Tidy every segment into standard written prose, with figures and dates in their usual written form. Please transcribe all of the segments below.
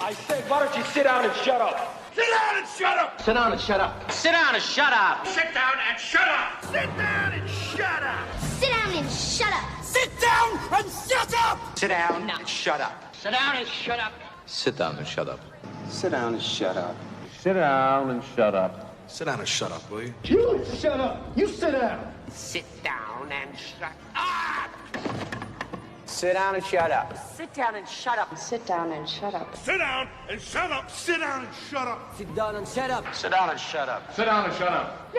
I said, why don't you sit down and shut up? Sit down and shut up! Sit down and shut up. Sit down and shut up. Sit down and shut up! Sit down and shut up! Sit down and shut up. Sit down and shut up! Sit down and shut up. Sit down and shut up. Sit down and shut up. Sit down and shut up. Sit down and shut up. Sit down and shut up, will you? You shut up. You sit down. Sit down and shut up. Sit down and shut up. Sit down and shut up. Sit down and shut up. Sit down and shut up! Sit down and shut up! Sit down and shut up. Sit down and shut up. Sit down and shut up.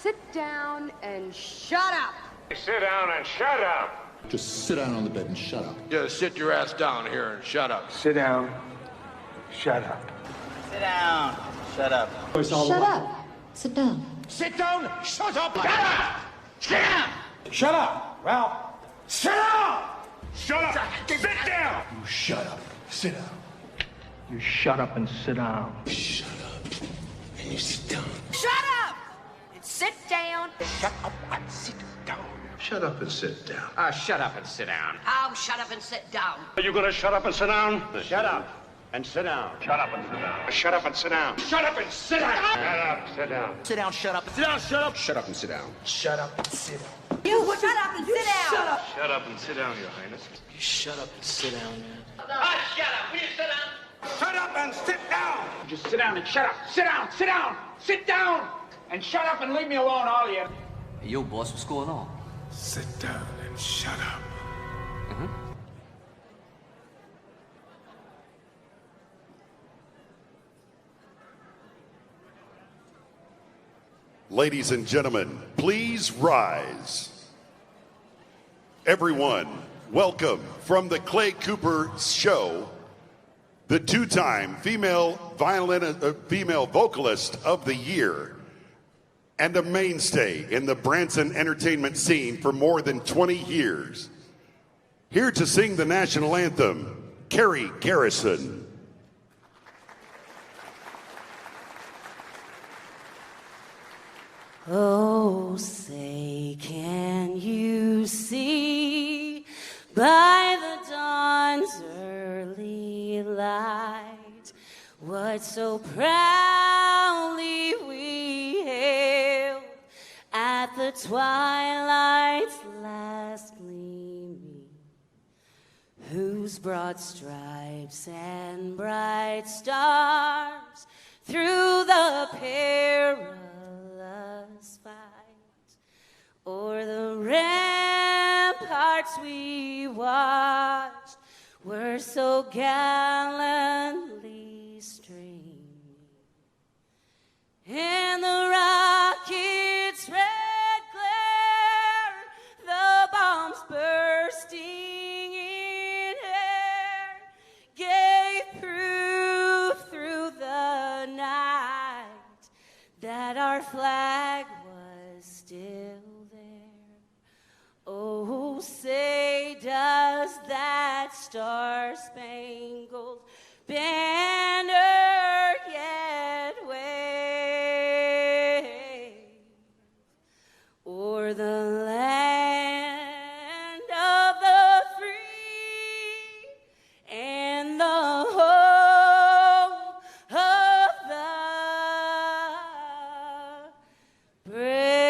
Sit down and shut up. Sit down and shut up. Sit down and shut up! Just sit down on the bed and shut up. Just sit your ass down here and shut up. Sit down. Shut up. Sit down. Shut up. Shut up. Sit down. Sit down! Shut up! Shut up! Sit down! Shut up, Ralph. Shut up! Shut up! Sit down! You shut up. Sit down. You shut up and sit down. Shut up. And you sit down. Shut up and sit down. Shut up and sit down. Shut up and sit down. Shut up and sit down. Oh, shut up and sit down. Are you gonna shut up and sit down? Shut up and sit down. Shut up and sit down. Shut up and sit down. Shut up and sit down. Shut up, sit down. Sit down, shut up. Sit down, shut up. Shut up and sit down. Shut up and sit down. You shut up and sit down. Shut up. Shut up and sit down, Your Highness. You shut up and sit down, man. Shut up. Will you sit down? Shut up and sit down! Just sit down and shut up. Sit down, sit down, sit down. And shut up and leave me alone, all of you. Hey, yo, boss, what's going on? Sit down and shut up. Ladies and gentlemen, please rise. Everyone, welcome from the Clay Cooper Show, the two-time female vocalist of the year and a mainstay in the Branson entertainment scene for more than 20 years. Here to sing the national anthem, Carrie Garrison. Oh, say, can you see by the dawn's early light what so proudly we hailed at the twilight's last gleaming, whose broad stripes and bright stars through the perilous fight o'er the ramparts we watched were so gallantly streaming, and the rockets' red glare, the bombs bursting in air, gave proof through the night that our flag was still there. Oh, say, does that star-spangled banner yet wave o'er the land of the free and the home of the brave?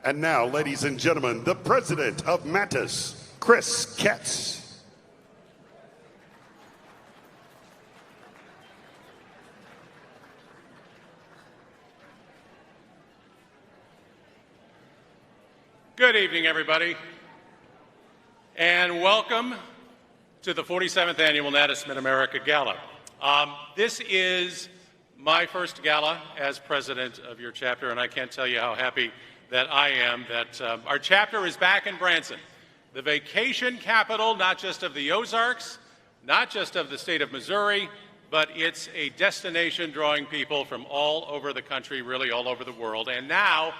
And now, ladies and gentlemen, the president of Mattis, Chris Ketz. Good evening, everybody, and welcome to the 47th Annual Mattis Mid-America Gala. This is my first gala as president of your chapter, and I can't tell you how happy that I am that our chapter is back in Branson, the vacation capital not just of the Ozarks, not just of the state of Missouri, but it's a destination drawing people from all over the country, really all over the world, and now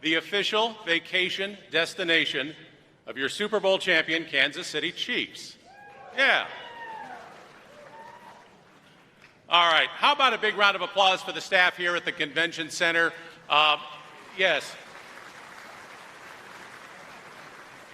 the official vacation destination of your Super Bowl champion Kansas City Chiefs. Yeah. All right. How about a big round of applause for the staff here at the Convention Center? Yes.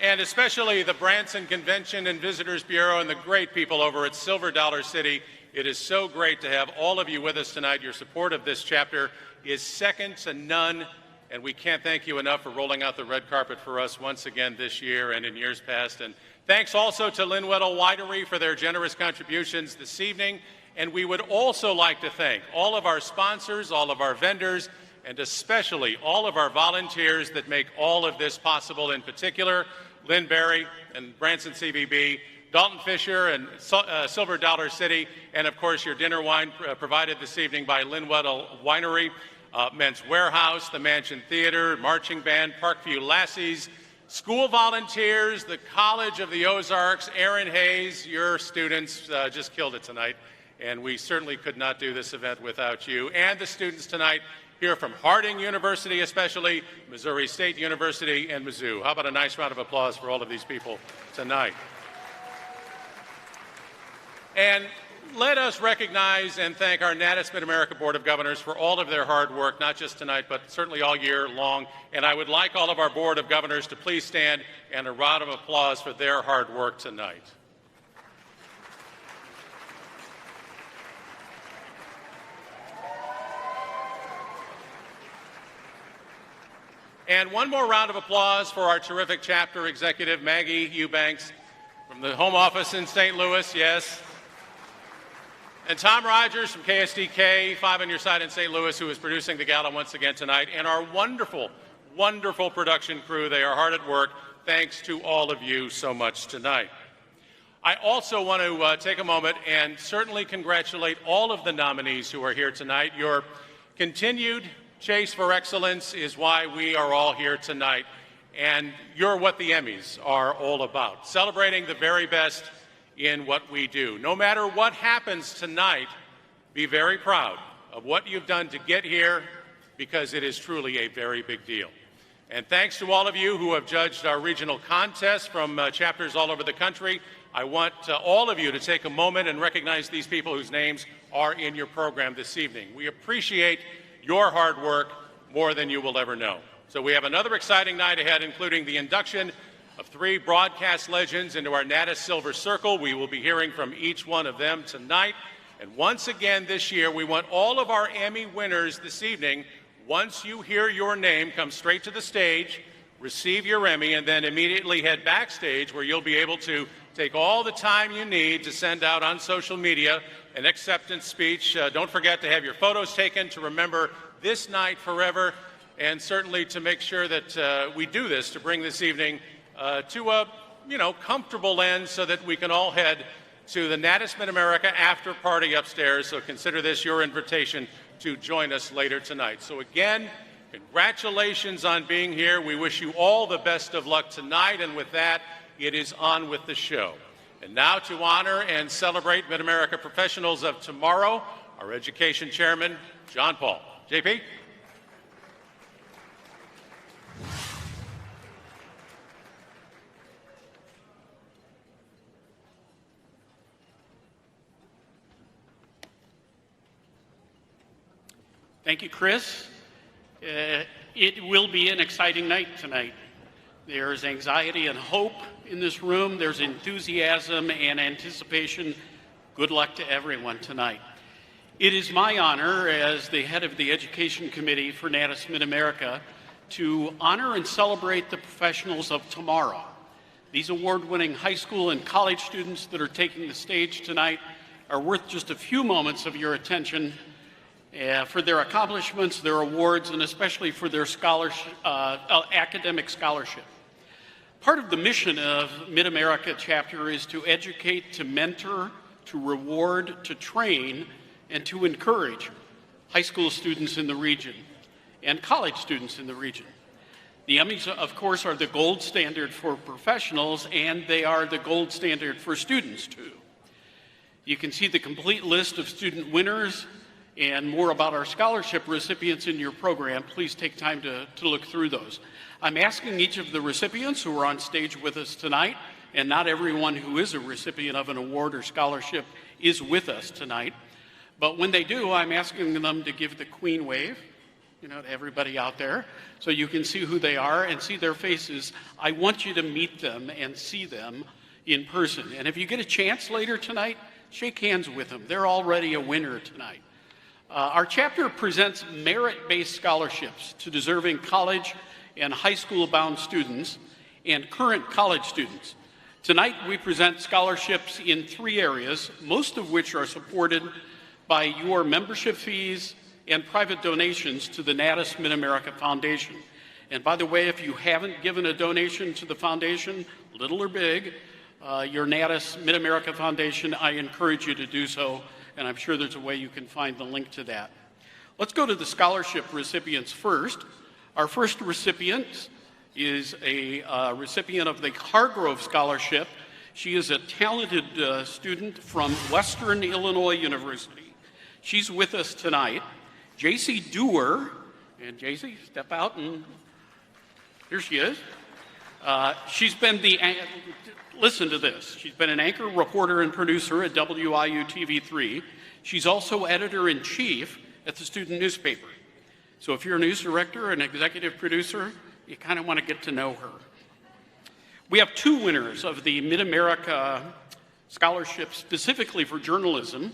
And especially the Branson Convention and Visitors Bureau and the great people over at Silver Dollar City. It is so great to have all of you with us tonight. Your support of this chapter is second to none, and we can't thank you enough for rolling out the red carpet for us once again this year and in years past. And thanks also to Linweddle Winery for their generous contributions this evening. And we would also like to thank all of our sponsors, all of our vendors, and especially all of our volunteers that make all of this possible, in particular, Lynn Berry and Branson CVB, Dalton Fisher and Silver Dollar City, and of course your dinner wine provided this evening by Linweddle Winery, Men's Warehouse, the Mansion Theater, Marching Band, Parkview Lassies, school volunteers, the College of the Ozarks, Aaron Hayes, your students just killed it tonight, and we certainly could not do this event without you, and the students tonight here from Harding University especially, Missouri State University, and Mizzou. How about a nice round of applause for all of these people tonight? And let us recognize and thank our Natus Mid-America Board of Governors for all of their hard work, not just tonight, but certainly all year long. And I would like all of our Board of Governors to please stand and a round of applause for their hard work tonight. And one more round of applause for our terrific chapter executive, Maggie Eubanks, from the home office in St. Louis, yes. And Tom Rogers from KSDK, 5 on your side in St. Louis, who is producing the gala once again tonight. And our wonderful, wonderful production crew. They are hard at work. Thanks to all of you so much tonight. I also want to take a moment and certainly congratulate all of the nominees who are here tonight. Your continued chase for excellence is why we are all here tonight, and you're what the Emmys are all about, celebrating the very best in what we do. No matter what happens tonight, be very proud of what you've done to get here, because it is truly a very big deal. And thanks to all of you who have judged our regional contests from chapters all over the country. I want all of you to take a moment and recognize these people whose names are in your program this evening. We appreciate your hard work more than you will ever know. So we have another exciting night ahead, including the induction of 3 broadcast legends into our Natus Silver Circle. We will be hearing from each one of them tonight. And once again this year, we want all of our Emmy winners this evening, once you hear your name, come straight to the stage, receive your Emmy, and then immediately head backstage, where you'll be able to take all the time you need to send out on social media an acceptance speech. Don't forget to have your photos taken to remember this night forever, and certainly to make sure that we do this to bring this evening to a comfortable end, so that we can all head to the Natus Mid-America after party upstairs. So consider this your invitation to join us later tonight. So again, congratulations on being here. We wish you all the best of luck tonight, and with that, it is on with the show. And now, to honor and celebrate Mid-America professionals of tomorrow, our education chairman, John Paul. JP? Thank you, Chris. It will be an exciting night tonight. There's anxiety and hope in this room. There's enthusiasm and anticipation. Good luck to everyone tonight. It is my honor, as the head of the Education Committee for Natus Mid-America, to honor and celebrate the professionals of tomorrow. These award-winning high school and college students that are taking the stage tonight are worth just a few moments of your attention for their accomplishments, their awards, and especially for their academic scholarship. Part of the mission of Mid-America chapter is to educate, to mentor, to reward, to train, and to encourage high school students in the region and college students in the region. The Emmys, of course, are the gold standard for professionals, and they are the gold standard for students, too. You can see the complete list of student winners and more about our scholarship recipients in your program. Please take time to look through those. I'm asking each of the recipients who are on stage with us tonight, and not everyone who is a recipient of an award or scholarship is with us tonight, But when they do, I'm asking them to give the Queen wave, to everybody out there, so you can see who they are and see their faces. I want you to meet them and see them in person. And if you get a chance later tonight, shake hands with them. They're already a winner tonight. Our chapter presents merit-based scholarships to deserving college and high school-bound students and current college students. Tonight, we present scholarships in 3 areas, most of which are supported by your membership fees and private donations to the Natus Mid-America Foundation. And by the way, if you haven't given a donation to the foundation, little or big, your Natus Mid-America Foundation, I encourage you to do so, and I'm sure there's a way you can find the link to that. Let's go to the scholarship recipients first. Our first recipient is a recipient of the Hargrove Scholarship. She is a talented student from Western Illinois University. She's with us tonight. J.C. Dewar, and J.C., step out, and here she is. She's been listen to this. She's been an anchor, reporter, and producer at WIU TV3. She's also editor-in-chief at the student newspaper. So if you're a news director or an executive producer, you kind of want to get to know her. We have 2 winners of the Mid-America Scholarship specifically for journalism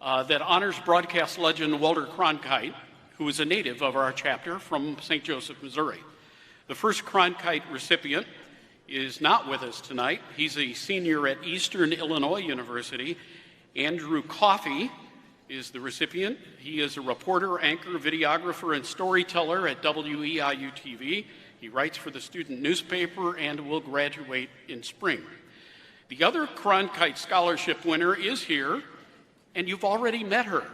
that honors broadcast legend Walter Cronkite, who is a native of our chapter from St. Joseph, Missouri. The first Cronkite recipient is not with us tonight. He's a senior at Eastern Illinois University. Andrew Coffey is the recipient. He is a reporter, anchor, videographer, and storyteller at WEIU TV. He writes for the student newspaper and will graduate in spring. The other Cronkite Scholarship winner is here, and you've already met her,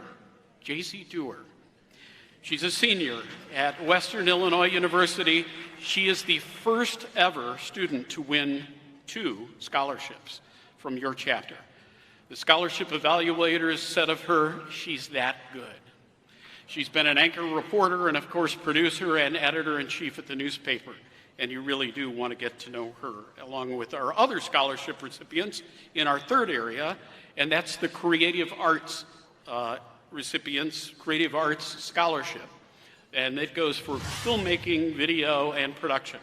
J.C. Dewar. She's a senior at Western Illinois University. She is the first ever student to win 2 scholarships from your chapter. The scholarship evaluators said of her, she's that good. She's been an anchor, reporter, and of course producer and editor-in-chief at the newspaper. And you really do want to get to know her, along with our other scholarship recipients in our 3rd area, and that's the Creative Arts recipients, Creative Arts Scholarship. And it goes for filmmaking, video, and production.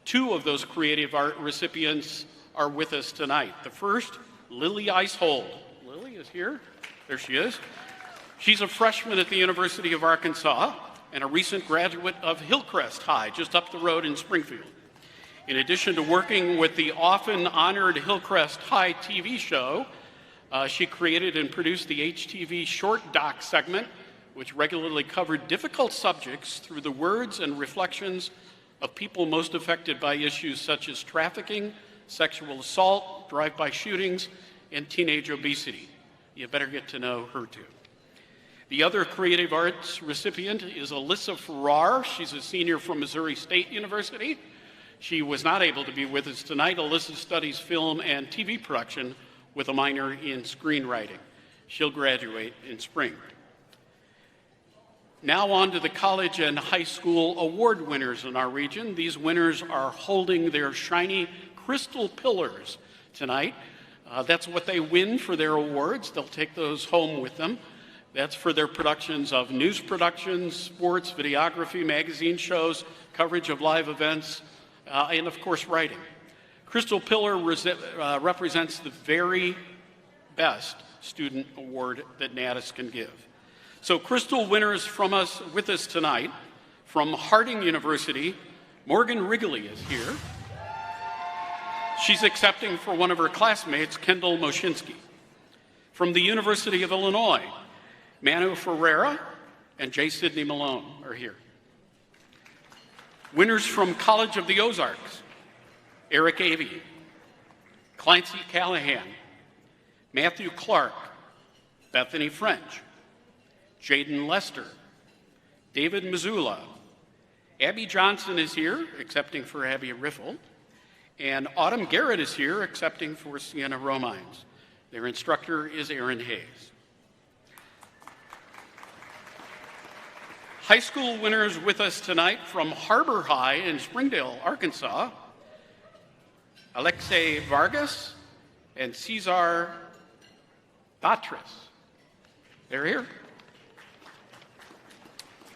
2 of those Creative Art recipients are with us tonight. The first, Lily Icehold. Lily is here. There she is. She's a freshman at the University of Arkansas and a recent graduate of Hillcrest High, just up the road in Springfield. In addition to working with the often honored Hillcrest High TV show, she created and produced the HTV Short Doc segment, which regularly covered difficult subjects through the words and reflections of people most affected by issues such as trafficking, sexual assault, drive-by shootings, and teenage obesity. You better get to know her too. The other Creative Arts recipient is Alyssa Farrar. She's a senior from Missouri State University. She was not able to be with us tonight. Alyssa studies film and TV production with a minor in screenwriting. She'll graduate in spring. Now on to the college and high school award winners in our region. These winners are holding their shiny crystal pillars tonight. That's what they win for their awards. They'll take those home with them. That's for their productions of news productions, sports, videography, magazine shows, coverage of live events, and of course writing. Crystal Pillar represents the very best student award that Natus can give. So Crystal winners with us tonight, from Harding University, Morgan Wrigley is here. She's accepting for one of her classmates, Kendall Moshinsky. From the University of Illinois, Manu Ferreira and J. Sidney Malone are here. Winners from College of the Ozarks, Eric Avey, Clancy Callahan, Matthew Clark, Bethany French, Jaden Lester, David Missoula. Abby Johnson is here, accepting for Abby Riffle, and Autumn Garrett is here, accepting for Sienna Romines. Their instructor is Aaron Hayes. High school winners with us tonight from Harbor High in Springdale, Arkansas, Alexei Vargas and Cesar Batras. They're here.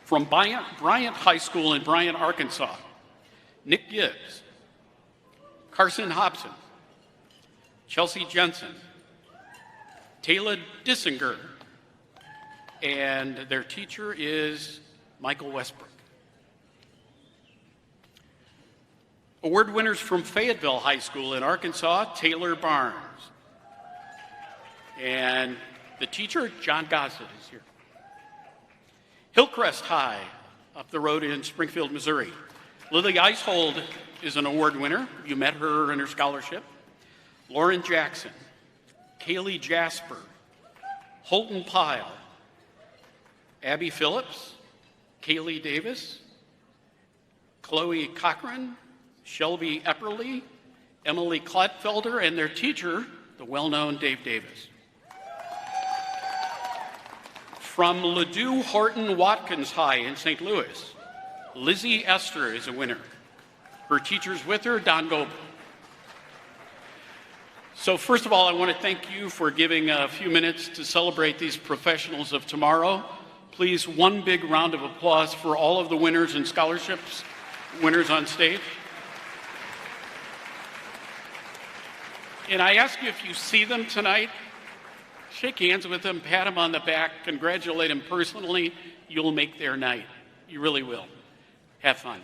From Bryant High School in Bryant, Arkansas, Nick Gibbs, Carson Hobson, Chelsea Jensen, Taylor Dissinger, and their teacher is Michael Westbrook. Award winners from Fayetteville High School in Arkansas, Taylor Barnes. And the teacher, John Gossett, is here. Hillcrest High, up the road in Springfield, Missouri. Lily Icehold is an award winner. You met her in her scholarship. Lauren Jackson, Kaylee Jasper, Holton Pyle, Abby Phillips, Kaylee Davis, Chloe Cochran, Shelby Epperly, Emily Klettfelder, and their teacher, the well-known Dave Davis. From Ladue Horton Watkins High in St. Louis, Lizzie Esther is a winner. Her teacher's with her, Don Goebel. So first of all, I want to thank you for giving a few minutes to celebrate these professionals of tomorrow. Please, one big round of applause for all of the winners and scholarships, winners on stage. And I ask you, if you see them tonight, shake hands with them, pat them on the back, congratulate them personally. You'll make their night. You really will. Have fun.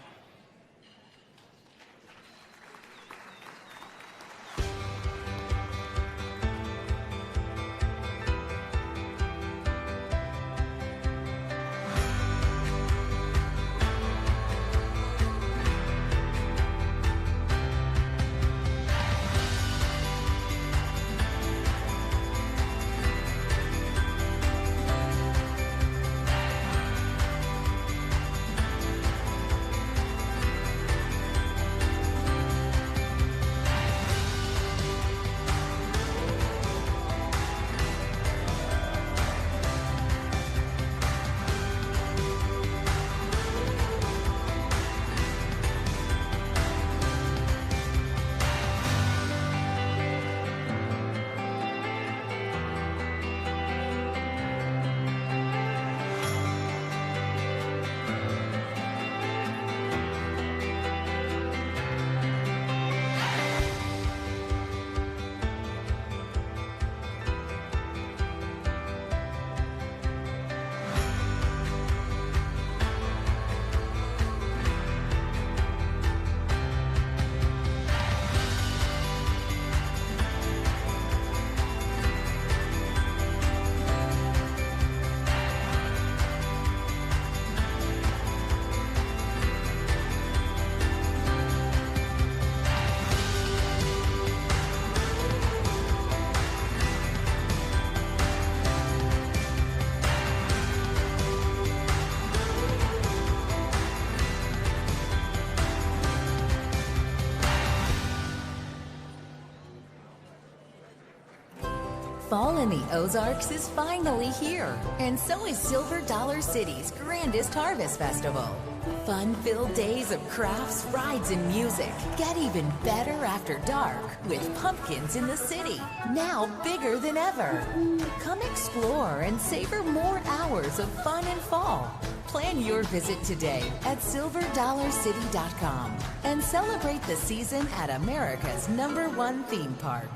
Fall in the Ozarks is finally here, and so is Silver Dollar City's grandest harvest festival. Fun-filled days of crafts, rides, and music get even better after dark with Pumpkins in the City, now bigger than ever. Come explore and savor more hours of fun and fall. Plan your visit today at silverdollarcity.com and celebrate the season at America's #1 theme park.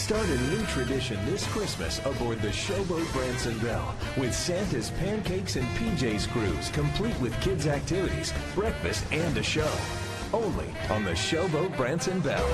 Start a new tradition this Christmas aboard the Showboat Branson Belle with Santa's Pancakes and PJ's Cruise, complete with kids' activities, breakfast, and a show. Only on the Showboat Branson Belle.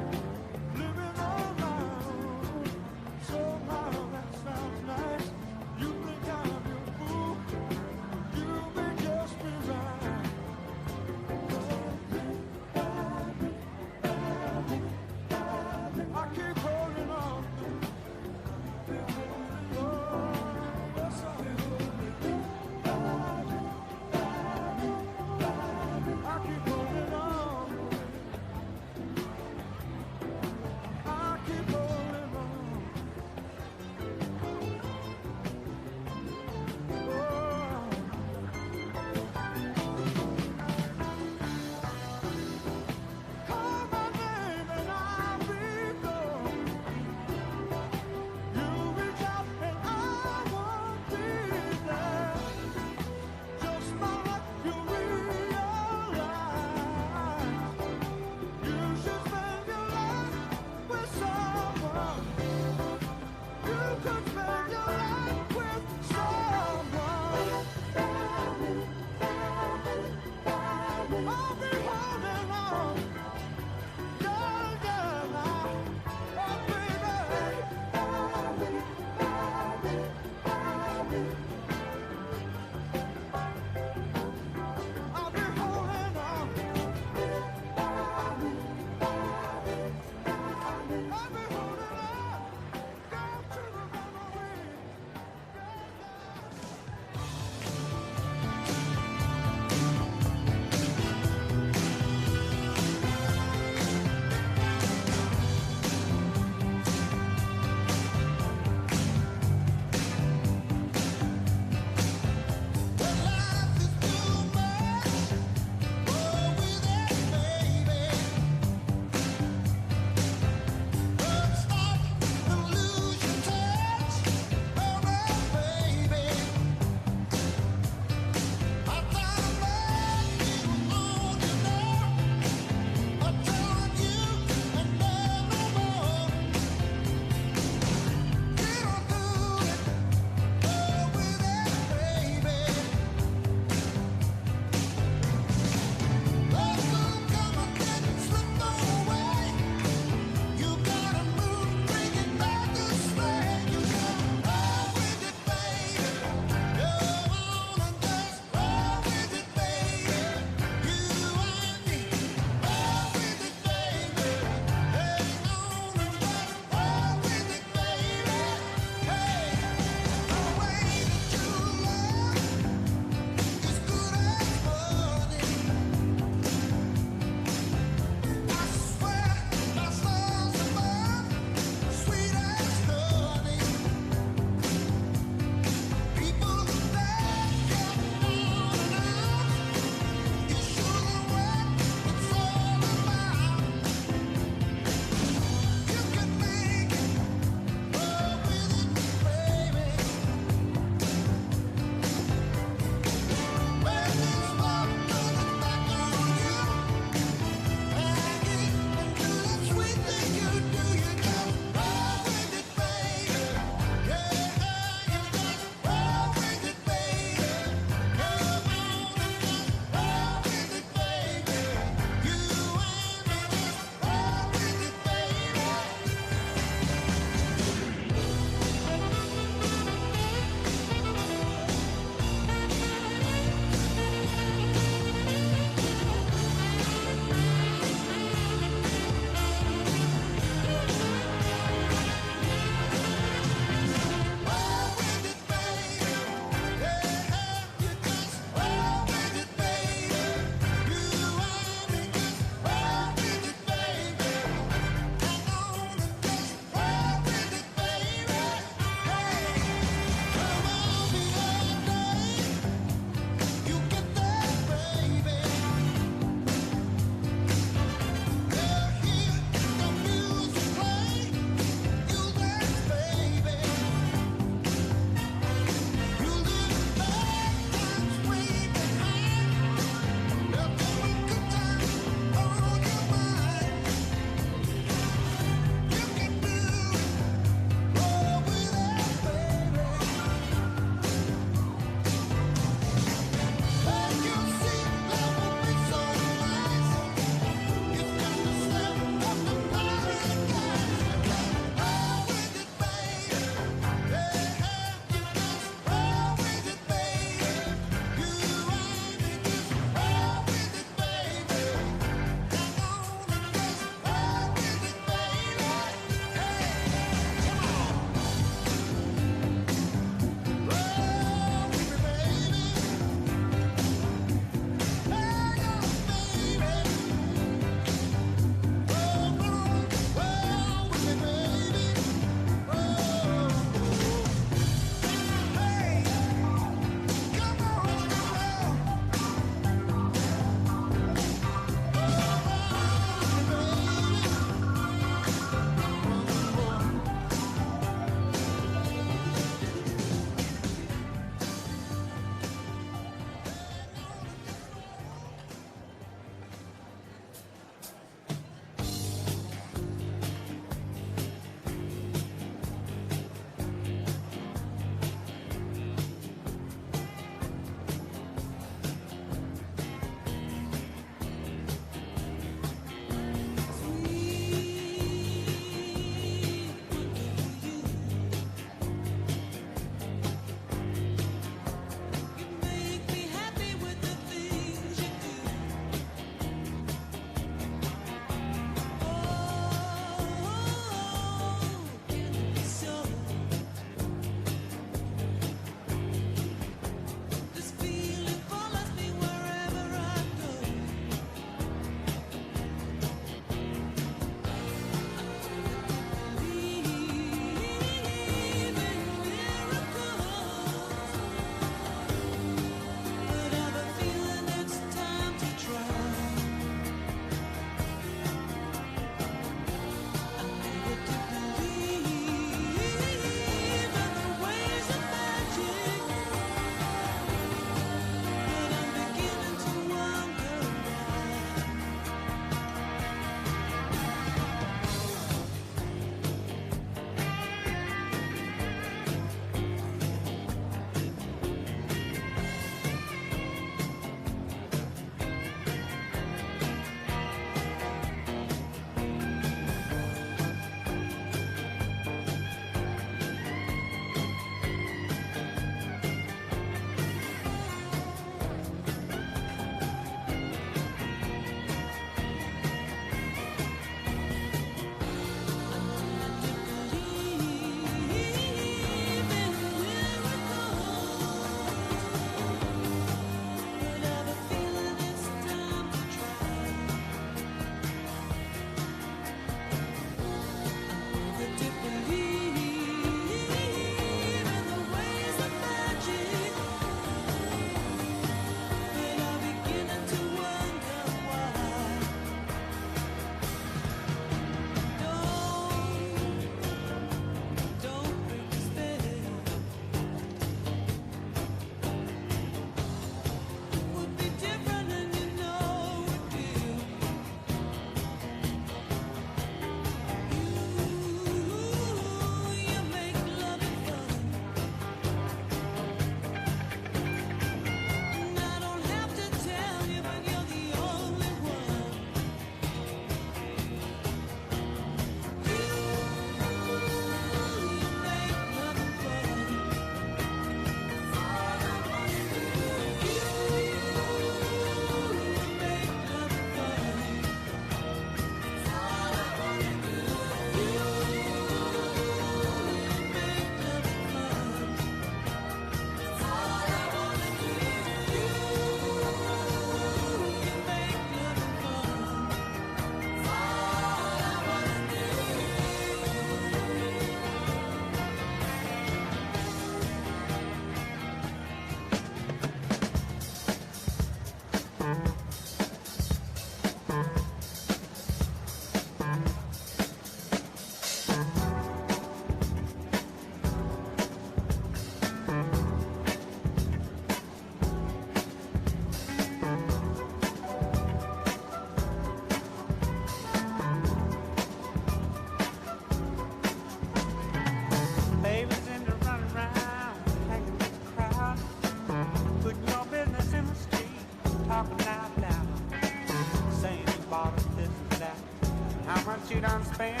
how much you done spent.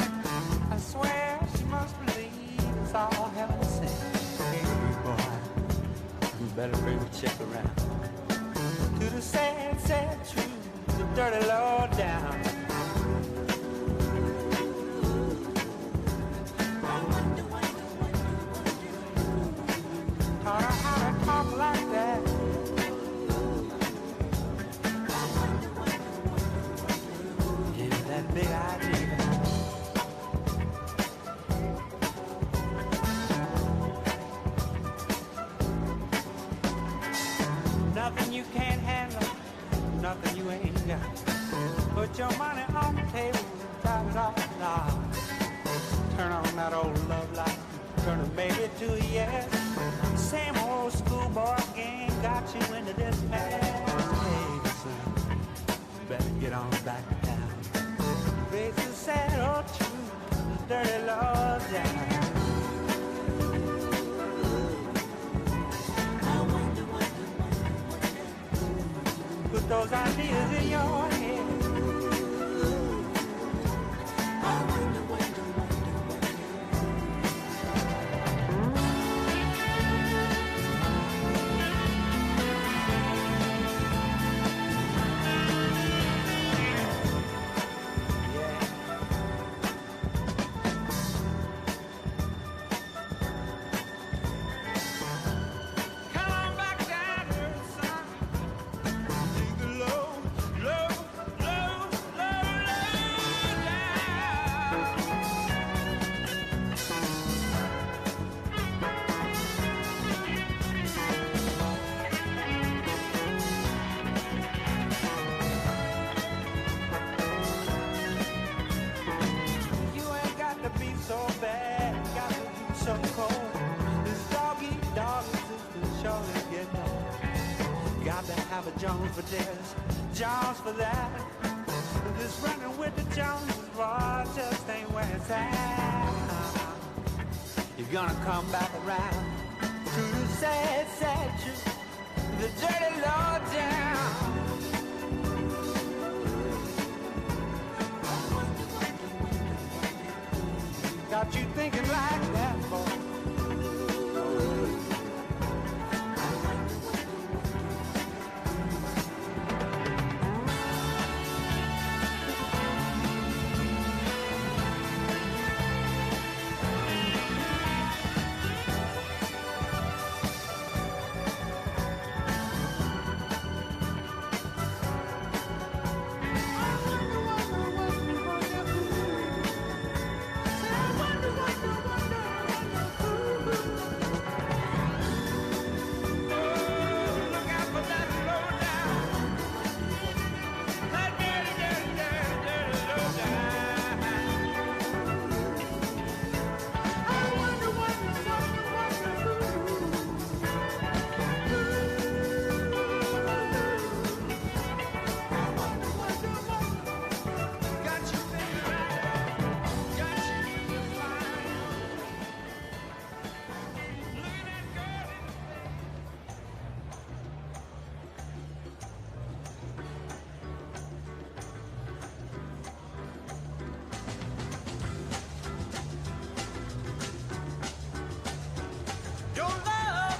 I swear she must believe it's all heaven sent. Hey, boy, you better bring the chick around to the sad, sad truth, the dirty low down. Taught her how to talk like that. Give her that big idea. Nothing you can't handle, nothing you ain't got. Put your money on the table and drop it off now. Turn on that old love light, turn a baby to a yes. Same old schoolboy gang got you into this mess. Hey, son, you better get on back to town. Face the sad old truth, the dirty law down. Put those ideas in your head. Jones for this, Jones for that. This running with the Joneses, boy, just ain't where it's at. You're gonna come back around to the sad, sad truth, the dirty law down. Got you thinking like that, boy. Your love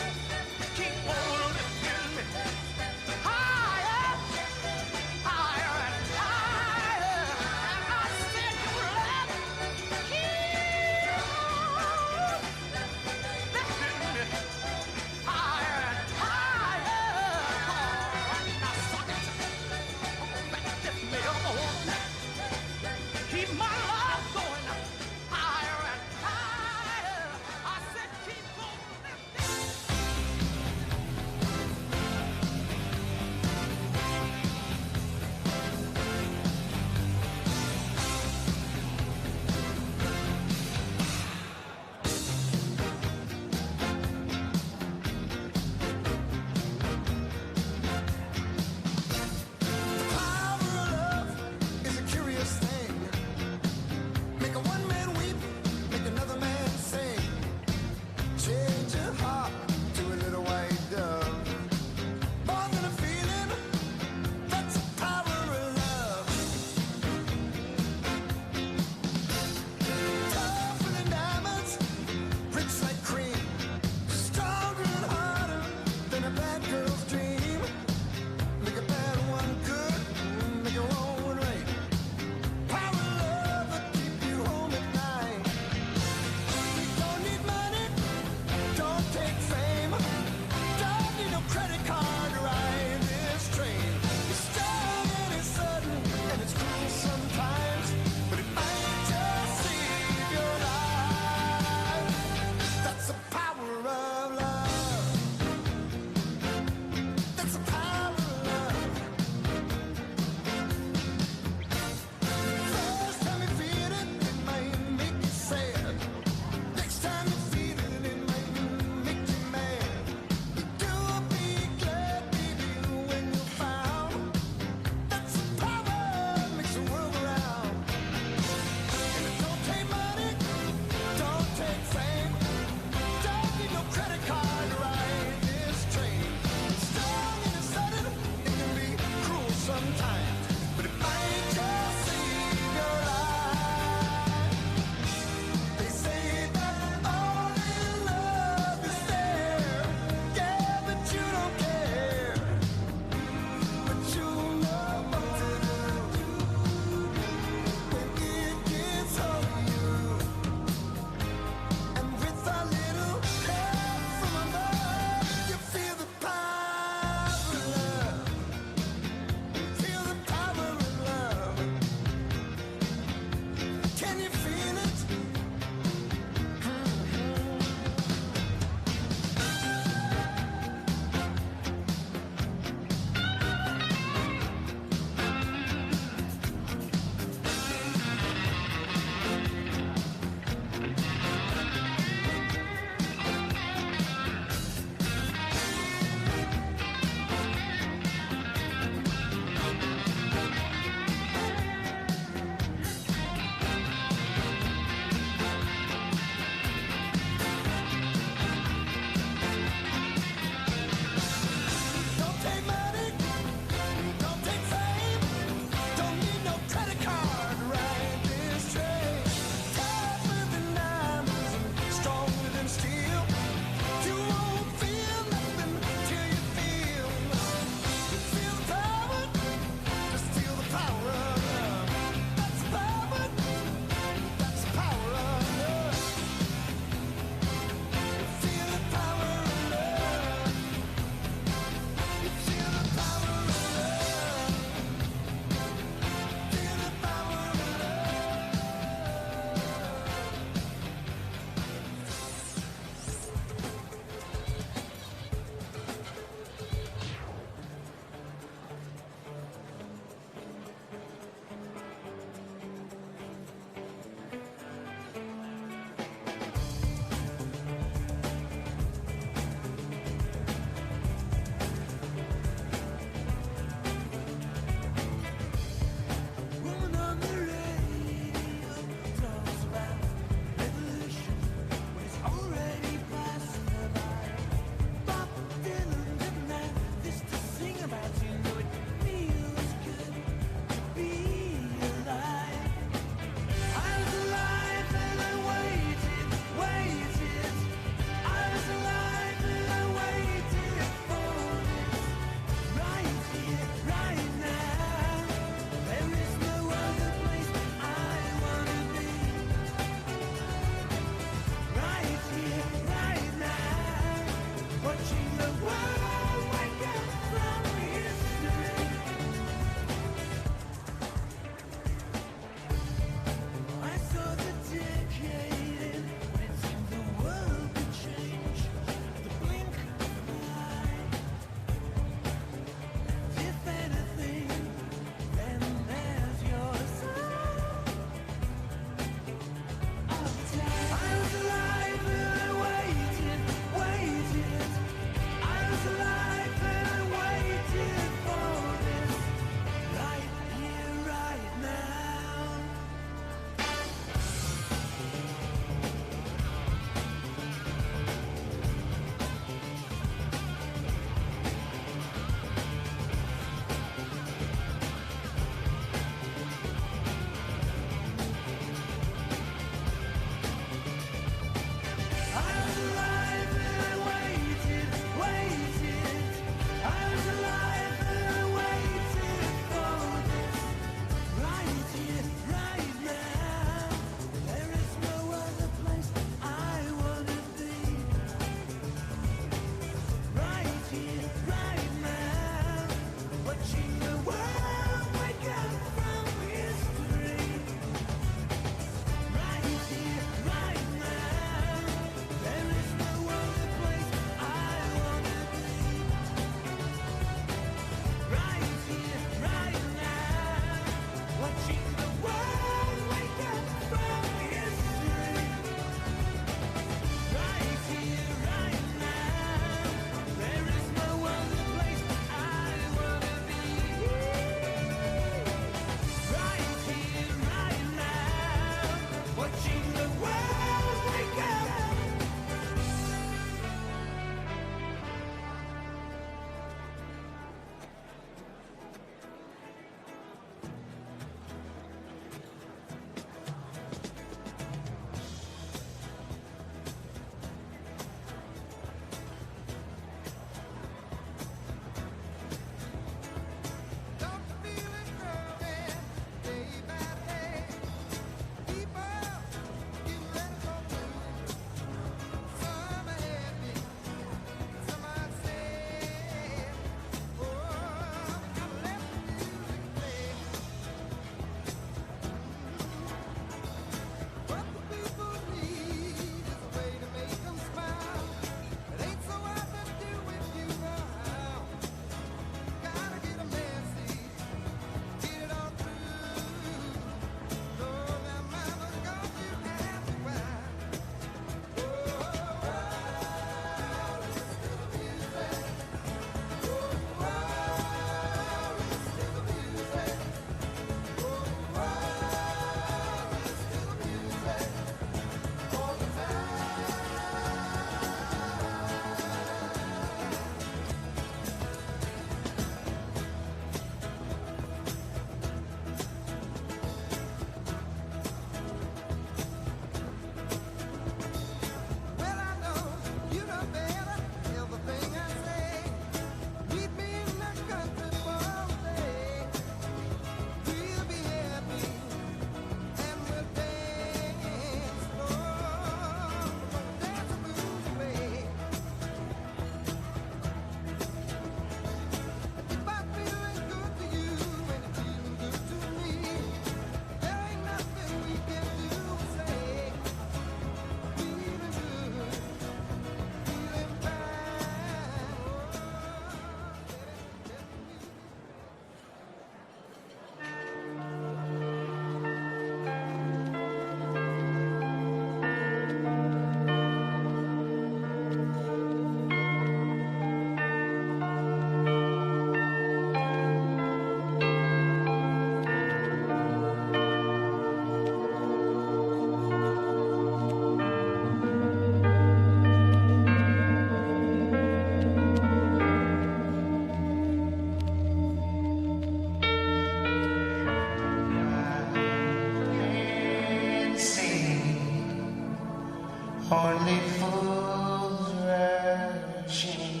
Only fools rushing,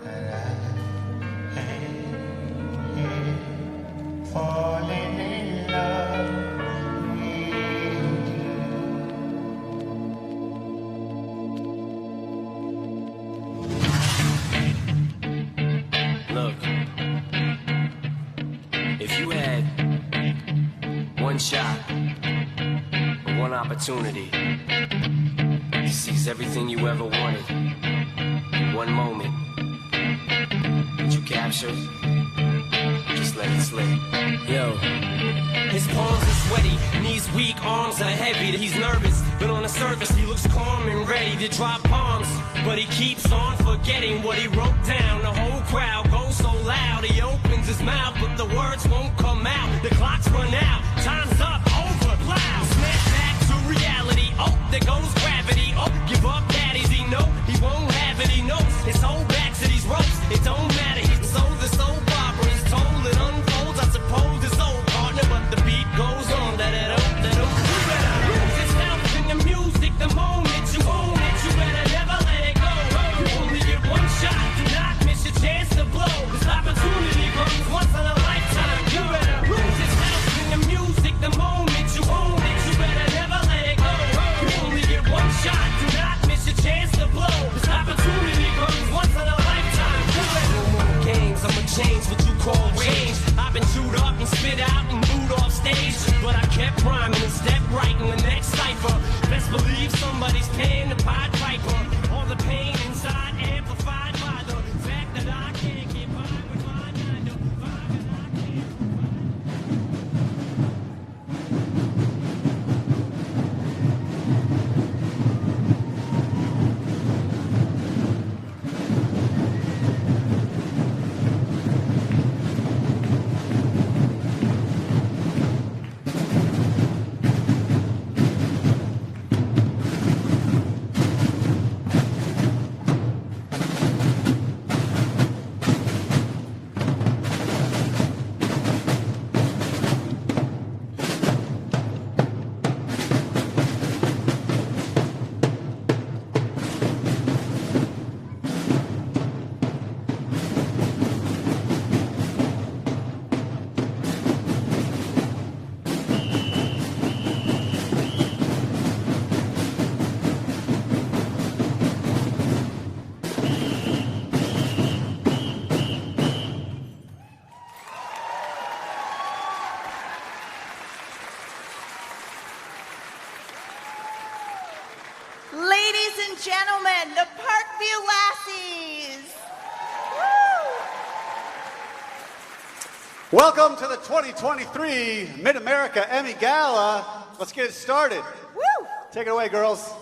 and I ain't here falling in love with you. Look, if you had one shot, one opportunity to seize everything you ever wanted in one moment, would you capture it? Just let it slip. Yo. His palms are sweaty, knees weak, arms are heavy. He's nervous, but on the surface he looks calm and ready to drop bombs. But he keeps on forgetting what he wrote down. The whole crowd goes so loud, he opens his mouth, but the words won't come out. The clock's run out, time's up, over, loud. Snap back to reality, oh, there goes gravity. Oh, give up, daddies, he know he won't have it, he knows his whole back to these ropes. It don't matter, he's sold the soap opera, he's told it unfolds. I suppose his old partner, but the beat goes on. That you better lose yourself in the music the moment you own it. You better never let it go. You only get one shot, do not miss your chance to blow. This opportunity comes once in a lifetime. You better lose yourself in the music the moment you own it. You better never let it go. You only get one shot, do not miss your chance to blow. This opportunity comes once in a lifetime. You better no more games, I'ma change what you call change. I've been chewed up and spit out and booed off stage, but I kept rhyming and stepped right in the next cipher. Best believe somebody's paying the Pied Piper. All the pain inside amplified by the fact that I can't get by with my 9 to 5 and I can't. Ladies and gentlemen, the Parkview Lassies. Woo! Welcome to the 2023 Mid-America Emmy Gala. Let's get it started. Woo! Take it away, girls.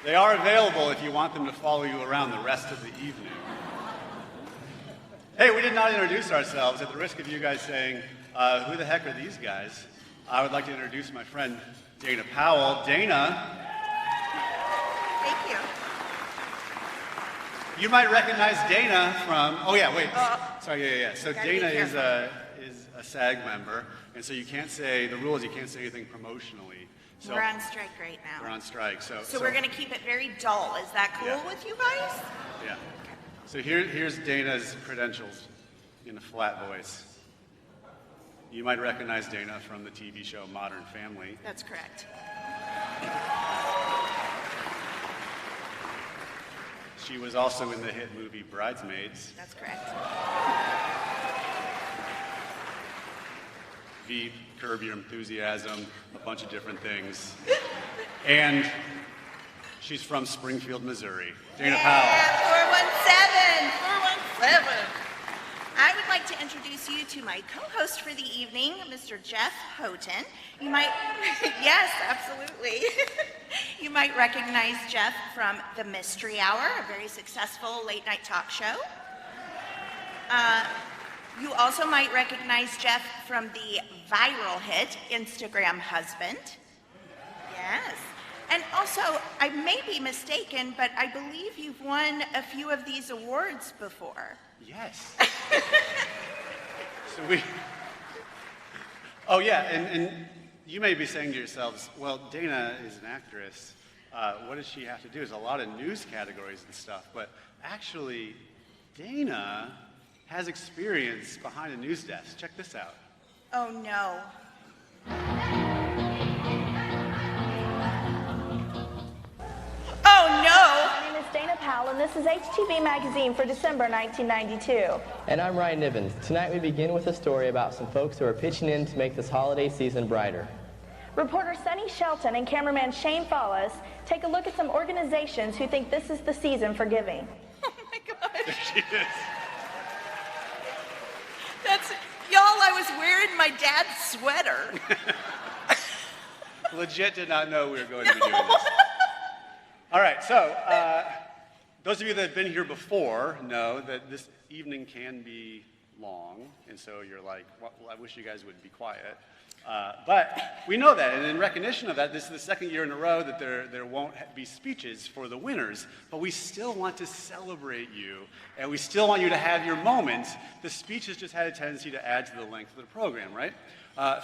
They are available if you want them to follow you around the rest of the evening. Hey, we did not introduce ourselves. At the risk of you guys saying, who the heck are these guys? I would like to introduce my friend Dana Powell. Dana. Thank you. You might recognize Dana from, oh yeah, wait. Sorry, yeah. So Dana is a SAG member, and so you can't say, the rule is you can't say anything promotionally. So we're on strike right now. We're on strike, so we're going to keep it very dull. Is that cool with you guys? Yeah. So here's Dana's credentials in a flat voice. You might recognize Dana from the TV show Modern Family. That's correct. She was also in the hit movie Bridesmaids. That's correct. Veep, Curb Your Enthusiasm, a bunch of different things. And she's from Springfield, Missouri. Dana Powell. 417. I would like to introduce you to my co-host for the evening, Mr. Jeff Houghton. You might, yes, absolutely. You might recognize Jeff from The Mystery Hour, a very successful late-night talk show. You also might recognize Jeff from the viral hit, Instagram Husband. Yes. And also, I may be mistaken, but I believe you've won a few of these awards before. Yes. Oh yeah, and you may be saying to yourselves, well, Dana is an actress. What does she have to do? There's a lot of news categories and stuff, but actually, Dana has experience behind a news desk. Check this out. Oh no. Oh no! My name is Dana Powell, and this is HTV Magazine for December 1992. And I'm Ryan Nivens. Tonight we begin with a story about some folks who are pitching in to make this holiday season brighter. Reporter Sunny Shelton and cameraman Shane Follis take a look at some organizations who think this is the season for giving. Oh my gosh. There she is. Y'all, I was wearing my dad's sweater. Legit did not know we were going to be doing this. All right, so those of you that have been here before know that this evening can be long, and so you're like, well, I wish you guys would be quiet. But we know that, and in recognition of that, this is the second year in a row that there won't be speeches for the winners, but we still want to celebrate you, and we still want you to have your moment. The speeches just had a tendency to add to the length of the program, right?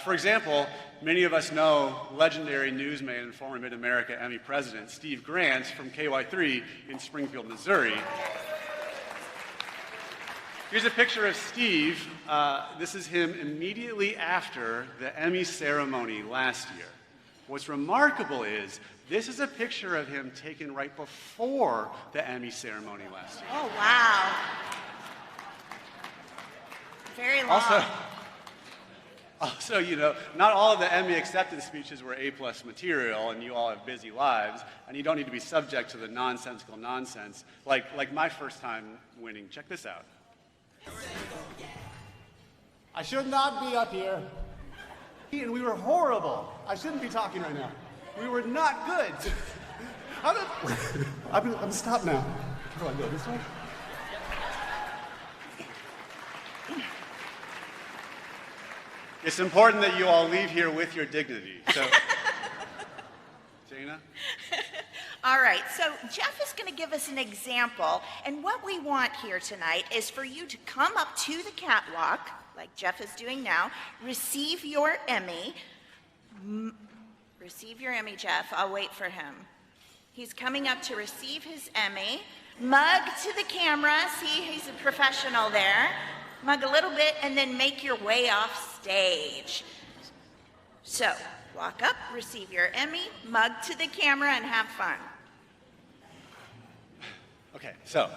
For example, many of us know legendary newsman and former Mid-America Emmy president Steve Grant from KY3 in Springfield, Missouri. Here's a picture of Steve. This is him immediately after the Emmy ceremony last year. What's remarkable is this is a picture of him taken right before the Emmy ceremony last year. Oh, wow. Very long. Also, you know, not all of the Emmy acceptance speeches were A-plus material, and you all have busy lives, and you don't need to be subject to the nonsensical nonsense, like my first time winning. Check this out. I should not be up here. And we were horrible. I shouldn't be talking right now. We were not good. I'm gonna stop now. How do I go this way? It's important that you all leave here with your dignity. So, Dana? All right, so Jeff is going to give us an example, and what we want here tonight is for you to come up to the catwalk, like Jeff is doing now, receive your Emmy. Receive your Emmy, Jeff. I'll wait for him. He's coming up to receive his Emmy. Mug to the camera. See, he's a professional there. Mug a little bit, and then make your way off stage. So, walk up, receive your Emmy, mug to the camera, and have fun. Okay, so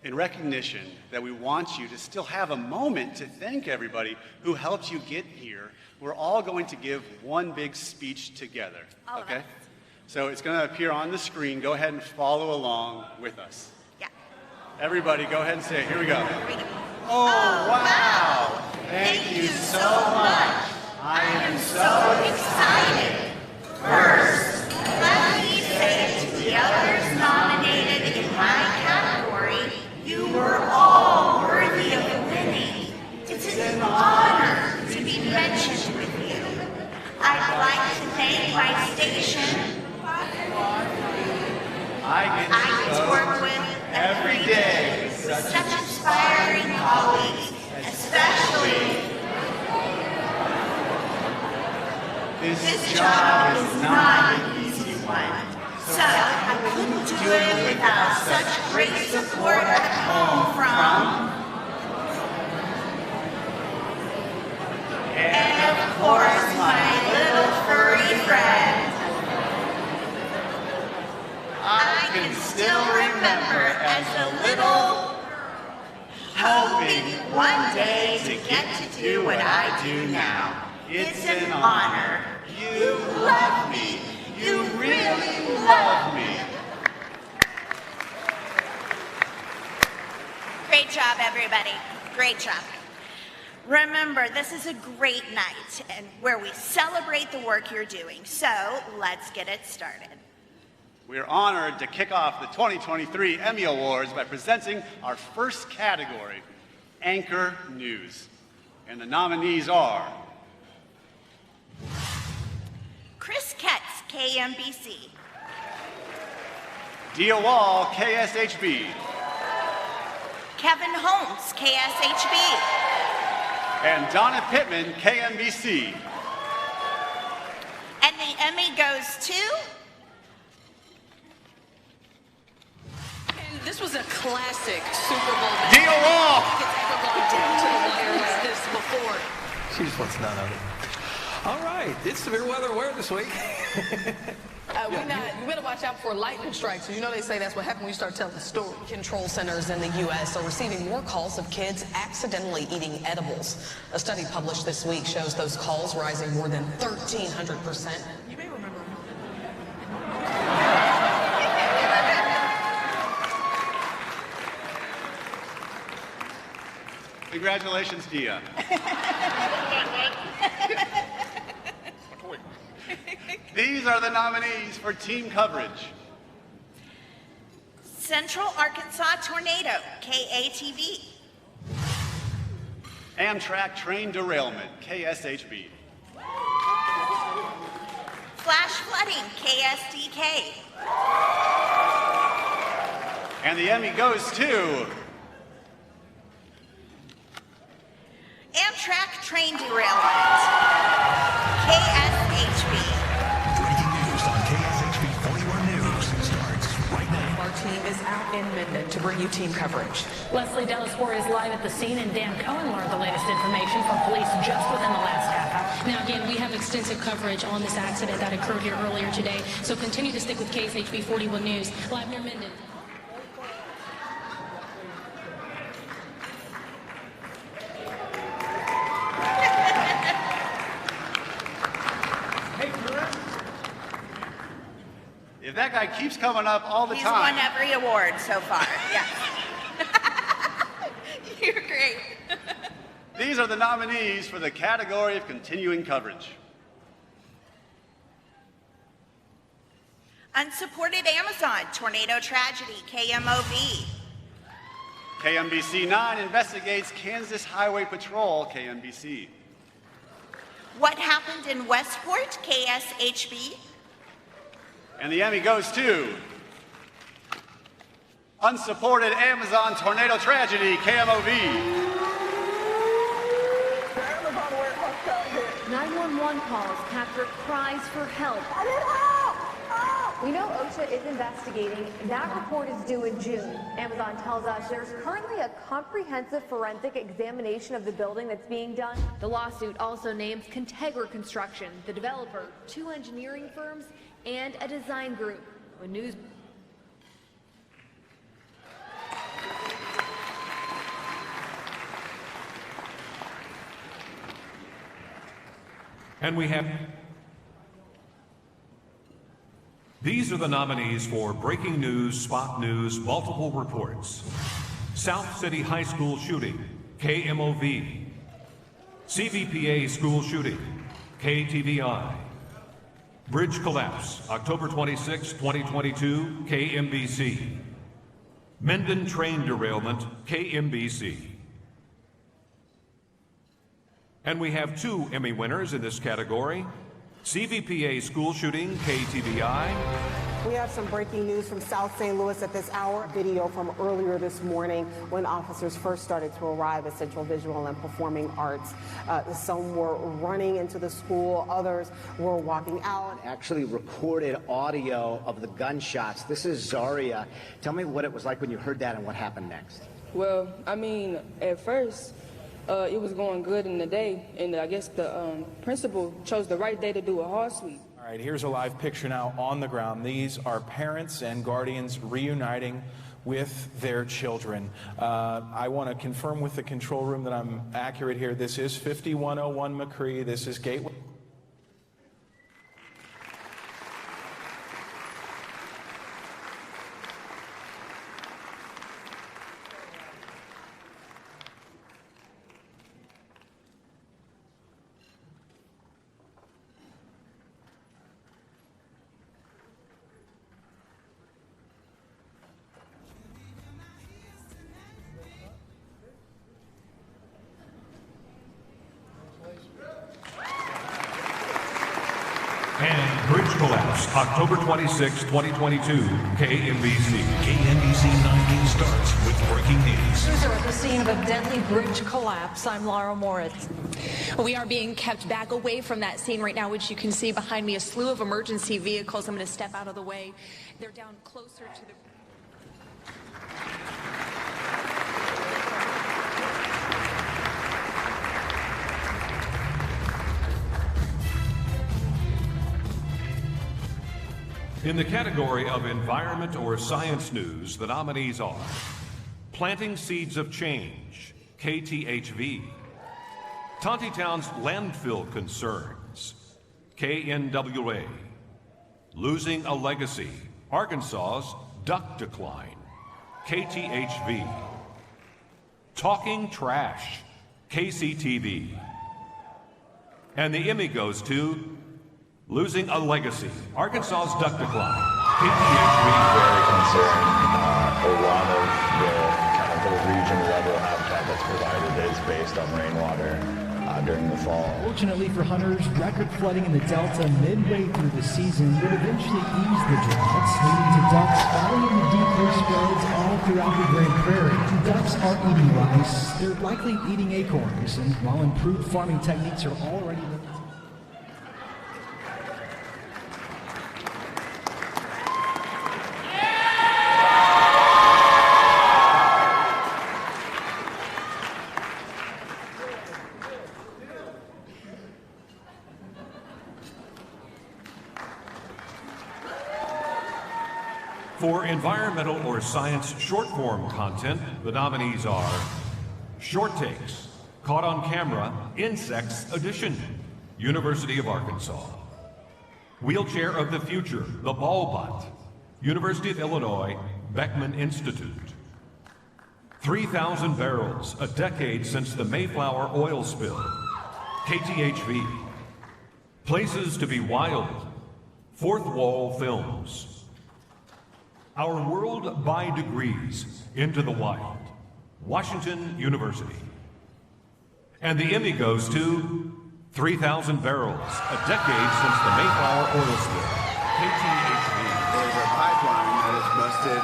in recognition that we want you to still have a moment to thank everybody who helped you get here, we're all going to give one big speech together. All of okay? us. So it's going to appear on the screen. Go ahead and follow along with us. Yeah. Everybody, go ahead and say it. Here we go. Here we go. Oh, wow! Thank you so much. I am so excited. First, let me say to the others nominated in my category, you were all worthy of winning. It's an honor to be mentioned with you. I'd like to thank my station. I get to work with every day with such inspiring colleagues, especially. This job is not an easy one, so I couldn't do it without such great support at home from, and of course, my little furry friend. I can still remember as a little, hoping one day to get to do what I do now. It's an honor. You love me. You really love me. Great job, everybody. Great job. Remember, this is a great night and where we celebrate the work you're doing. So let's get it started. We're honored to kick off the 2023 Emmy Awards by presenting our first category, Anchor News. And the nominees are Chris Ketz, KMBC. Dia Wall, KSHB. Kevin Holmes, KSHB. And Donna Pittman, KMBC. And the Emmy goes to... And this was a classic Super Bowl. Dia Wall! I don't think it's ever gone down to the wire like this before. She just wants none of it. All right, it's severe weather aware this week. You better watch out for lightning strikes. You know they say that's what happens when you start telling the story. Control centers in the U.S. are receiving more calls of kids accidentally eating edibles. A study published this week shows those calls rising more than 1,300%. You may remember. Congratulations, Dia. These are the nominees for team coverage. Central Arkansas Tornado, KATV. Amtrak train derailment, KSHB. Flash flooding, KSDK. And the Emmy goes to Amtrak train derailment, KSHB. Breaking news on KSHB 41 News starts right now. Our team is out in Minden to bring you team coverage. Leslie Delasport is live at the scene, and Dan Cohen learned the latest information from police just within the last half hour. Now, again, we have extensive coverage on this accident that occurred here earlier today, so continue to stick with KSHB 41 News, live near Minden. If that guy keeps coming up all the He's time. won every award so far. Yeah. You're great. These are the nominees for the category of continuing coverage. Unsupported Amazon tornado tragedy, KMOV. KMBC 9 investigates Kansas Highway Patrol, KMBC. What happened in Westport, KSHB. And the Emmy goes to Unsupported Amazon Tornado Tragedy, KMOV. 911 calls capture cries for help. We know OSHA is investigating. That report is due in June. Amazon tells us there's currently a comprehensive forensic examination of the building that's being done. The lawsuit also names Contegra Construction, the developer, 2 engineering firms, and a design group. When news... And we have... These are the nominees for Breaking News, Spot News, Multiple Reports. South City High School Shooting, KMOV. CVPA School Shooting, KTVI. Bridge Collapse, October 26, 2022, KMBC. Minden Train Derailment, KMBC. And we have 2 Emmy winners in this category. CVPA School Shooting, KTVI. We have some breaking news from South St. Louis at this hour. Video from earlier this morning when officers first started to arrive at Central Visual and Performing Arts. Some were running into the school, others were walking out. Actually recorded audio of the gunshots. This is Zaria. Tell me what it was like when you heard that and what happened next. Well, I mean, at first, it was going good in the day, and I guess the principal chose the right day to do a hall sweep. All right, here's a live picture now on the ground. These are parents and guardians reuniting with their children. I want to confirm with the control room that I'm accurate here. This is 5101 McCree. This is Gateway. And bridge collapse, October 26, 2022, KMBC. KMBC 9 News starts with breaking news. Crews are at the scene of a deadly bridge collapse. I'm Laura Moritz. We are being kept back away from that scene right now, which you can see behind me, a slew of emergency vehicles. I'm going to step out of the way. They're down closer to the... In the category of environment or science news, the nominees are Planting Seeds of Change, KTHV, Tontitown's landfill concerns, KNWA, Losing a Legacy, Arkansas's duck decline, KTHV, Talking Trash, KCTV, and the Emmy goes to Losing a Legacy, Arkansas's duck decline, KTHV. Very concerned. A lot of the kind of the region level habitat that's provided is based on rainwater during the fall. Fortunately for hunters, record flooding in the Delta midway through the season would eventually ease the droughts, leading to ducks falling into deep clear spreads all throughout the Grand Prairie. Ducks aren't eating rice, they're likely eating acorns, and while improved farming techniques are already limited. For environmental or science short-form content, the nominees are Short Takes, Caught on Camera, Insects Edition, University of Arkansas. Wheelchair of the Future, The Ball Butt, University of Illinois, Beckman Institute. 3,000 Barrels, a decade since the Mayflower oil spill, KTHV. Places to be Wild, Fourth Wall Films. Our World by Degrees, Into the Wild, Washington University. And the Emmy goes to 3,000 Barrels, a decade since the Mayflower oil spill, KTHV. There's a pipeline that is busted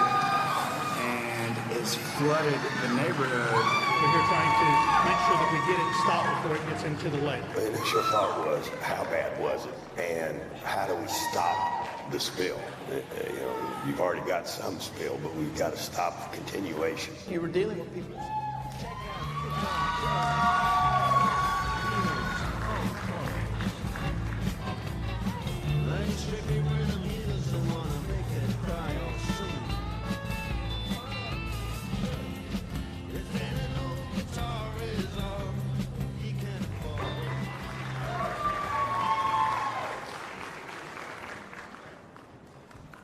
and it's flooded the neighborhood. We're here trying to make sure that we get it stopped before it gets into the lake. The initial thought was, how bad was it? And how do we stop the spill? You've already got some spill, but we've got to stop the continuation. You were dealing with people.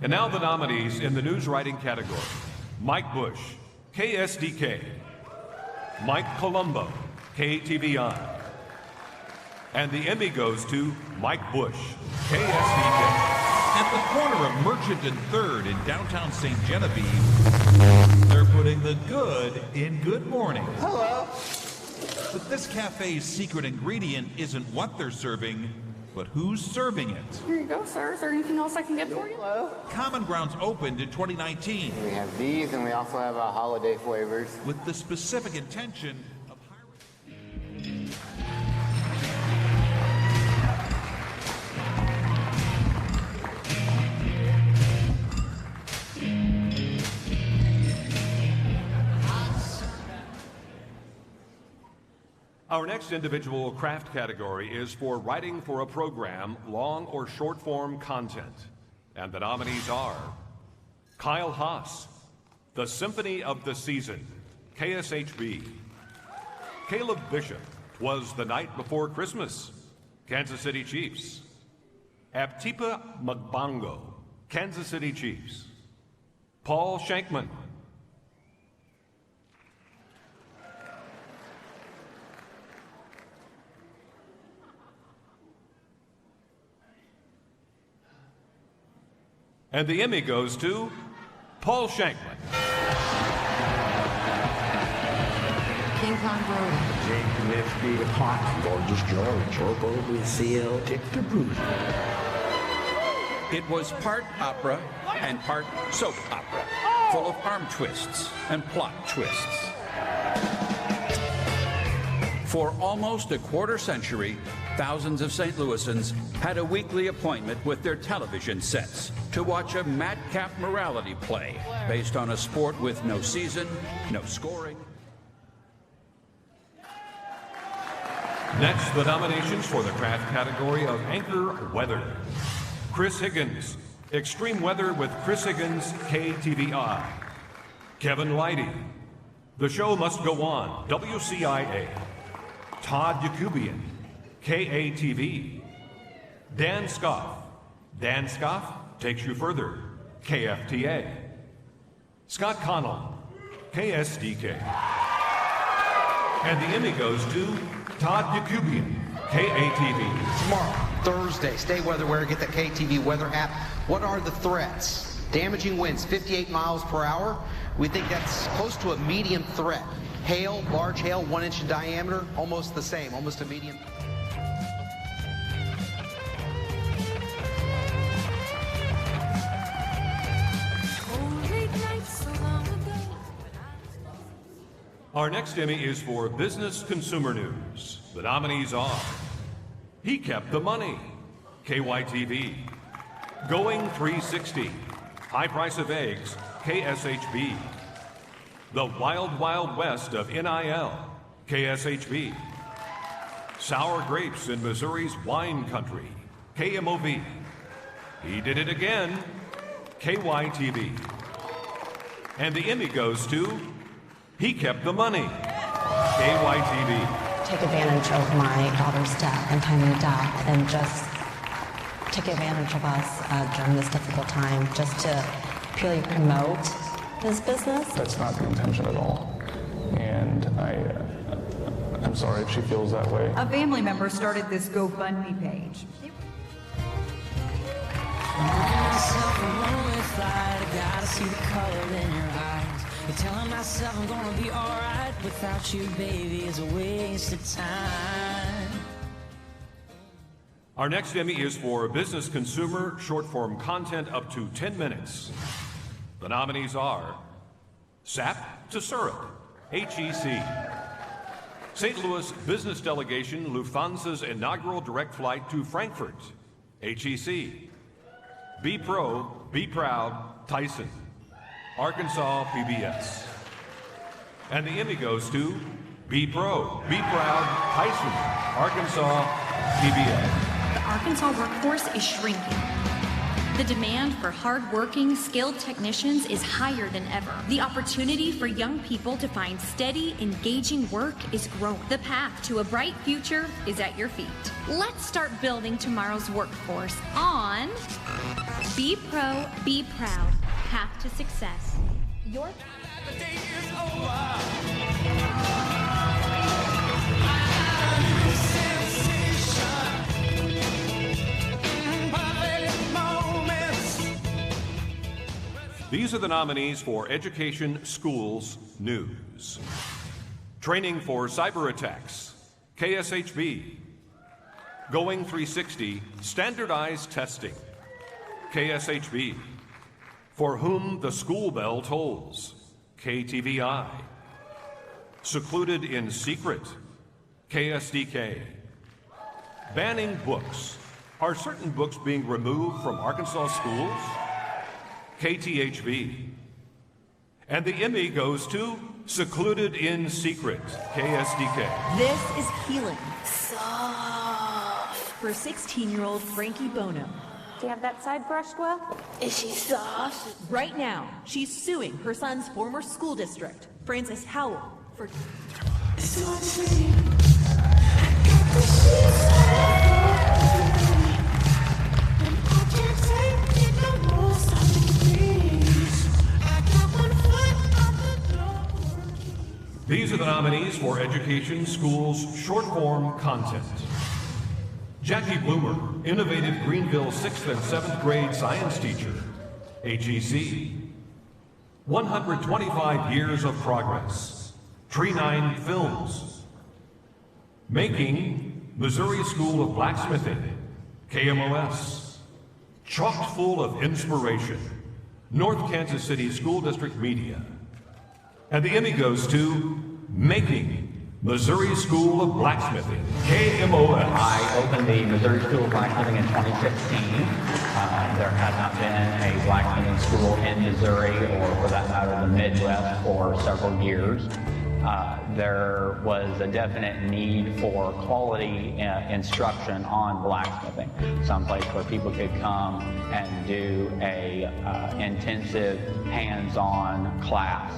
And now the nominees in the news writing category. Mike Bush, KSDK. Mike Colombo, KTVI. And the Emmy goes to Mike Bush, KSDK. At the corner of Merchant and 3rd in downtown St. Genevieve, they're putting the good in Good Morning. Hello. But this cafe's secret ingredient isn't what they're serving, but who's serving it. Here you go, sir. Is there anything else I can get for you? Hello. Common Grounds opened in 2019. We have these and we also have our holiday flavors. With the specific intention of hiring. Our next individual craft category is for writing for a program, long or short form content. And the nominees are Kyle Haas, The Symphony of the Season, KSHB. Caleb Bishop, 'Twas the Night Before Christmas, Kansas City Chiefs. Aptipa Magbongo, Kansas City Chiefs. Paul Shankman. And the Emmy goes to Paul Shankman. King Kong Brody. Jake Nifty, Hot, Gorgeous George, Orbo, Lucille, Dick DeBruger. It was part opera and part soap opera, full of arm twists and plot twists. For almost a quarter century, thousands of St. Louisans had a weekly appointment with their television sets to watch a madcap morality play based on a sport with no season, no scoring. Next, the nominations for the craft category of Anchor Weather. Chris Higgins, Extreme Weather with Chris Higgins, KTVI. Kevin Leidy, The Show Must Go On, WCIA. Todd Yakubian, KATV. Dan Scoff, Dan Scoff Takes You Further, KFTA. Scott Connell, KSDK. And the Emmy goes to Todd Yakubian, KATV. Tomorrow, Thursday, stay weather aware, get the KTV weather app. What are the threats? Damaging winds, 58 miles per hour. We think that's close to a medium threat. Hail, large hail, 1 inch in diameter, almost the same, almost a medium. Our next Emmy is for Business Consumer News. The nominees are He Kept the Money, KYTV. Going 360, High Price of Eggs, KSHB. The Wild Wild West of NIL, KSHB. Sour Grapes in Missouri's Wine Country, KMOV. He Did It Again, KYTV. And the Emmy goes to He Kept the Money, KYTV. Take advantage of my daughter's death and timely death and just take advantage of us during this difficult time just to purely promote his business. That's not the intention at all. And I'm sorry if she feels that way. A family member started this GoFundMe page. Gotta see the color in your eyes. You're telling myself I'm gonna be alright without you, baby. It's a waste of time. Our next Emmy is for Business Consumer Short Form Content up to 10 minutes. The nominees are Sap to Syrup, HEC. St. Louis Business Delegation Lufthansa's inaugural direct flight to Frankfurt, HEC. Be Pro, Be Proud, Tyson, Arkansas PBS. And the Emmy goes to Be Pro, Be Proud, Tyson, Arkansas PBS. The Arkansas workforce is shrinking. The demand for hard-working, skilled technicians is higher than ever. The opportunity for young people to find steady, engaging work is growing. The path to a bright future is at your feet. Let's start building tomorrow's workforce on Be Pro, Be Proud, Path to Success. Your These are the nominees for Education, Schools, News. Training for Cyber Attacks, KSHB. Going 360, Standardized Testing, KSHB. For Whom the School Bell Tolls, KTVI. Secluded in Secret, KSDK. Banning books. Are certain books being removed from Arkansas schools? KTHV. And the Emmy goes to Secluded in Secret, KSDK. This is Healing. Soft. For 16-year-old Frankie Bono. Do you have that side brushed well? Is she soft? Right now, she's suing her son's former school district, Francis Howell, for... These are the nominees for Education Schools short-form content. Jackie Bloomer, Innovative Greenville 6th and 7th grade science teacher, HEC. 125 Years of Progress, Tree9 Films. Making, Missouri School of Blacksmithing, KMOS. Chock full of inspiration, North Kansas City School District Media. And the Emmy goes to Making, Missouri School of Blacksmithing, KMOS. I opened the Missouri School of Blacksmithing in 2016. There had not been a blacksmithing school in Missouri, or for that matter, the Midwest, for several years. There was a definite need for quality instruction on blacksmithing, someplace where people could come and do a intensive hands-on class.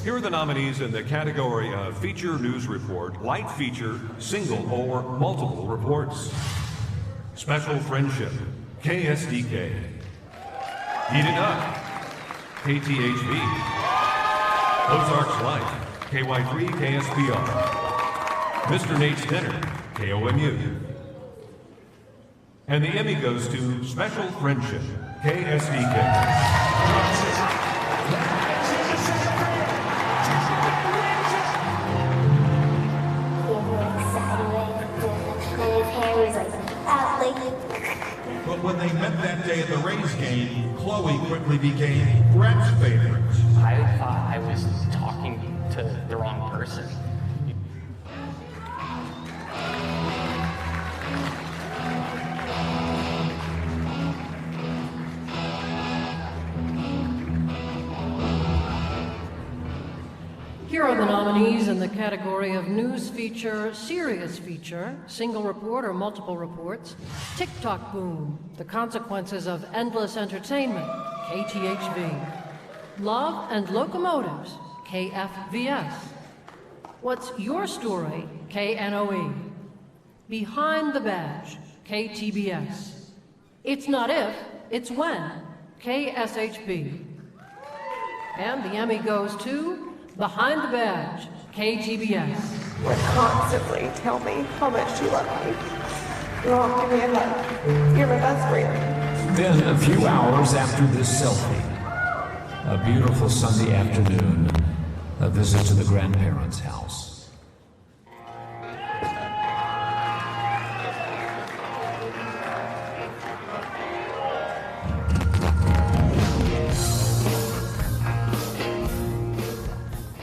Here are the nominees in the category of Feature News Report, Light Feature, Single or Multiple Reports. Special Friendship, KSDK. Heat It Up, KTHV. Ozarks Life, KY3 KSPR. Mr. Nate's Dinner, KOMU. And the Emmy goes to Special Friendship, KSDK. But when they met that day at the Rays game, Chloe quickly became Brett's favorite. I thought I was talking to the wrong person. Here are the nominees in the category of News Feature, Serious Feature, Single Report or Multiple Reports, TikTok Boom, The Consequences of Endless Entertainment, KTHV, Love and Locomotives, KFVS, What's Your Story, KNOE, Behind the Badge, KTBS, It's Not If, It's When, KSHB. And the Emmy goes to Behind the Badge, KTBS. Would constantly tell me how much you love me. Oh, give me a hug. You're my best friend. Then, a few hours after this selfie, a beautiful Sunday afternoon, a visit to the grandparents' house.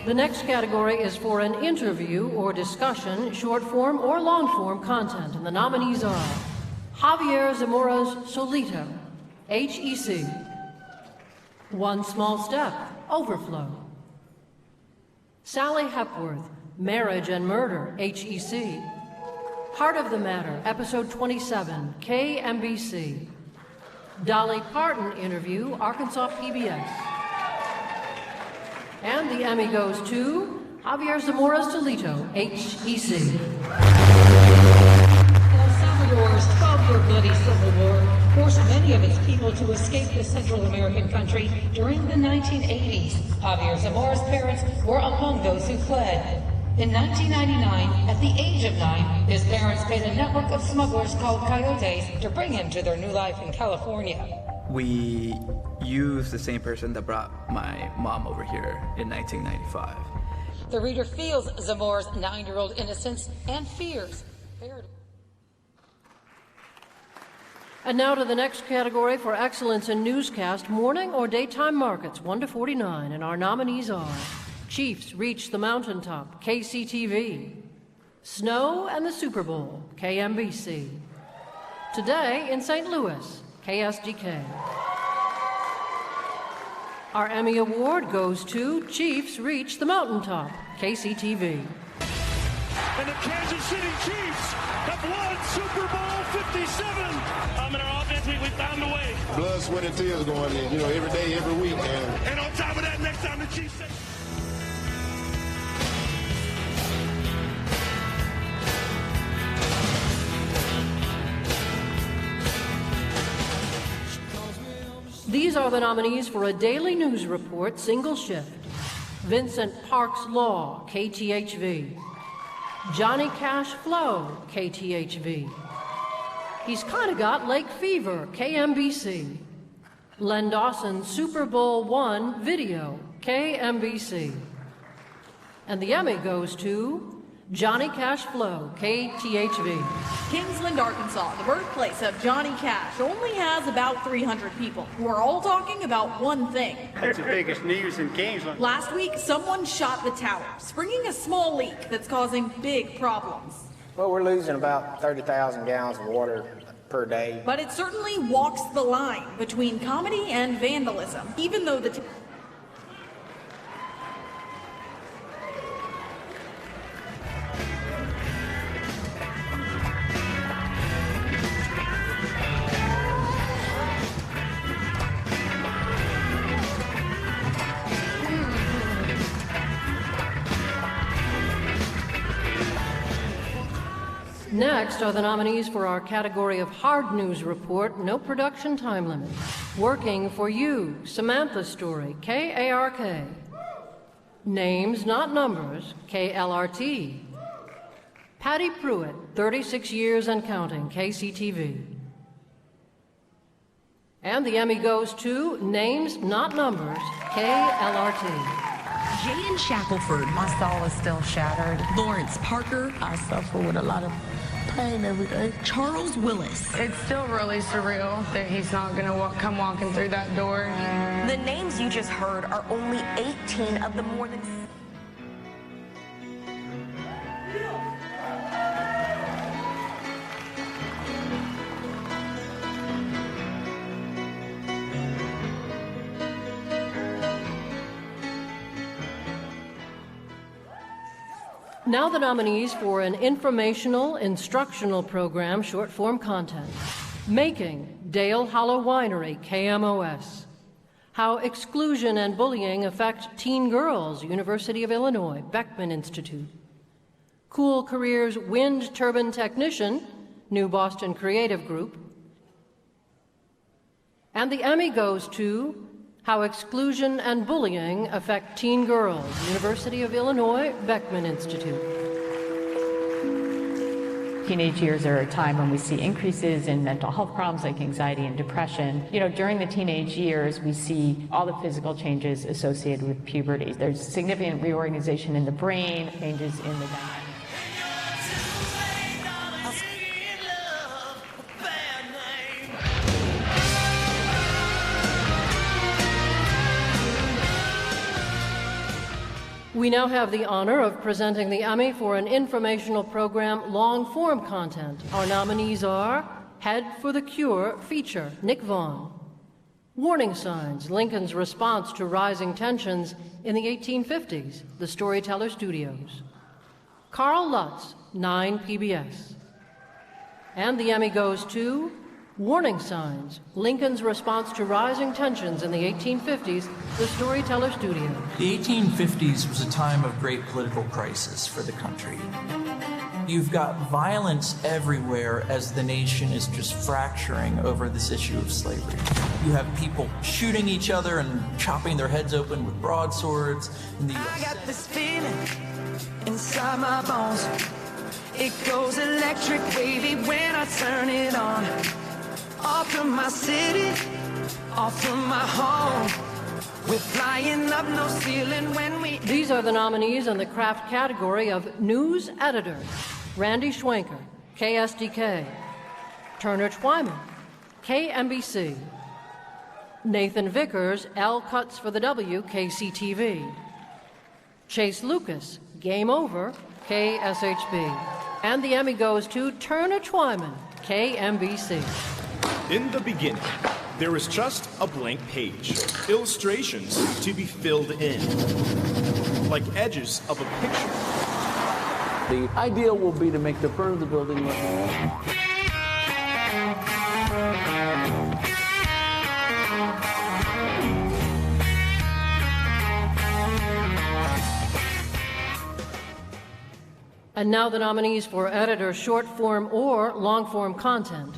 The next category is for an interview or discussion, short form or long form content, and the nominees are Javier Zamora's Solito, HEC, One Small Step, Overflow, Sally Hepworth, Marriage and Murder, HEC, Heart of the Matter, Episode 27, KMBC, Dolly Parton interview, Arkansas PBS. And the Emmy goes to Javier Zamora Stolito, HEC. El Salvador's 12-year bloody civil war forced many of its people to escape the Central American country during the 1980s. Javier Zamora's parents were among those who fled. In 1999, at the age of 9, his parents paid a network of smugglers called Coyotes to bring him to their new life in California. We used the same person that brought my mom over here in 1995. The reader feels Zamora's 9-year-old innocence and fears. And now to the next category for excellence in newscast, morning or daytime markets, 1 to 49, and our nominees are Chiefs Reach the Mountaintop, KCTV, Snow and the Super Bowl, KMBC, Today in St. Louis, KSDK. Our Emmy Award goes to Chiefs Reach the Mountaintop, KCTV. And the Kansas City Chiefs have won Super Bowl 57. In our offense, we found a way. Blood, sweat, and tears going in, every day, every week. And on top of that, next time the Chiefs say... These are the nominees for a daily news report, single shift. Vincent Parks Law, KTHV. Johnny Cash Flow, KTHV. He's Kinda Got Lake Fever, KMBC. Len Dawson Super Bowl I Video, KMBC. And the Emmy goes to Johnny Cash Flow, KTHV. Kingsland, Arkansas, the birthplace of Johnny Cash, only has about 300 people who are all talking about one thing. That's the biggest news in Kingsland. Last week, someone shot the tower, springing a small leak that's causing big problems. Well, we're losing about 30,000 gallons of water per day. But it certainly walks the line between comedy and vandalism, even though the Next are the nominees for our category of hard news report, no production time limit. Working for You, Samantha Story, KARK. Names, Not Numbers, KLRT. Patty Pruitt, 36 years and counting, KCTV. And the Emmy goes to Names, Not Numbers, KLRT. Jaden Shackelford. My soul is still shattered. Lawrence Parker. I suffer with a lot of pain every day. Charles Willis. It's still really surreal that he's not going to come walking through that door. The names you just heard are only 18 of the more than... Now the nominees for an informational, instructional program, short-form content. Making, Dale Hollow Winery, KMOS. How Exclusion and Bullying Affect Teen Girls, University of Illinois, Beckman Institute. Cool Careers Wind Turbine Technician, New Boston Creative Group. And the Emmy goes to How Exclusion and Bullying Affect Teen Girls, University of Illinois, Beckman Institute. Teenage years are a time when we see increases in mental health problems like anxiety and depression. During the teenage years, we see all the physical changes associated with puberty. There's significant reorganization in the brain, changes in the dynamics. We now have the honor of presenting the Emmy for an informational program, long-form content. Our nominees are Head for the Cure feature, Nick Vaughn. Warning Signs, Lincoln's Response to Rising Tensions in the 1850s, The Storyteller Studios. Carl Lutz, 9 PBS. And the Emmy goes to Warning Signs, Lincoln's Response to Rising Tensions in the 1850s, The Storyteller Studios. The 1850s was a time of great political crisis for the country. You've got violence everywhere as the nation is just fracturing over this issue of slavery. You have people shooting each other and chopping their heads open with broadswords. I got this feeling inside my bones. It goes electric wavy when I turn it on. Off from my city, off from my home. We're flying up no ceiling when we... These are the nominees in the craft category of News Editor. Randy Schwenker, KSDK. Turner Twyman, KMBC. Nathan Vickers, L Cuts for the W, KCTV. Chase Lucas, Game Over, KSHB. And the Emmy goes to Turner Twyman, KMBC. In the beginning, there was just a blank page. Illustrations to be filled in, like edges of a picture. The idea will be to make the front of the building look... And now the nominees for editor short-form or long-form content.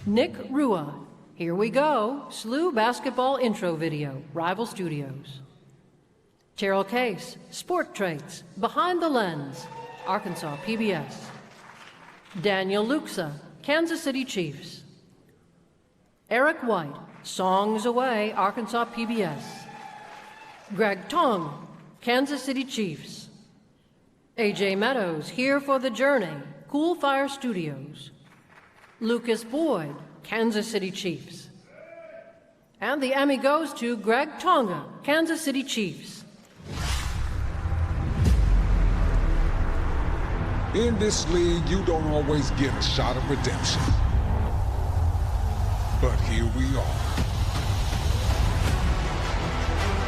Nick Rua, Here We Go, SLU basketball intro video, Rival Studios. Terrell Case, Sport Traits, Behind the Lens, Arkansas PBS. Daniel Luxa, Kansas City Chiefs. Eric White, Songs Away, Arkansas PBS. Greg Tong, Kansas City Chiefs. AJ Meadows, Here for the Journey, Cool Fire Studios. Lucas Boyd, Kansas City Chiefs. And the Emmy goes to Greg Tonga, Kansas City Chiefs. In this league, you don't always get a shot of redemption. But here we are.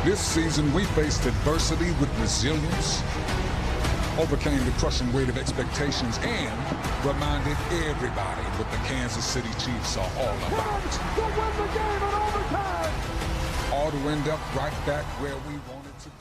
This season, we faced adversity with resilience, overcame the crushing weight of expectations, and reminded everybody what the Kansas City Chiefs are all about. To win the game in overtime! All to end up right back where we wanted to be.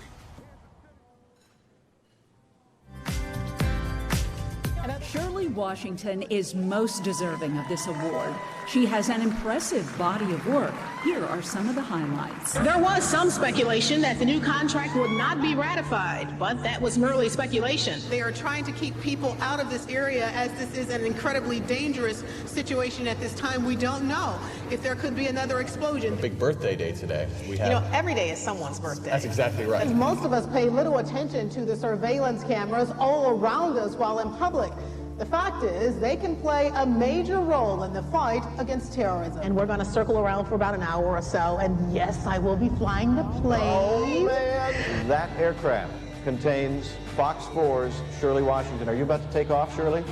Shirley Washington is most deserving of this award. She has an impressive body of work. Here are some of the highlights. There was some speculation that the new contract would not be ratified, but that was merely speculation. They are trying to keep people out of this area as this is an incredibly dangerous situation at this time. We don't know if there could be another explosion. Big birthday day today. We have. Every day is someone's birthday. That's exactly right. And most of us pay little attention to the surveillance cameras all around us while in public. The fact is, they can play a major role in the fight against terrorism. And we're going to circle around for about an hour or so. And yes, I will be flying the plane. Oh, man. That aircraft contains Fox 4's Shirley Washington. Are you about to take off, Shirley?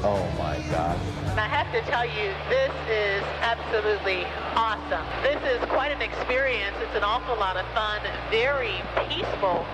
Oh, my gosh. And I have to tell you, this is absolutely awesome. This is quite an experience. It's an awful lot of fun, very peaceful,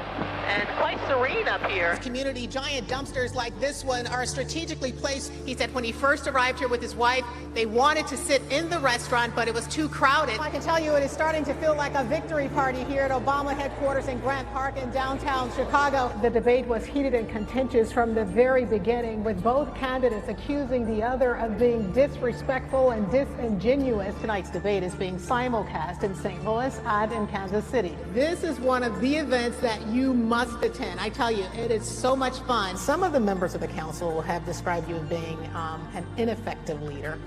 and quite serene up here. Community giant dumpsters like this one are strategically placed. He said when he first arrived here with his wife, they wanted to sit in the restaurant, but it was too crowded. I can tell you it is starting to feel like a victory party here at Obama headquarters in Grant Park in downtown Chicago. The debate was heated and contentious from the very beginning, with both candidates accusing the other of being disrespectful and disingenuous. Tonight's debate is being simulcast in St. Louis and in Kansas City. This is one of the events that you must attend. I tell you, it is so much fun. Some of the members of the council have described you as being an ineffective leader,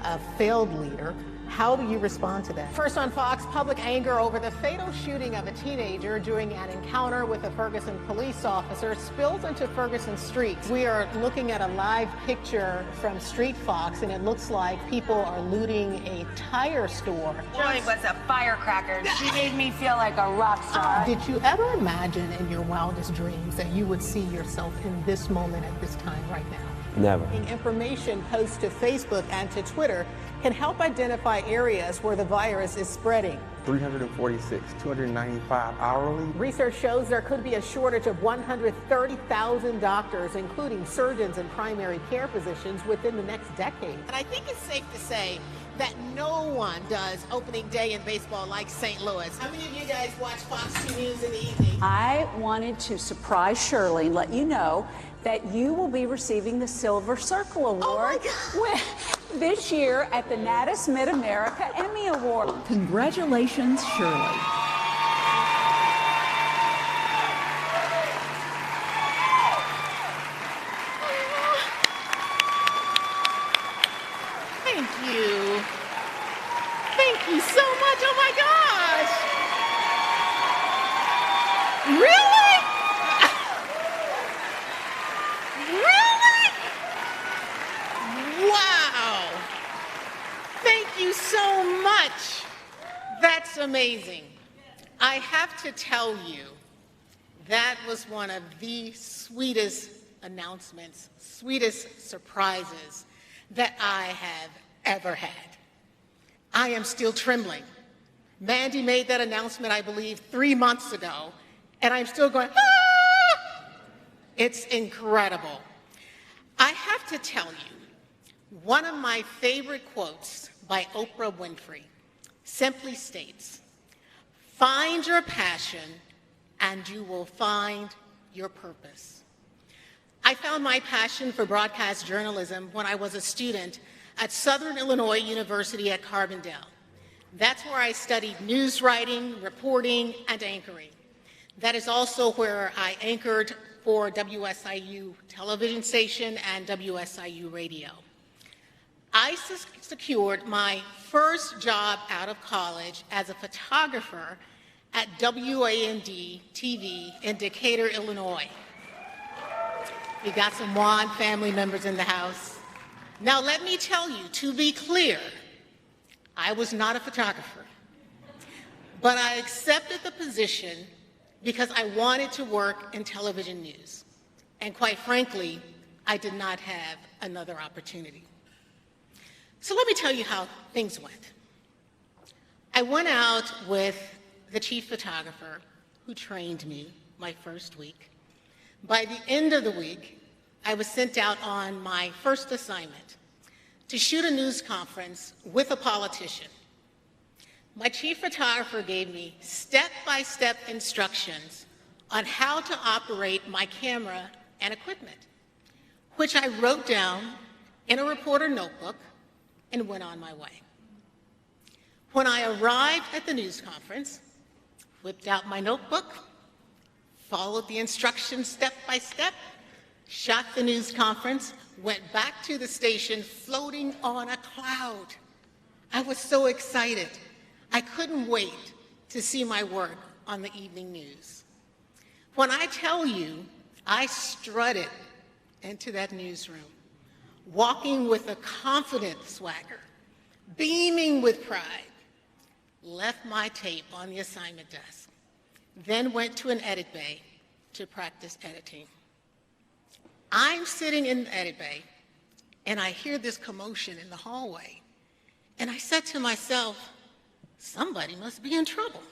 a failed leader. How do you respond to that? First on Fox, public anger over the fatal shooting of a teenager during an encounter with a Ferguson police officer spills into Ferguson streets. We are looking at a live picture from Street Fox, and it looks like people are looting a tire store. Joy was a firecracker. She made me feel like a rock star. Did you ever imagine in your wildest dreams that you would see yourself in this moment at this time right now? Never. Information posted to Facebook and to Twitter can help identify areas where the virus is spreading. 346, 295 hourly. Research shows there could be a shortage of 130,000 doctors, including surgeons and primary care physicians, within the next decade. And I think it's safe to say that no one does opening day in baseball like St. Louis. How many of you guys watch Fox 2 News in the evening? I wanted to surprise Shirley and let you know that you will be receiving the Silver Circle Award this year at the Natus Mid-America Emmy Award. Congratulations, Shirley. Thank you. Thank you so much. Oh my gosh. Really? Wow! Thank you so much. That's amazing. I have to tell you, that was one of the sweetest announcements, sweetest surprises. that I have ever had. I am still trembling. Mandy made that announcement, I believe, 3 months ago, and I'm still going, ah! It's incredible. I have to tell you, one of my favorite quotes by Oprah Winfrey simply states, "Find your passion and you will find your purpose." I found my passion for broadcast journalism when I was a student at Southern Illinois University at Carbondale. That's where I studied news writing, reporting, and anchoring. That is also where I anchored for WSIU television station and WSIU radio. I secured my first job out of college as a photographer at WAND TV in Decatur, Illinois. We got some WAND family members in the house. Now let me tell you, to be clear, I was not a photographer, but I accepted the position because I wanted to work in television news. And quite frankly, I did not have another opportunity. So let me tell you how things went. I went out with the chief photographer who trained me my first week. By the end of the week, I was sent out on my first assignment to shoot a news conference with a politician. My chief photographer gave me step-by-step instructions on how to operate my camera and equipment, which I wrote down in a reporter notebook and went on my way. When I arrived at the news conference, whipped out my notebook, followed the instructions step by step, shot the news conference, went back to the station floating on a cloud. I was so excited. I couldn't wait to see my work on the evening news. When I tell you, I strutted into that newsroom, walking with a confident swagger, beaming with pride, left my tape on the assignment desk, then went to an edit bay to practice editing. I'm sitting in the edit bay, and I hear this commotion in the hallway, and I said to myself, somebody must be in trouble.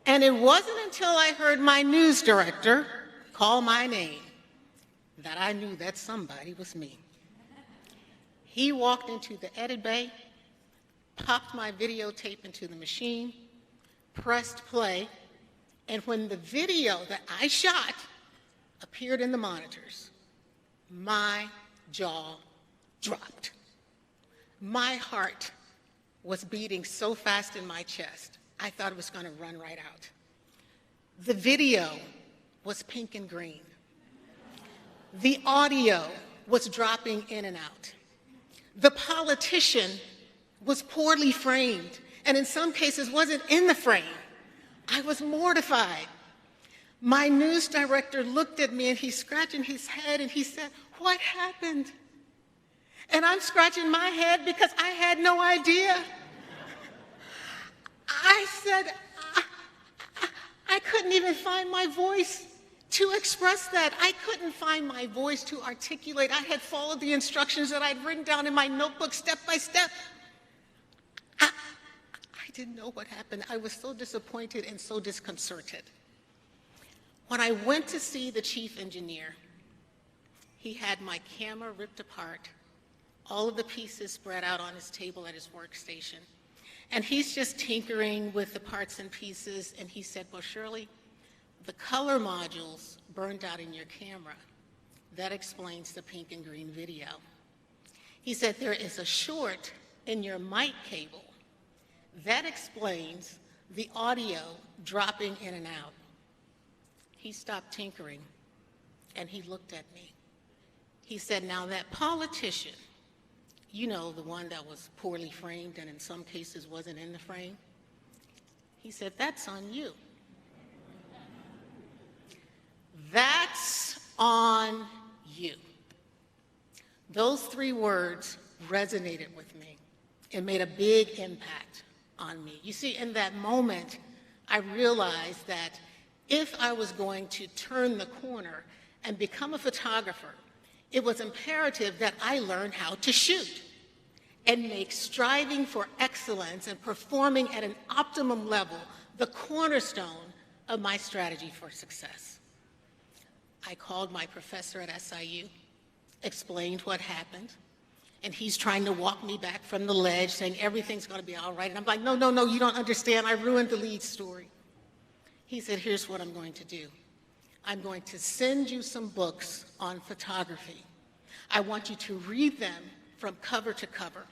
And it wasn't until I heard my news director call my name that I knew that somebody was me. He walked into the edit bay, popped my videotape into the machine, pressed play, and when the video that I shot appeared in the monitors, my jaw dropped. My heart was beating so fast in my chest, I thought it was going to run right out. The video was pink and green. The audio was dropping in and out. The politician was poorly framed, and in some cases wasn't in the frame. I was mortified. My news director looked at me and he's scratching his head and he said, "What happened?" And I'm scratching my head because I had no idea. I said, I couldn't even find my voice to express that. I couldn't find my voice to articulate. I had followed the instructions that I'd written down in my notebook step by step. I didn't know what happened. I was so disappointed and so disconcerted. When I went to see the chief engineer, he had my camera ripped apart, all of the pieces spread out on his table at his workstation. And he's just tinkering with the parts and pieces, and he said, "Well, Shirley, the color modules burned out in your camera. That explains the pink and green video." He said, "There is a short in your mic cable. That explains the audio dropping in and out." He stopped tinkering, and he looked at me. He said, "Now that politician, you know, the one that was poorly framed and in some cases wasn't in the frame," he said, "that's on you. That's on you." Those 3 words resonated with me. It made a big impact on me. You see, in that moment, I realized that if I was going to turn the corner and become a photographer it was imperative that I learn how to shoot and make striving for excellence and performing at an optimum level the cornerstone of my strategy for success. I called my professor at SIU, explained what happened, and he's trying to walk me back from the ledge, saying everything's going to be all right. And I'm like, no, you don't understand. I ruined the lead story. He said, here's what I'm going to do. I'm going to send you some books on photography. I want you to read them from cover to cover.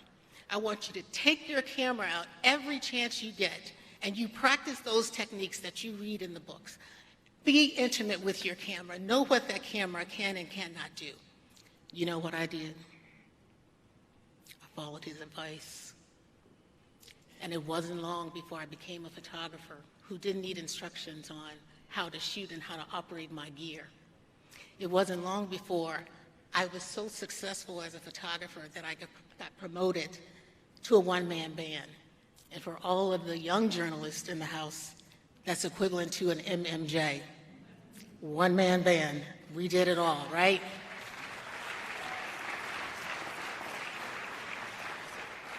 I want you to take your camera out every chance you get, and you practice those techniques that you read in the books. Be intimate with your camera. Know what that camera can and cannot do. You know what I did? I followed his advice. And it wasn't long before I became a photographer who didn't need instructions on how to shoot and how to operate my gear. It wasn't long before I was so successful as a photographer that I got promoted to a one-man band. And for all of the young journalists in the house, that's equivalent to an MMJ. One-man band. We did it all, right?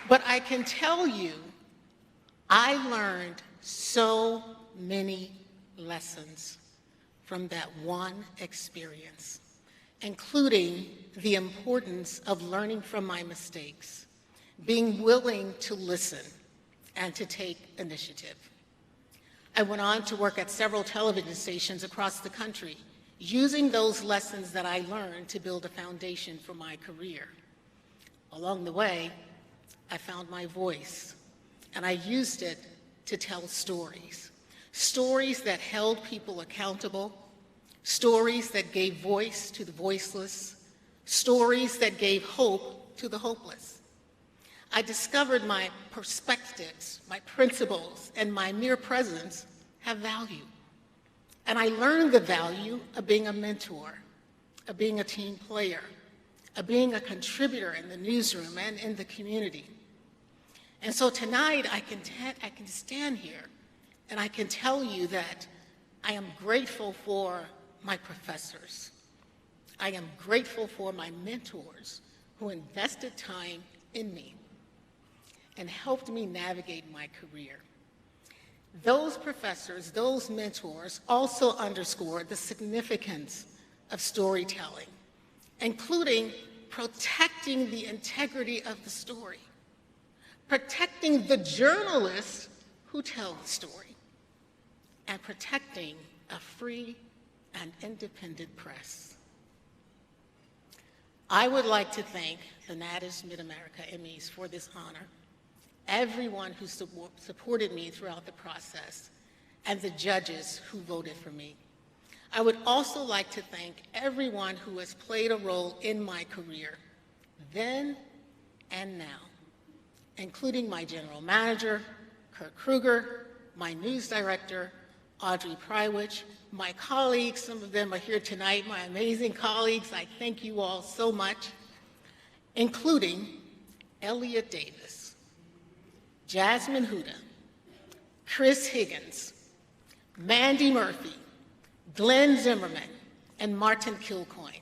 But I can tell you, I learned so many lessons from that one experience, including the importance of learning from my mistakes, being willing to listen, and to take initiative. I went on to work at several television stations across the country, using those lessons that I learned to build a foundation for my career. Along the way, I found my voice, and I used it to tell stories. Stories that held people accountable, stories that gave voice to the voiceless, stories that gave hope to the hopeless. I discovered my perspectives, my principles, and my mere presence have value. And I learned the value of being a mentor, of being a team player, of being a contributor in the newsroom and in the community. And so tonight I can stand here and I can tell you that I am grateful for my professors. I am grateful for my mentors who invested time in me and helped me navigate my career. Those professors, those mentors also underscored the significance of storytelling, including protecting the integrity of the story, protecting the journalists who tell the story, and protecting a free and independent press. I would like to thank the Natus Mid-America Emmys for this honor, everyone who supported me throughout the process, and the judges who voted for me. I would also like to thank everyone who has played a role in my career, then and now, including my general manager, Kurt Kruger, my news director, Audrey Prywich, my colleagues, some of them are here tonight, my amazing colleagues, I thank you all so much, including Elliot Davis, Jasmine Huda, Chris Higgins, Mandy Murphy, Glenn Zimmerman, and Martin Kilcoyne.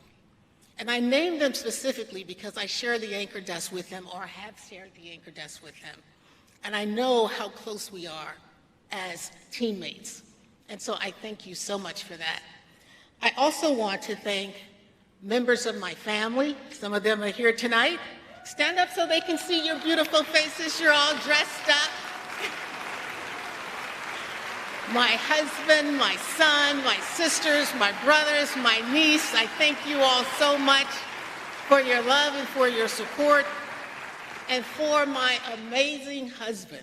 And I named them specifically because I share the anchor desk with them or have shared the anchor desk with them. And I know how close we are as teammates. And so I thank you so much for that. I also want to thank members of my family. Some of them are here tonight. Stand up so they can see your beautiful faces. You're all dressed up. My husband, my son, my sisters, my brothers, my niece, I thank you all so much for your love and for your support, and for my amazing husband,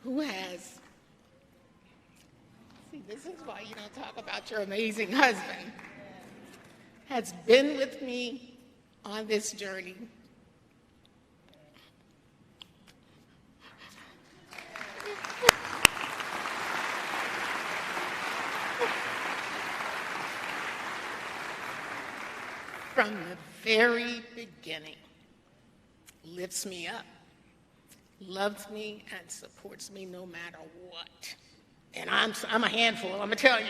who has, see, this is why you don't talk about your amazing husband, has been with me on this journey. From the very beginning, lifts me up, loves me, and supports me no matter what. And I'm a handful, I'm gonna tell you.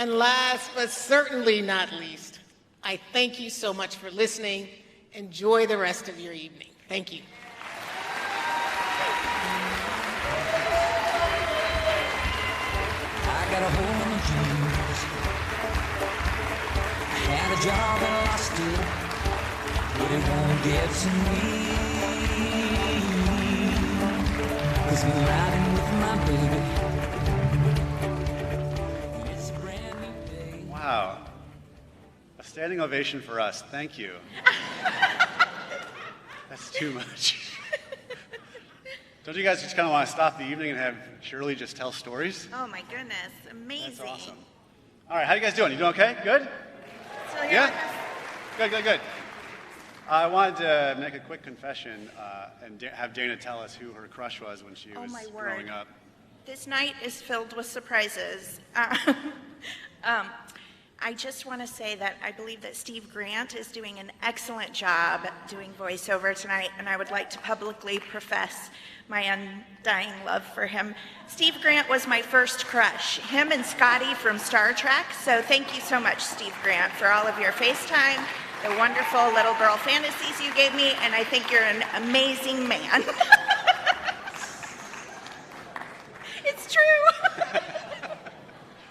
And last but certainly not least, I thank you so much for listening. Enjoy the rest of your evening. Thank you. I got a hole in my jeans. I had a job and lost it, but it won't get to me. 'Cause I'm riding with my baby. It's a brand new day. Wow. A standing ovation for us. Thank you. That's too much. Don't you guys just kind of want to stop the evening and have Shirley just tell stories? Oh my goodness, amazing. That's awesome. All right, how you guys doing? You doing okay? Good? So Yeah? Good. I wanted to make a quick confession and have Dana tell us who her crush was when she was my word. growing up. This night is filled with surprises. I just want to say that I believe that Steve Grant is doing an excellent job doing voiceover tonight, and I would like to publicly profess my undying love for him. Steve Grant was my first crush, him and Scotty from Star Trek, so thank you so much, Steve Grant, for all of your FaceTime, the wonderful little girl fantasies you gave me, and I think you're an amazing man. It's true.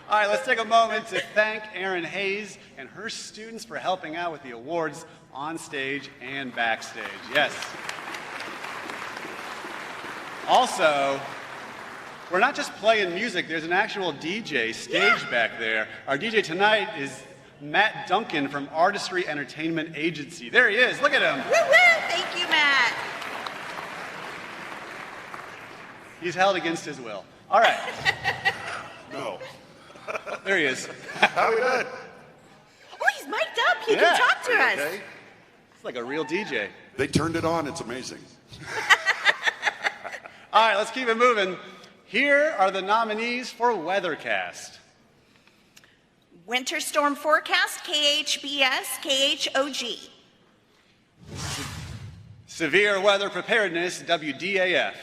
All right, let's take a moment to thank Erin Hayes and her students for helping out with the awards on stage and backstage. Yes. Also, we're not just playing music, there's an actual DJ stage back there. Our DJ tonight is Matt Duncan from Artistry Entertainment Agency. There he is, look at him. Woo-woo! Thank you, Matt. He's held against his will. All right. No. There he is. How we doing? Oh, he's mic'd up. He can talk to us. Okay. It's like a real DJ. They turned it on. It's amazing. All right, let's keep it moving. Here are the nominees for Weathercast. Winter storm forecast, KHBS, KHOG. Severe weather preparedness, WDAF.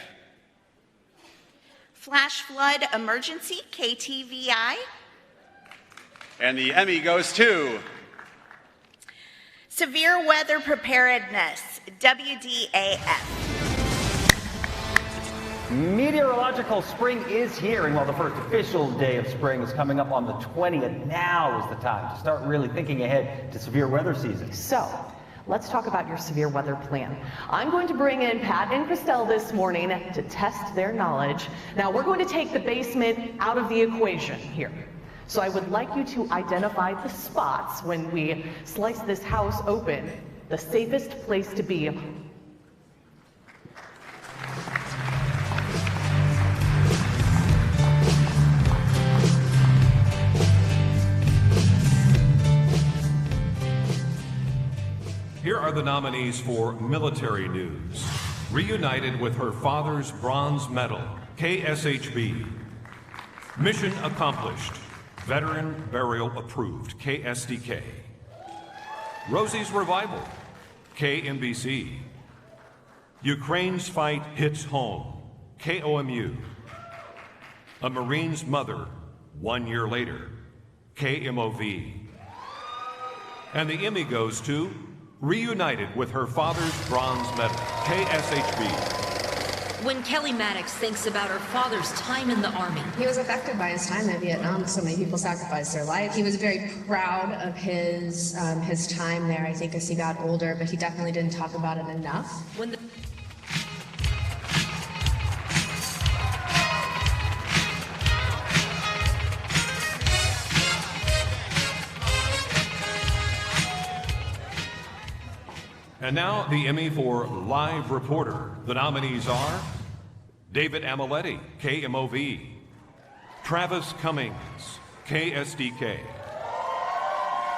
Flash flood emergency, KTVI. And the Emmy goes to Severe weather preparedness, WDAF. Meteorological spring is here, and while the first official day of spring is coming up on the 20th, now is the time to start really thinking ahead to severe weather season. So, let's talk about your severe weather plan. I'm going to bring in Pat and Christelle this morning to test their knowledge. Now, we're going to take the basement out of the equation here. So I would like you to identify the spots when we slice this house open, the safest place to be. Here are the nominees for military news. Reunited with her father's bronze medal, KSHB. Mission accomplished. Veteran burial approved, KSDK. Rosie's revival, KMBC. Ukraine's fight hits home, KOMU. A Marine's mother, 1 year later, KMOV. And the Emmy goes to Reunited with her father's bronze medal, KSHB. When Kelly Maddox thinks about her father's time in the Army. He was affected by his time in Vietnam. So many people sacrificed their life. He was very proud of his time there, I think, as he got older, but he definitely didn't talk about it enough. When the And now the Emmy for Live Reporter. The nominees are David Amoletti, KMOV, Travis Cummings, KSDK,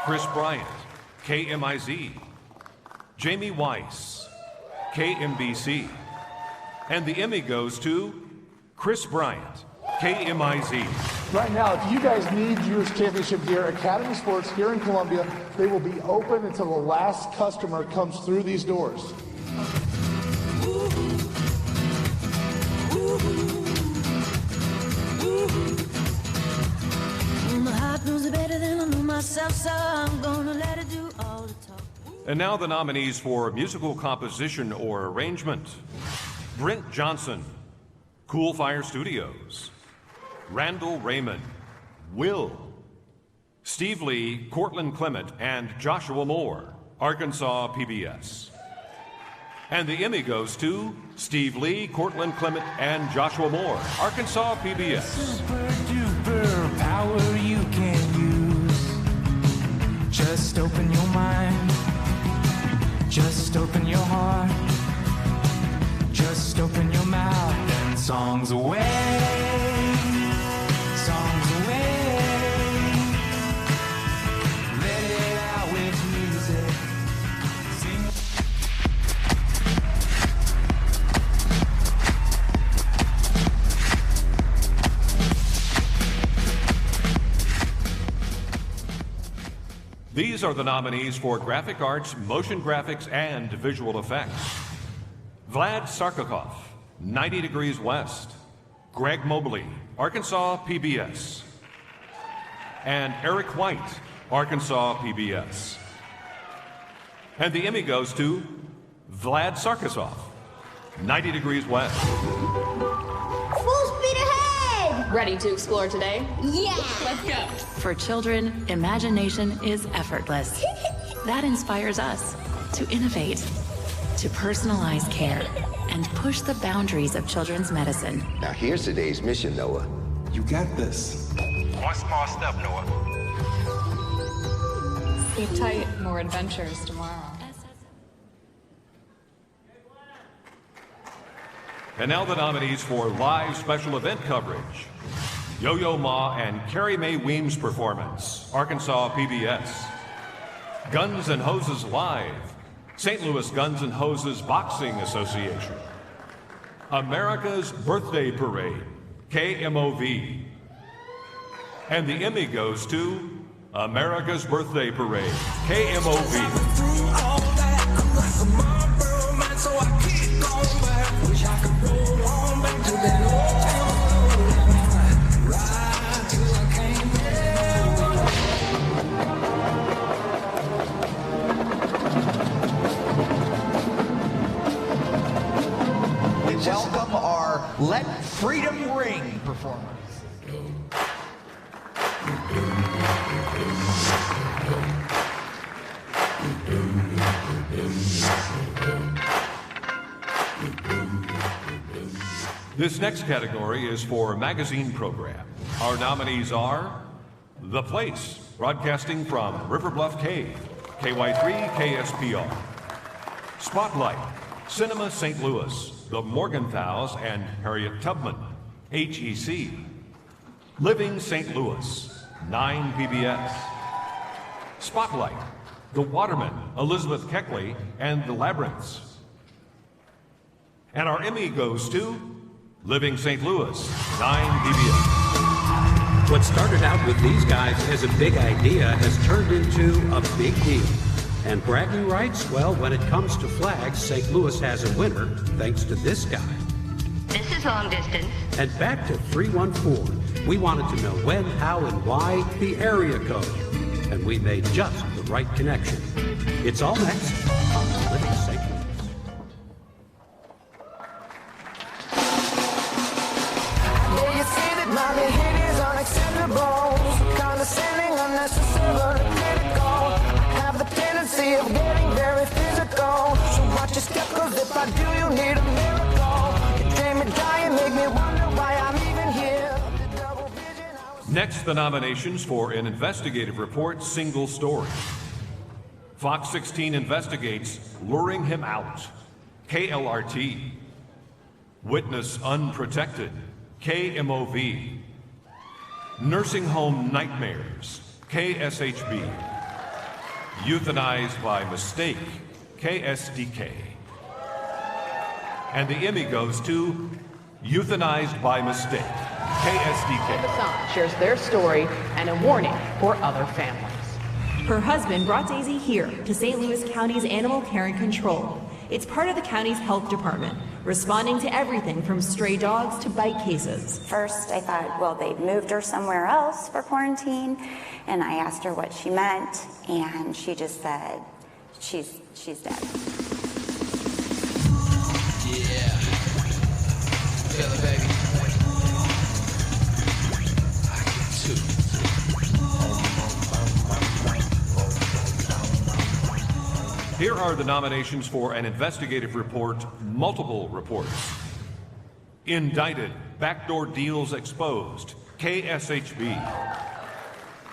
Chris Bryant, KMIZ, Jamie Weiss, KMBC, and the Emmy goes to Chris Bryant, KMIZ. Right now, if you guys need U.S. Championship gear, Academy Sports here in Columbia, they will be open until the last customer comes through these doors. My heart knows better myself, so I'm gonna let her do all the talk. And now the nominees for musical composition or arrangement. Brent Johnson, Cool Fire Studios. Randall Raymond, Will. Steve Lee, Cortland Clement, and Joshua Moore, Arkansas PBS. And the Emmy goes to Steve Lee, Cortland Clement, and Joshua Moore, Arkansas PBS. Super duper power you can use. Just open your mind. Just open your heart. Just open your mouth and songs away. Songs away. Let it out with music. Sing. These are the nominees for graphic arts, motion graphics, and visual effects. Vlad Sarkakov, 90 Degrees West. Greg Mobley, Arkansas PBS. And Eric White, Arkansas PBS. And the Emmy goes to Vlad Sarkakov, 90 Degrees West. Full speed ahead! Ready to explore today? Yeah! Let's go. For children, imagination is effortless. That inspires us to innovate, to personalize care, and push the boundaries of children's medicine. Now here's today's mission, Noah. You got this. One small step, Noah. Sleep tight, more adventures tomorrow. And now the nominees for live special event coverage. Yo-Yo Ma and Carrie Mae Weems' performance, Arkansas PBS. Guns N' Hoses Live, St. Louis Guns N' Hoses Boxing Association. America's Birthday Parade, KMOV. And the Emmy goes to America's Birthday Parade, KMOV. Welcome our Let Freedom Ring performance. This next category is for magazine program. Our nominees are The Place, broadcasting from River Bluff Cave, KY3 KSPR. Spotlight, Cinema St. Louis, the Morgenthals and Harriet Tubman, HEC. Living St. Louis, 9 PBS. Spotlight, The Waterman, Elizabeth Keckley and the Labyrinths. And our Emmy goes to Living St. Louis, 9 PBS. What started out with these guys as a big idea has turned into a big deal. And bragging rights, well, when it comes to flags, St. Louis has a winner thanks to this guy. This is long distance. And back to 314, we wanted to know when, how, and why the area code. And we made just the right connection. It's all next on Living St. Louis. Yeah, you see that my behavior is unacceptable. Condescending, unnecessary, critical. Have the tendency of getting very physical. So watch your step, cause if I do, you need a miracle. You dream me dying, make me wonder why I'm even here. Next, the nominations for an investigative report single story. Fox 16 investigates Luring Him Out, KLRT. Witness Unprotected, KMOV. Nursing Home Nightmares, KSHB. Euthanized by Mistake, KSDK. And the Emmy goes to Euthanized by Mistake, KSDK. Bassan shares their story and a warning for other families. Her husband brought Daisy here to St. Louis County's Animal Care and Control. It's part of the county's health department, responding to everything from stray dogs to bike cases. First, I thought, well, they'd moved her somewhere else for quarantine, and I asked her what she meant, and she just said, she's dead. Yeah. Feel it, baby. Here are the nominations for an investigative report, multiple reports. Indicted, backdoor deals exposed, KSHB.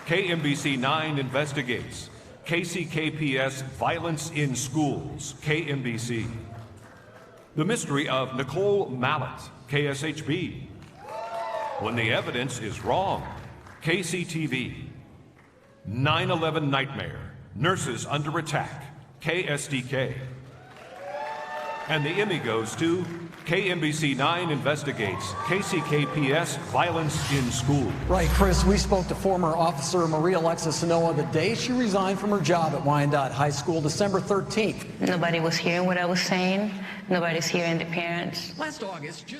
KMBC 9 investigates, KCKPS violence in schools, KMBC. The mystery of Nicole Mallet, KSHB. When the evidence is wrong, KCTV. 9/11 nightmare, nurses under attack, KSDK. And the Emmy goes to KMBC 9 investigates, KCKPS violence in school. Right, Chris, we spoke to former officer Maria Alexis Sanoa the day she resigned from her job at Wyandotte High School, December 13th. Nobody was hearing what I was saying. Nobody's hearing the parents. Last August,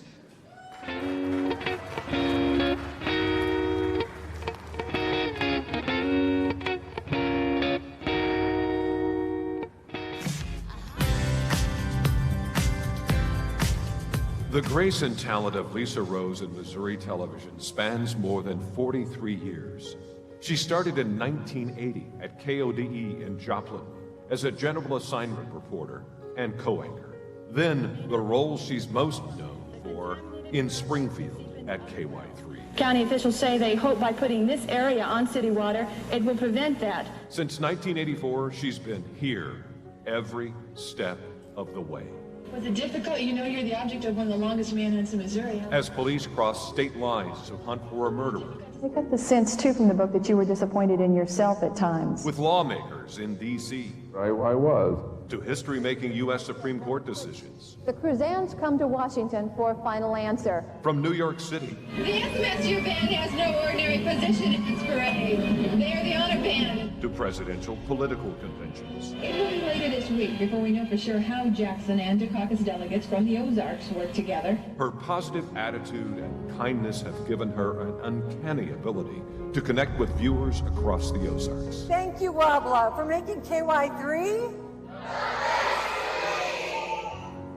The grace and talent of Lisa Rose in Missouri television spans more than 43 years. She started in 1980 at KODE in Joplin as a general assignment reporter and co-anchor. Then the role she's most known for in Springfield at KY3. County officials say they hope by putting this area on city water, it will prevent that. Since 1984, she's been here every step of the way. Was it difficult? You know you're the object of one of the longest manhunts in Missouri. As police cross state lines to hunt for a murderer. I got the sense, too, from the book that you were disappointed in yourself at times. With lawmakers in D.C. I was. To history-making U.S. Supreme Court decisions. The Cruzans come to Washington for a final answer. From New York City. The SMSU band has no ordinary position in this parade. They are the honor band. To presidential political conventions. It will be later this week before we know for sure how Jackson and Dukakis delegates from the Ozarks work together. Her positive attitude and kindness have given her an uncanny ability to connect with viewers across the Ozarks. Thank you, Wabla, for making KY3.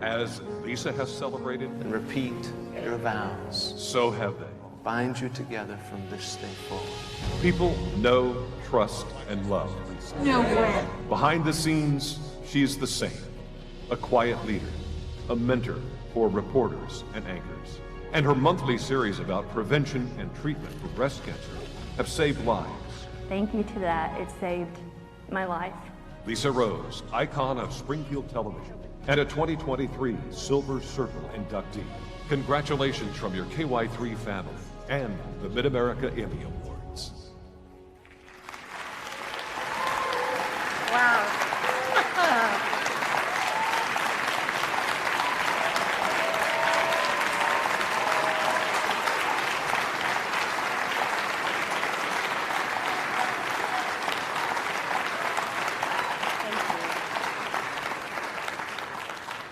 As Lisa has celebrated and repeat your vows, so have they. Bind you together from this day forward. People know, trust, and love Lisa. No way. Behind the scenes, she's the same. A quiet leader, a mentor for reporters and anchors. And her monthly series about prevention and treatment for breast cancer have saved lives. Thank you to that. It saved my life. Lisa Rose, icon of Springfield television, and a 2023 Silver Circle inductee. Congratulations from your KY3 family and the Mid-America Emmy Awards. Wow.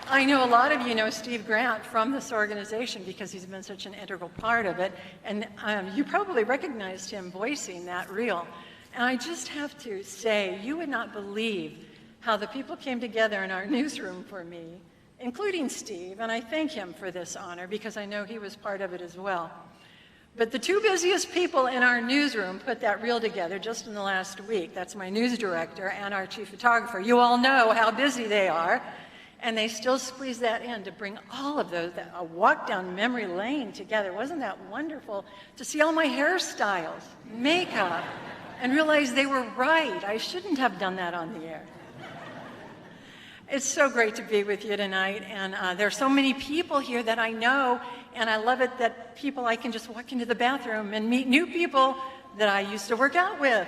I know a lot of you know Steve Grant from this organization because he's been such an integral part of it, and you probably recognized him voicing that reel. And I just have to say, you would not believe how the people came together in our newsroom for me, including Steve, and I thank him for this honor because I know he was part of it as well. But the two busiest people in our newsroom put that reel together just in the last week. That's my news director and our chief photographer. You all know how busy they are. And they still squeeze that in to bring all of those, a walk down memory lane together. Wasn't that wonderful to see all my hairstyles, makeup, and realize they were right. I shouldn't have done that on the air. It's so great to be with you tonight, and there are so many people here that I know, and I love it that I can just walk into the bathroom and meet new people that I used to work out with.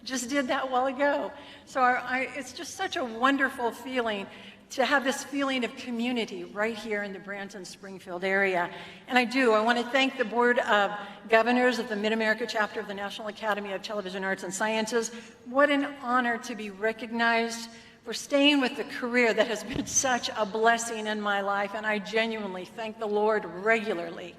Just did that a while ago. So it's just such a wonderful feeling to have this feeling of community right here in the Branson, Springfield area. And I want to thank the Board of Governors of the Mid-America chapter of the National Academy of Television Arts and Sciences. What an honor to be recognized for staying with the career that has been such a blessing in my life, and I genuinely thank the Lord regularly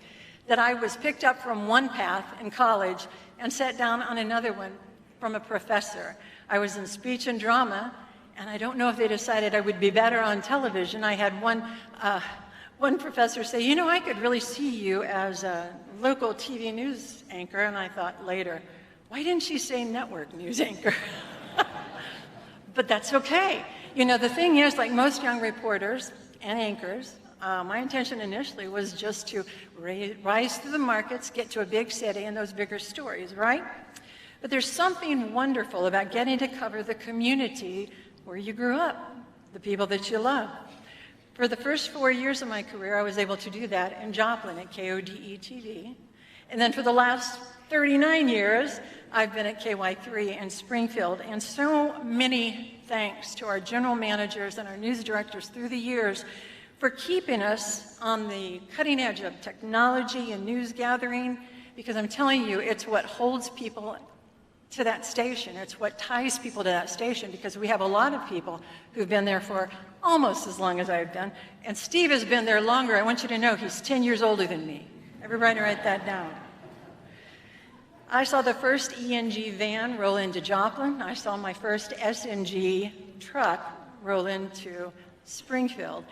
that I was picked up from one path in college and set down on another one from a professor. I was in speech and drama, and I don't know if they decided I would be better on television. I had one professor say, you know, I could really see you as a local TV news anchor, and I thought later, why didn't she say network news anchor? But that's okay. You know, the thing is, like most young reporters and anchors, my intention initially was just to rise through the markets, get to a big city and those bigger stories, right? But there's something wonderful about getting to cover the community where you grew up, the people that you love. For the first 4 years of my career, I was able to do that in Joplin at KODE-TV. And then for the last 39 years, I've been at KY3 in Springfield. And so many thanks to our general managers and our news directors through the years for keeping us on the cutting edge of technology and news gathering, because I'm telling you, it's what holds people to that station. It's what ties people to that station, because we have a lot of people who've been there for almost as long as I've been. And Steve has been there longer. I want you to know he's 10 years older than me. Everybody write that down. I saw the first ENG van roll into Joplin. I saw my first SNG truck roll into Springfield.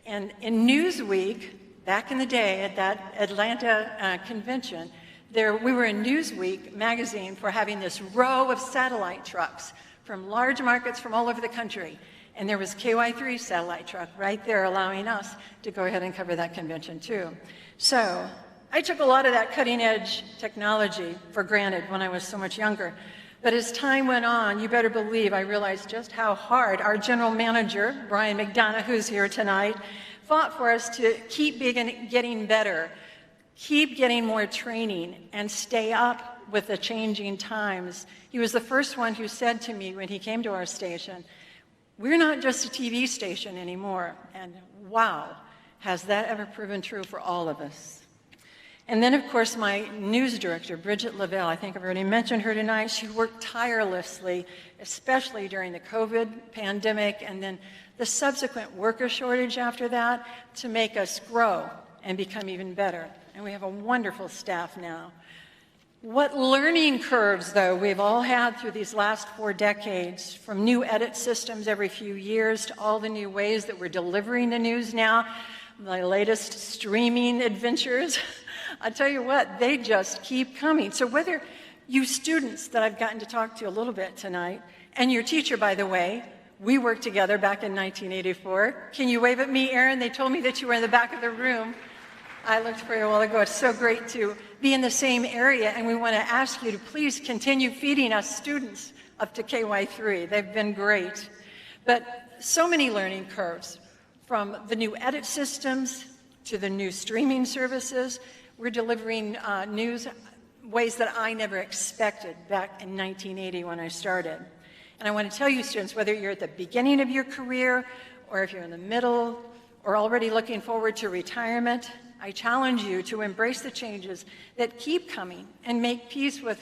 And in Newsweek, back in the day at that Atlanta convention, we were in Newsweek magazine for having this row of satellite trucks from large markets from all over the country. And there was KY3 satellite truck right there allowing us to go ahead and cover that convention too. So I took a lot of that cutting edge technology for granted when I was so much younger. But as time went on, you better believe I realized just how hard our general manager, Brian McDonough, who's here tonight, fought for us to keep getting better, keep getting more training, and stay up with the changing times. He was the first one who said to me when he came to our station, we're not just a TV station anymore. And wow, has that ever proven true for all of us. And then, of course, my news director, Bridget Lavelle, I think I've already mentioned her tonight. She worked tirelessly, especially during the COVID pandemic and then the subsequent worker shortage after that, to make us grow and become even better. And we have a wonderful staff now. What learning curves, though, we've all had through these last 4 decades, from new edit systems every few years to all the new ways that we're delivering the news now, my latest streaming adventures. I tell you what, they just keep coming. So whether you students that I've gotten to talk to a little bit tonight, and your teacher, by the way, we worked together back in 1984. Can you wave at me, Erin? They told me that you were in the back of the room. I looked for you a while ago. It's so great to be in the same area, and we want to ask you to please continue feeding us students up to KY3. They've been great. But so many learning curves, from the new edit systems to the new streaming services. We're delivering news ways that I never expected back in 1980 when I started. And I want to tell you, students, whether you're at the beginning of your career or if you're in the middle or already looking forward to retirement, I challenge you to embrace the changes that keep coming and make peace with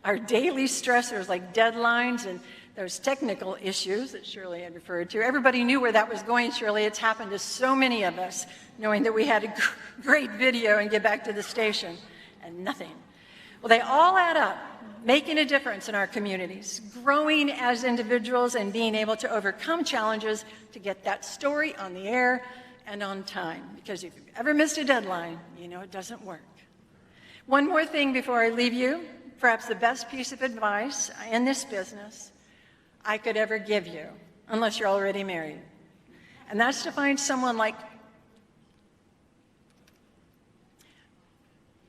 our daily stressors like deadlines and those technical issues that Shirley had referred to. Everybody knew where that was going, Shirley. It's happened to so many of us, knowing that we had a great video and get back to the station, and nothing. Well, they all add up, making a difference in our communities, growing as individuals and being able to overcome challenges to get that story on the air and on time. Because if you've ever missed a deadline, you know it doesn't work. One more thing before I leave you, perhaps the best piece of advice in this business I could ever give you, unless you're already married. And that's to find someone like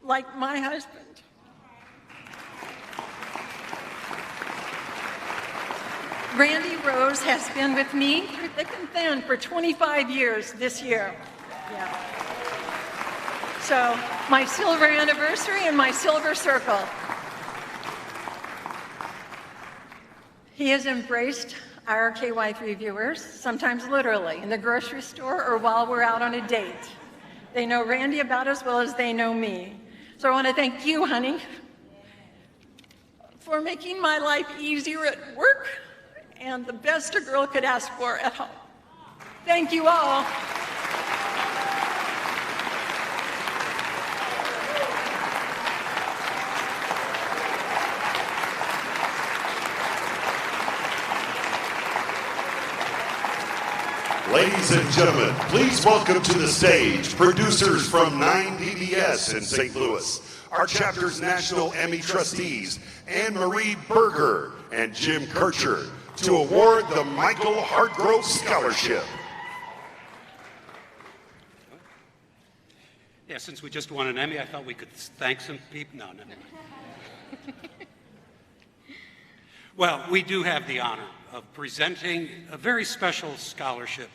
my husband. Randy Rose has been with me through thick and thin for 25 years this year. Yeah. So my silver anniversary and my silver circle. He has embraced our KY3 viewers, sometimes literally, in the grocery store or while we're out on a date. They know Randy about as well as they know me. So I want to thank you, honey, for making my life easier at work and the best a girl could ask for at home. Thank you all. Ladies and gentlemen, please welcome to the stage producers from 9 PBS in St. Louis, our chapter's National Emmy trustees, Anne-Marie Berger and Jim Kircher, to award the Michael Hartgrove Scholarship. Yeah, since we just won an Emmy, I thought we could thank some people. No. Well, we do have the honor of presenting a very special scholarship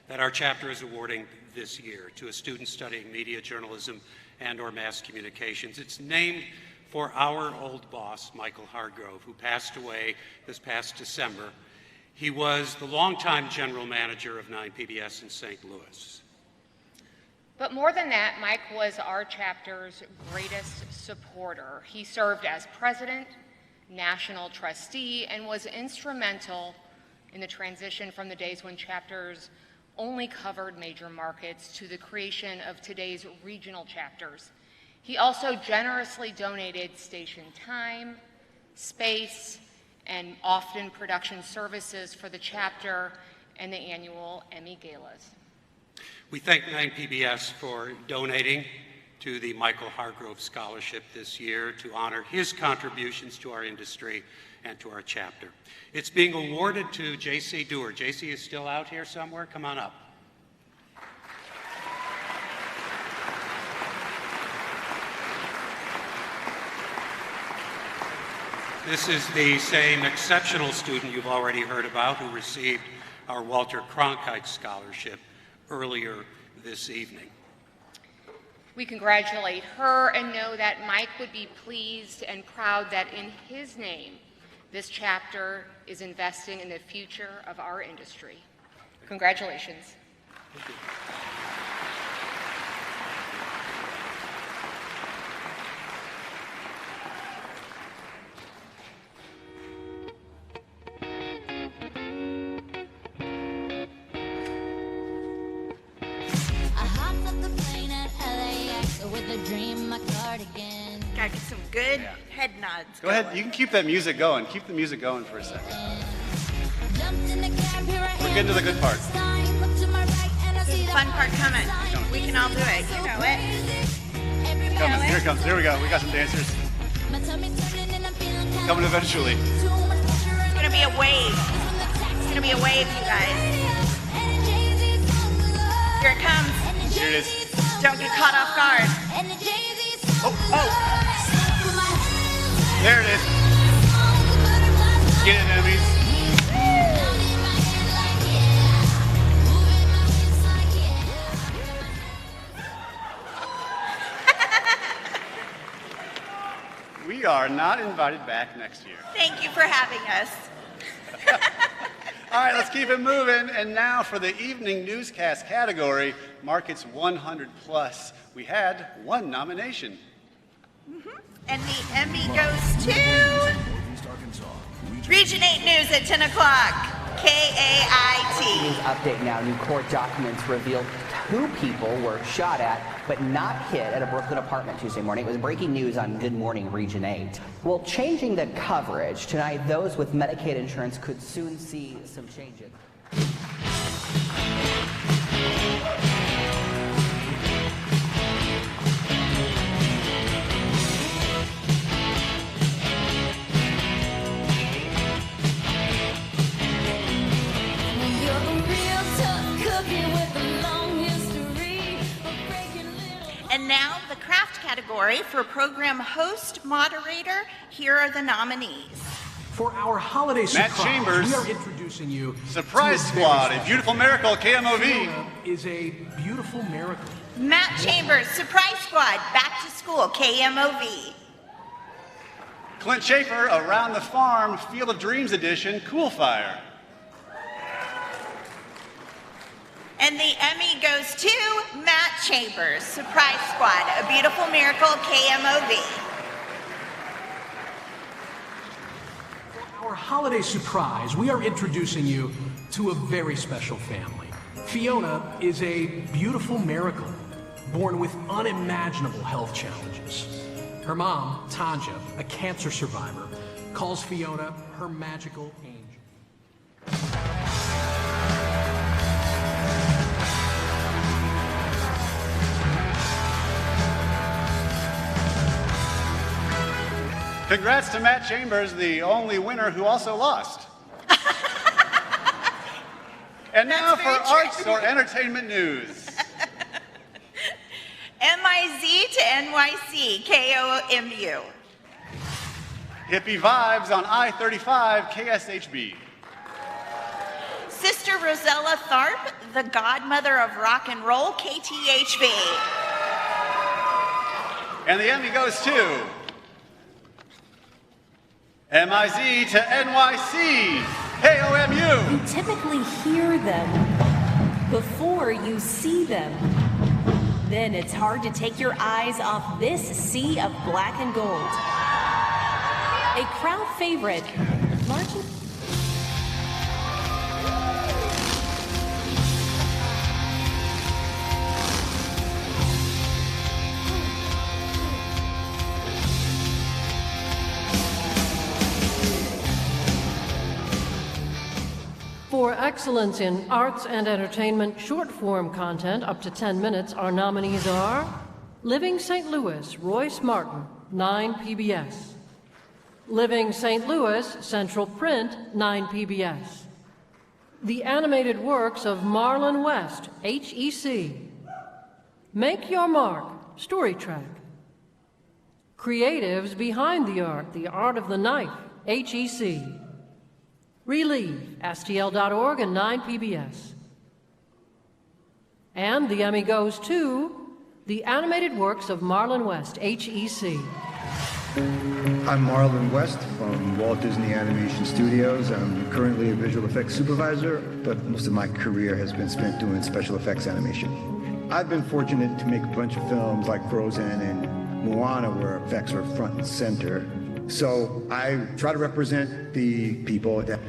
that our chapter is awarding this year to a student studying media journalism and/or mass communications. It's named for our old boss, Michael Hartgrove, who passed away this past December. He was the longtime general manager of 9 PBS in St. Louis. But more than that, Mike was our chapter's greatest supporter. He served as president, national trustee, and was instrumental in the transition from the days when chapters only covered major markets to the creation of today's regional chapters. He also generously donated station time, space, and often production services for the chapter and the annual Emmy Galas. We thank 9 PBS for donating to the Michael Hartgrove Scholarship this year to honor his contributions to our industry and to our chapter. It's being awarded to J.C. Dewar. J.C. is still out here somewhere. Come on up. This is the same exceptional student you've already heard about who received our Walter Cronkite Scholarship earlier this evening. We congratulate her and know that Mike would be pleased and proud that in his name, this chapter is investing in the future of our industry. Congratulations. Thank you. Gotta get some good head nods. Go ahead, you can keep that music going. Keep the music going for a second. We're getting to the good part. There's the fun part coming. We can all do it. You know it. Here it comes. Here we go. We got some dancers. Coming eventually. It's gonna be a wave. It's gonna be a wave, you guys. Here it comes. Here it is. Don't get caught off guard. Oh. There it is. Get it, Emmys. We are not invited back next year. Thank you for having us. All right, let's keep it moving. And now for the evening newscast category, Markets 100 Plus. We had one nomination. And the Emmy goes to Region 8 News at 10 o'clock, KAIT. News update now. New court documents revealed 2 people were shot at but not hit at a Brooklyn apartment Tuesday morning. It was breaking news on Good Morning Region 8. Well, changing the coverage, tonight those with Medicaid insurance could soon see some changes. And now the craft category for program host, moderator. Here are the nominees. For our holiday Matt surprise, Chambers, we are introducing you Surprise to Squad, a beautiful miracle, KMOV. Is a beautiful miracle. Matt Chambers, Surprise Squad, Back to School, KMOV. Clint Schaefer, Around the Farm, Field of Dreams Edition, Cool Fire. And the Emmy goes to Matt Chambers, Surprise Squad, A Beautiful Miracle, KMOV. For our holiday surprise, we are introducing you to a very special family. Fiona is a beautiful miracle, born with unimaginable health challenges. Her mom, Tanja, a cancer survivor, calls Fiona her magical angel. Congrats to Matt Chambers, the only winner who also lost. And now for arts or entertainment news. MIZ to NYC, KOMU. Hippie vibes on I-35, KSHB. Sister Rosella Tharp, the godmother of rock and roll, KTHB. And the Emmy goes to MIZ to NYC, KOMU. You typically hear them before you see them. Then it's hard to take your eyes off this sea of black and gold. A crowd favorite, marching. For excellence in arts and entertainment short-form content up to 10 minutes, our nominees are Living St. Louis, Royce Martin, 9 PBS. Living St. Louis, Central Print, 9 PBS. The animated works of Marlon West, HEC. Make Your Mark, Story Track. Creatives Behind the Art of the Knife, HEC. Relieve, STL.org and 9 PBS. And the Emmy goes to the animated works of Marlon West, HEC. I'm Marlon West from Walt Disney Animation Studios. I'm currently a visual effects supervisor, but most of my career has been spent doing special effects animation. I've been fortunate to make a bunch of films like Frozen and Moana where effects are front and center. So I try to represent the people that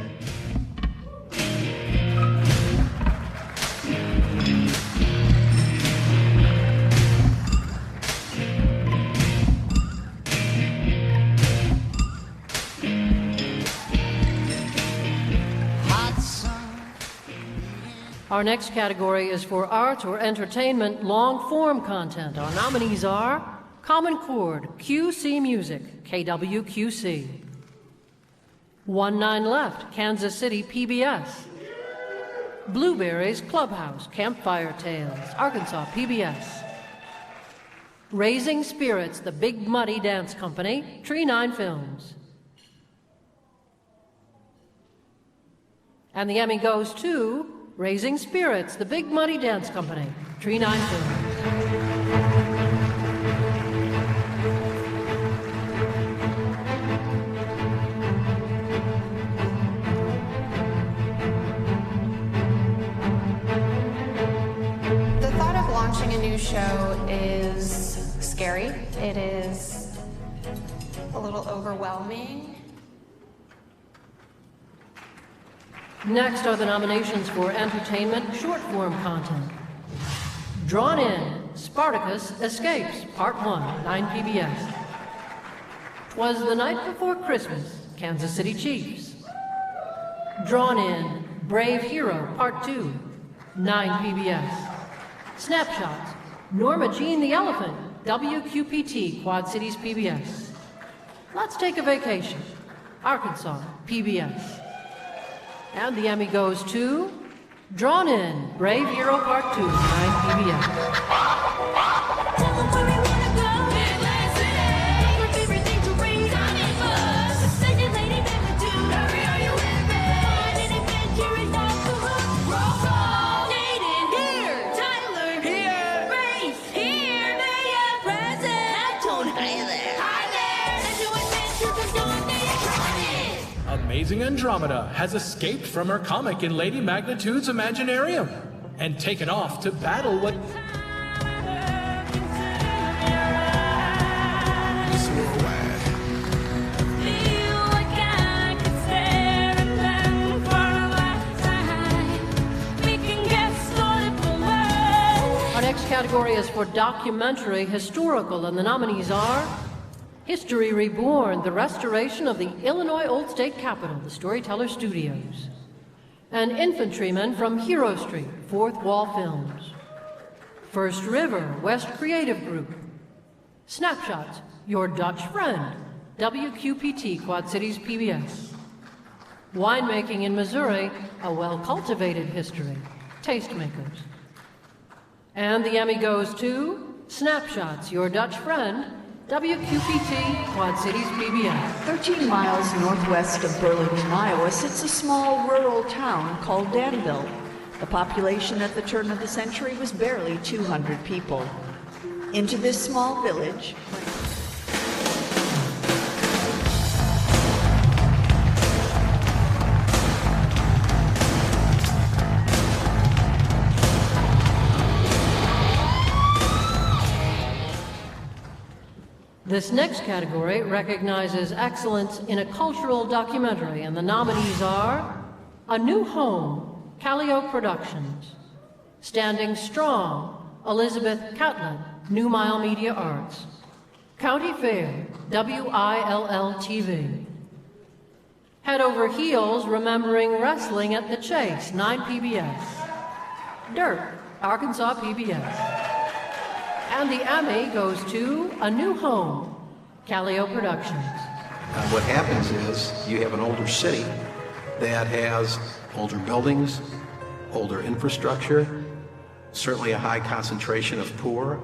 Our next category is for arts or entertainment long-form content. Our nominees are Common Chord, QC Music, KWQC. 1-9 Left, Kansas City, PBS. Blueberries Clubhouse, Campfire Tales, Arkansas, PBS. Raising Spirits, The Big Muddy Dance Company, Tree 9 Films. And the Emmy goes to Raising Spirits, The Big Muddy Dance Company, Tree 9 Films. The thought of launching a new show is scary. It is a little overwhelming. Next are the nominations for entertainment short-form content. Drawn In, Spartacus Escapes, Part 1, 9 PBS. 'Twas the Night Before Christmas, Kansas City Chiefs. Drawn In, Brave Hero, Part 2, 9 PBS. Snapshots, Norma Jean the Elephant, WQPT, Quad Cities PBS. Let's Take a Vacation, Arkansas, PBS. And the Emmy goes to Drawn In, Brave Hero Part 2, 9 Amazing Andromeda has escaped from her comic in Lady Magnitude's Imaginarium and taken off to battle what... category is for documentary historical, and the nominees are History Reborn, the restoration of the Illinois Old State Capitol, the Storyteller Studios. An Infantryman from Hero Street, Fourth Wall Films. First River, West Creative Group. Snapshots, Your Dutch Friend, WQPT, Quad Cities PBS. Winemaking in Missouri, A Well-Cultivated History, Tastemakers. And the Emmy goes to Snapshots, Your Dutch Friend, WQPT, Quad Cities PBS. 13 miles northwest of Burlington, Iowa, sits a small rural town called Danville. The population at the turn of the century was barely 200 people. Into this small village, This next category recognizes excellence in a cultural documentary, and the nominees are A New Home, Callio Productions. Standing Strong, Elizabeth Catlett, New Mile Media Arts. County Fair, WILL-TV. Head Over Heels, Remembering Wrestling at the Chase, 9 PBS. Dirt, Arkansas PBS. And the Emmy goes to A New Home, Callio Productions. What happens is you have an older city that has older buildings, older infrastructure, certainly a high concentration of poor.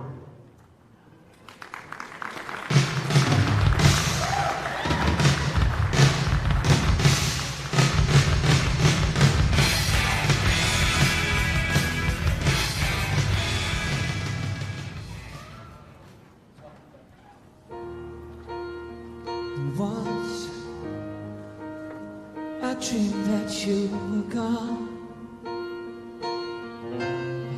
Once I dreamed that you were gone. I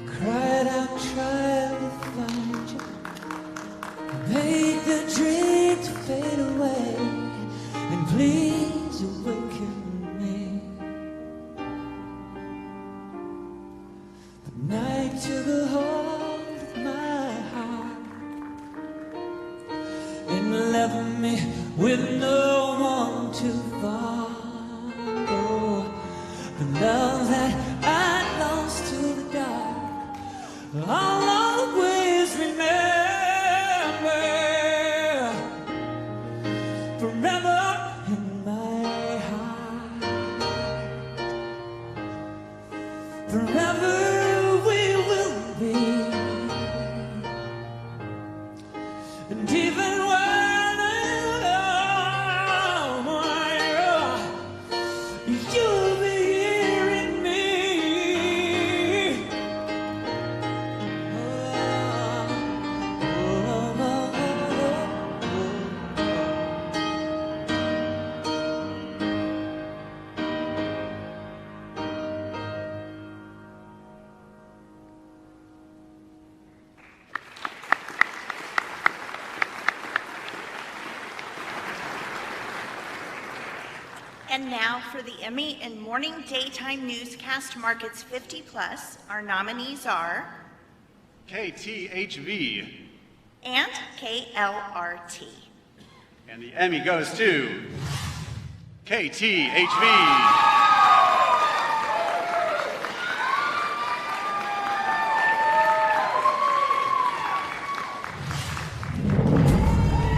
cried out trying to find you. I made the dream to fade away, and please awaken me. The night took a hold of my heart and left me with no one to follow. The love that I lost to the dark, I'll always remember. Forever in my heart. Forever we will be. And even when you'll be hearing me. And now for the Emmy and Morning Daytime Newscast Markets 50 Plus, our nominees are KTHV. and KLRT. And the Emmy goes to KTHV.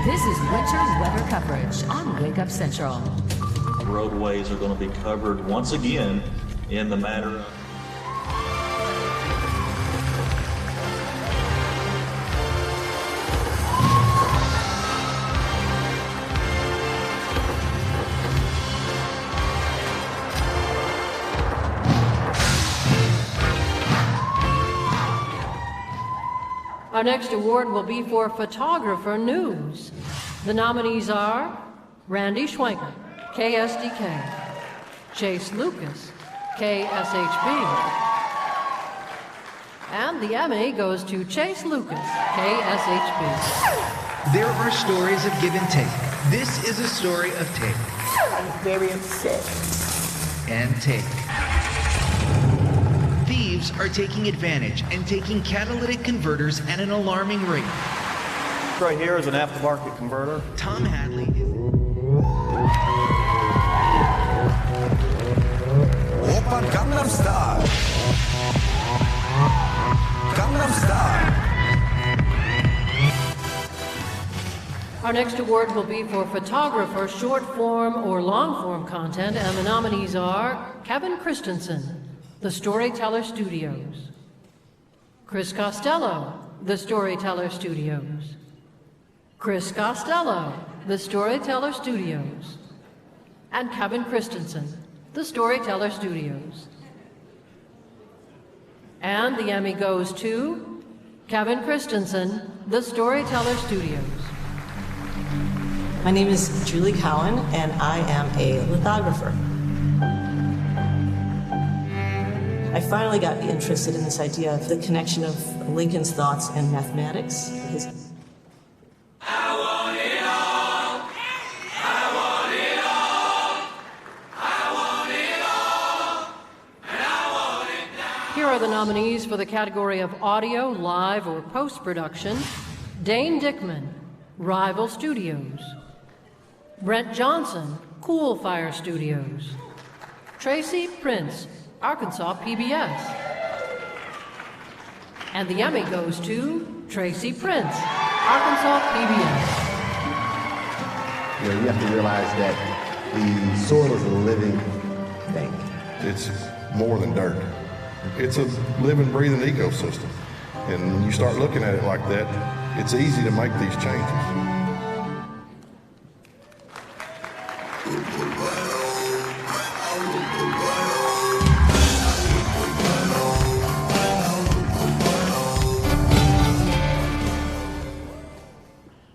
This is winter weather coverage on Wake Up Central. Roadways are going to be covered once again in the matter of Our next award will be for Photographer News. The nominees are Randy Schwenker, KSDK, Chase Lucas, KSHP, and the Emmy goes to Chase Lucas, KSHP. There are stories of give and take. This is a story of take. I'm very upset. And take. These thieves are taking advantage and taking catalytic converters at an alarming rate. Right here is an aftermarket converter. Tom Hadley Oppa Gangnam Style. Gangnam Style. Our next award will be for photographer, short form or long form content, and the nominees are Kevin Christensen, The Storyteller Studios; Chris Costello, The Storyteller Studios; Chris Costello, The Storyteller Studios; and Kevin Christensen, The Storyteller Studios. And the Emmy goes to Kevin Christensen, The Storyteller Studios. My name is Julie Cowan, and I am a lithographer. I finally got interested in this idea of the connection of Lincoln's thoughts and mathematics. Here are the nominees for the category of audio, live, or post-production. Dane Dickman, Rival Studios; Brent Johnson, Cool Fire Studios; Tracy Prince, Arkansas PBS. And the Emmy goes to Tracy Prince, Arkansas PBS. You know, you have to realize that the soil is a living thing. It's more than dirt. It's a living, breathing ecosystem. And when you start looking at it like that, it's easy to make these changes.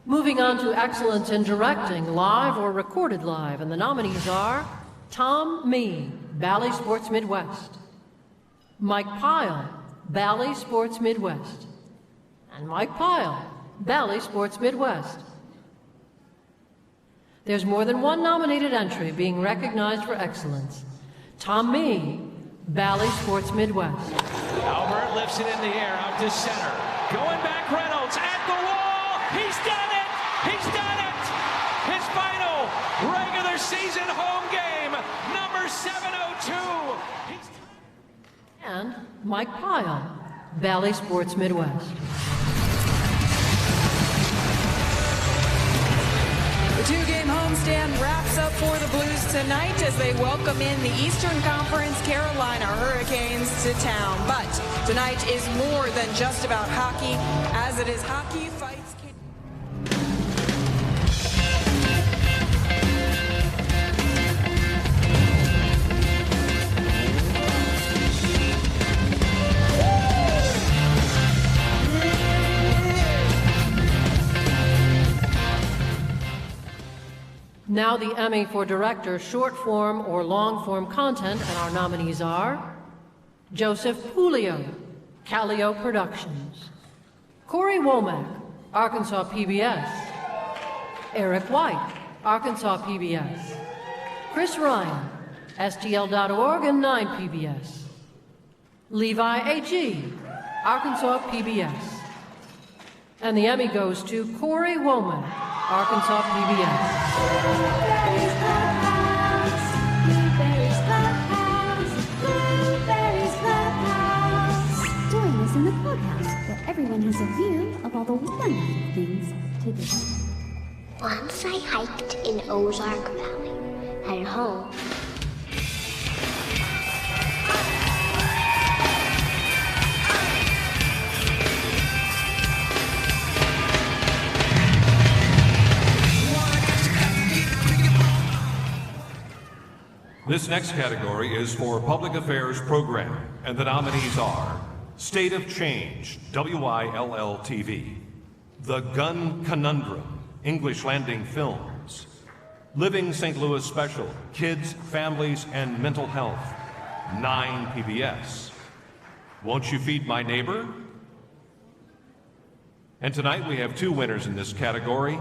Moving on to excellence in directing, live or recorded live, and the nominees are Tom Mee, Bally Sports Midwest; Mike Pyle, Bally Sports Midwest; and Mike Pyle, Bally Sports Midwest. There's more than one nominated entry being recognized for excellence. Tom Mee, Bally Sports Midwest. Albert lifts it in the air out to center. Going back, Reynolds at the wall. He's done it! He's done it! His final regular season home game, number 702. And Mike Pyle, Bally Sports Midwest. The two-game homestand wraps up for the Blues tonight as they welcome in the Eastern Conference Carolina Hurricanes to town. But tonight is more than just about hockey, as it is hockey fights. Now the Emmy for Director, Short Form or Long Form Content, and our nominees are Joseph Pulio, Callio Productions; Corey Womack, Arkansas PBS; Eric White, Arkansas PBS; Chris Ryan, STL.org and 9 PBS; Levi A.G., Arkansas PBS. And the Emmy goes to Corey Womack, Arkansas PBS. Join us in the clubhouse, where everyone has a view of all the wonderful things to do. Once I hiked in Ozark Valley. At home, This next category is for Public Affairs Program, and the nominees are State of Change, WILL-TV, The Gun Conundrum, English Landing Films, Living St. Louis Special, Kids, Families, and Mental Health, 9 PBS, Won't You Feed My Neighbor? And tonight we have two winners in this category.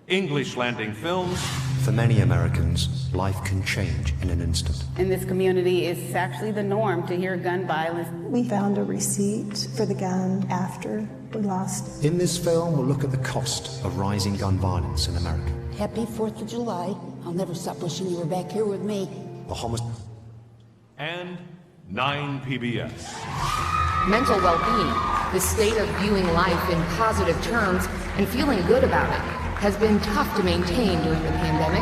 English Landing Films. For many Americans, life can change in an instant. In this community, it's actually the norm to hear gun violence. We found a receipt for the gun after we lost it. In this film, we'll look at the cost of rising gun violence in America. Happy 4th of July. I'll never stop wishing you were back here with me. And 9 PBS. Mental well-being, the state of viewing life in positive terms and feeling good about it, has been tough to maintain during the pandemic,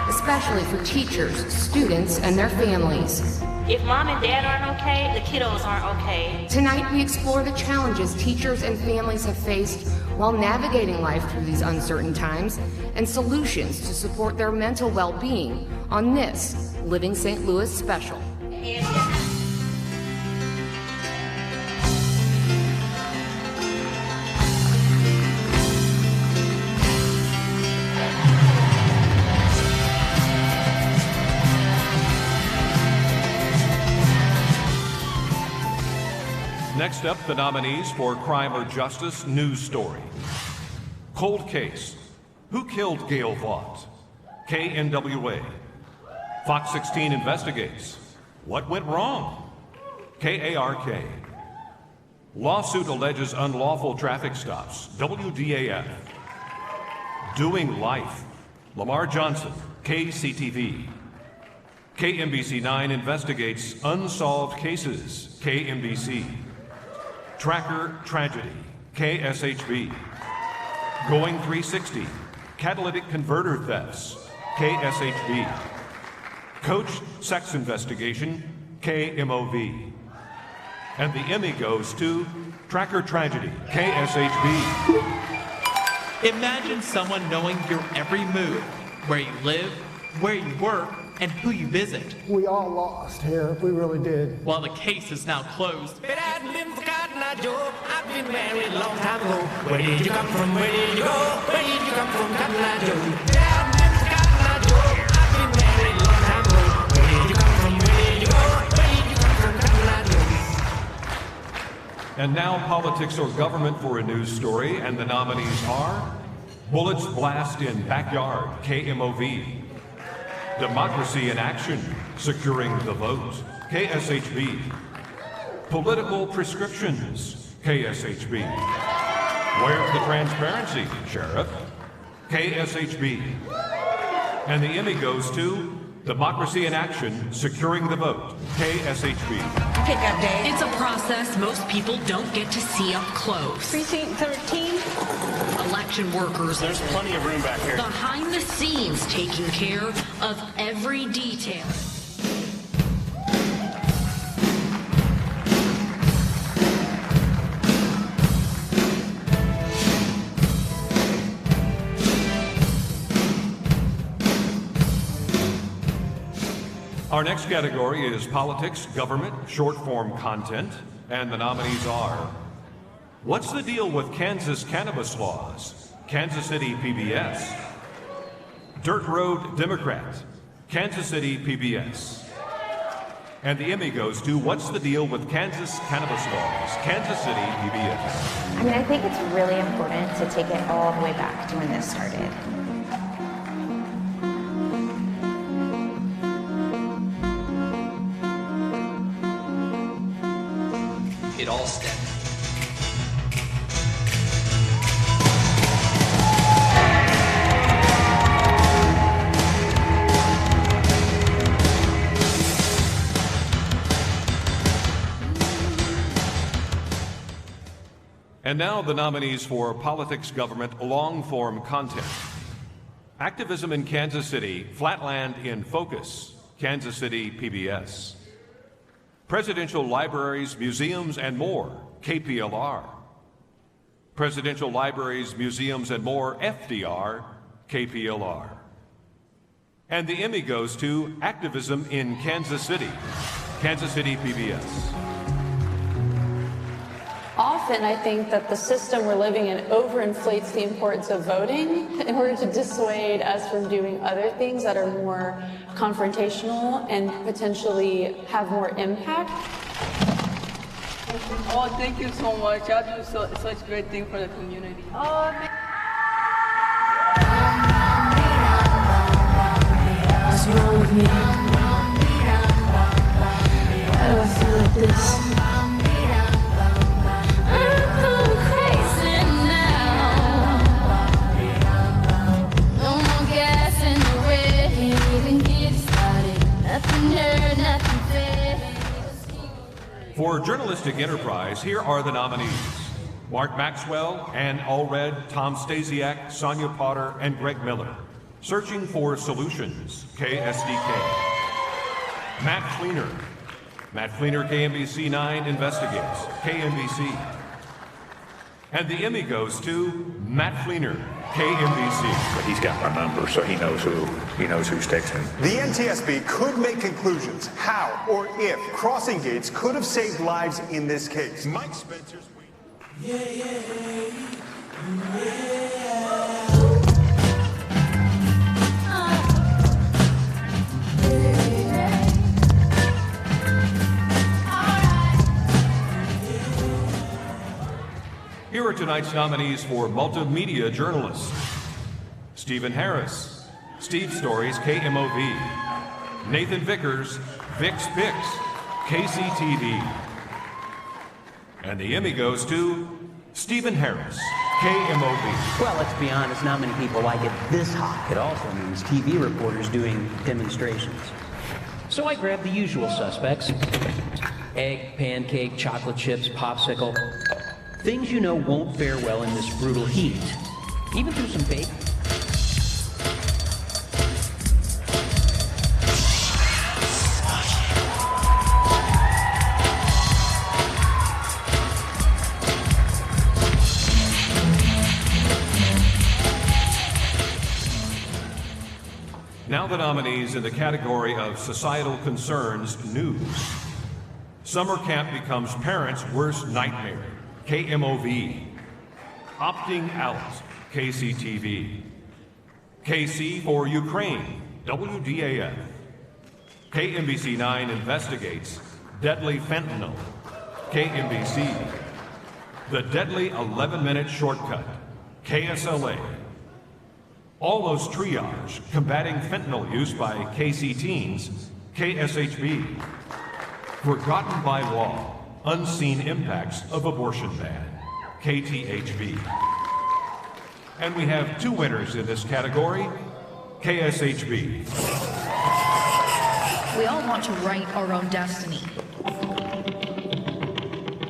especially for teachers, students, and their families. If mom and dad aren't okay, the kiddos aren't okay. Tonight we explore the challenges teachers and families have faced while navigating life through these uncertain times and solutions to support their mental well-being on this Living St. Louis special. Next up, the nominees for Crime or Justice News Story. Cold Case. Who killed Gail Vaught? KNWA. Fox 16 investigates. What went wrong? KARK. Lawsuit alleges unlawful traffic stops. WDAF. Doing Life. Lamar Johnson. KCTV. KMBC 9 investigates unsolved cases. KMBC. Tracker Tragedy. KSHB. Going 360. Catalytic Converter Thefts. KSHB. Coach Sex Investigation. KMOV. And the Emmy goes to Tracker Tragedy. KSHB. Imagine someone knowing your every move, where you live, where you work, and who you visit. We all lost here, we really did. While the case is now closed. But I've been forgotten, I've been married a long time ago. Where did you come from? Where did you go? Where did you come from, Cotton Eye Joe? But I've been forgotten, I've been married a long time ago. Where did you come from? Where did you go? Where did you come from, Cotton Eye Joe? And now politics or government for a news story, and the nominees are Bullets Blast in Backyard, KMOV. Democracy in Action, Securing the Vote, KSHB. Political Prescriptions, KSHB. Where's the transparency, Sheriff? KSHB. And the Emmy goes to Democracy in Action, Securing the Vote, KSHB. Pickup day. It's a process most people don't get to see up close. Precinct 13. Election workers. There's plenty of room back here. Behind the scenes, taking care of every detail. Our next category is Politics, Government, Short-Form Content, and the nominees are What's the Deal with Kansas Cannabis Laws? Kansas City PBS. Dirt Road Democrat, Kansas City PBS. And the Emmy goes to What's the Deal with Kansas Cannabis Laws? Kansas City PBS. I mean, I think it's really important to take it all the way back to when this started. It all stemmed. And now the nominees for Politics, Government, Long-Form Content. Activism in Kansas City, Flatland in Focus, Kansas City PBS. Presidential Libraries, Museums, and More, KPLR. Presidential Libraries, Museums, and More, FDR, KPLR. And the Emmy goes to Activism in Kansas City, Kansas City PBS. Often I think that the system we're living in overinflates the importance of voting in order to dissuade us from doing other things that are more confrontational and potentially have more impact. Oh, thank you so much. Y'all do such great thing for the community. Oh, man. For journalistic enterprise, here are the nominees. Mark Maxwell, Ann Allred, Tom Stasiak, Sonia Potter, and Greg Miller. Searching for Solutions, KSDK. Matt Fleener. Matt Fleener, KMBC 9 Investigates, KMBC. And the Emmy goes to Matt Fleener, KMBC. But he's got my number, so he knows who's texting. The NTSB could make conclusions how or if crossing gates could have saved lives in this case. Mike Spencer's Here are tonight's nominees for Multimedia Journalist. Stephen Harris, Steve Stories, KMOV. Nathan Vickers, Vix Bix, KCTV. And the Emmy goes to Stephen Harris, KMOV. Well, let's be honest, not many people like it this hot. It also means TV reporters doing demonstrations. So I grabbed the usual suspects. Egg, pancake, chocolate chips, popsicle. Things you know won't fare well in this brutal heat. Even through some bacon. Now the nominees in the category of Societal Concerns News. Summer camp becomes parents' worst nightmare, KMOV. Opting out, KCTV. KC for Ukraine, WDAF. KMBC 9 investigates deadly fentanyl, KMBC. The deadly 11-minute shortcut, KSLA. Almost Triage, combating fentanyl use by KC Teens, KSHB. Forgotten by Law, unseen impacts of abortion ban, KTHV. And we have two winners in this category, KSHB. We all want to write our own destiny.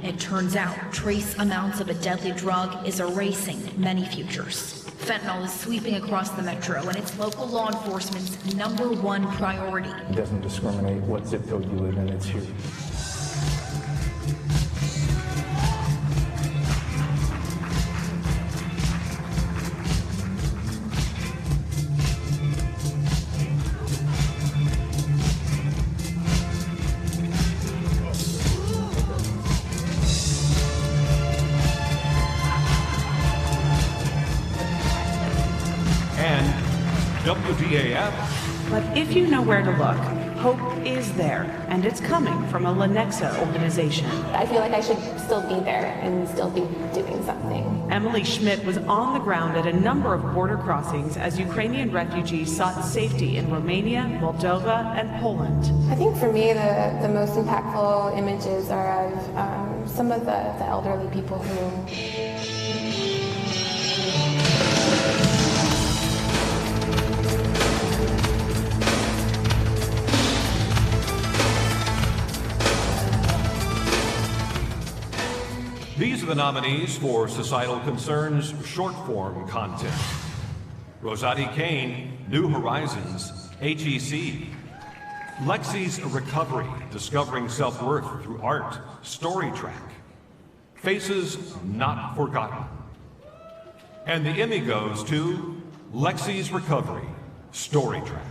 It turns out trace amounts of a deadly drug is erasing many futures. Fentanyl is sweeping across the metro, and it's local law enforcement's #1 priority. It doesn't discriminate what zip code you live in, it's here. WDAF. But if you know where to look, hope is there, and it's coming from a Lenexa organization. I feel like I should still be there and still be doing something. Emily Schmidt was on the ground at a number of border crossings as Ukrainian refugees sought safety in Romania, Moldova, and Poland. I think for me, the most impactful images are of some of the elderly people who These are the nominees for Societal Concerns short-form content. Rosati Kane, New Horizons, HEC. Lexi's Recovery, Discovering Self-Worth Through Art, Story Track. Faces Not Forgotten. And the Emmy goes to Lexi's Recovery, Story Track.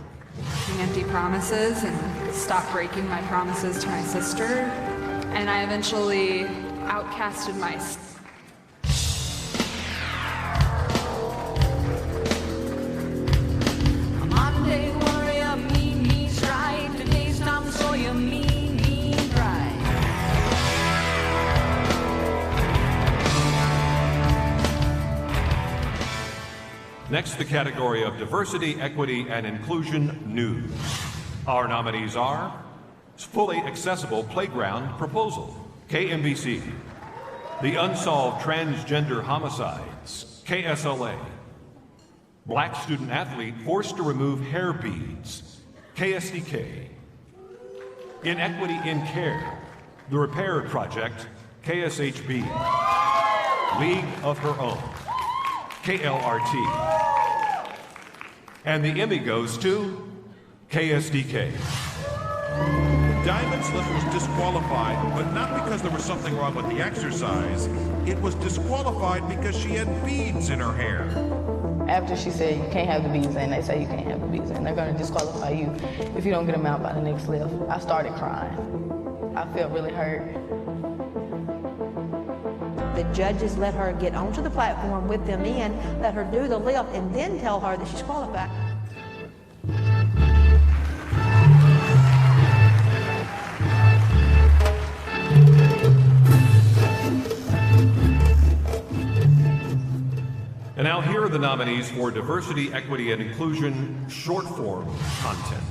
Empty promises and stopped breaking my promises to my sister. And I eventually outcasted my Monday warrior, mean stride. Today's Tom Sawyer, mean pride. Next, the category of Diversity, Equity, and Inclusion News. Our nominees are Fully Accessible Playground Proposal, KMBC. The Unsolved Transgender Homicides, KSLA. Black student athlete forced to remove hair beads, KSDK. Inequity in Care, The Repair Project, KSHB. League of Her Own, KLRT. And the Emmy goes to KSDK. Diamond Sliver was disqualified, but not because there was something wrong with the exercise. It was disqualified because she had beads in her hair. After she said you can't have the beads in, they say you can't have the beads in. They're going to disqualify you if you don't get them out by the next lift. I started crying. I felt really hurt. The judges let her get onto the platform with them in, let her do the lift, and then tell her that she's qualified. And now here are the nominees for Diversity, Equity, and Inclusion short form content.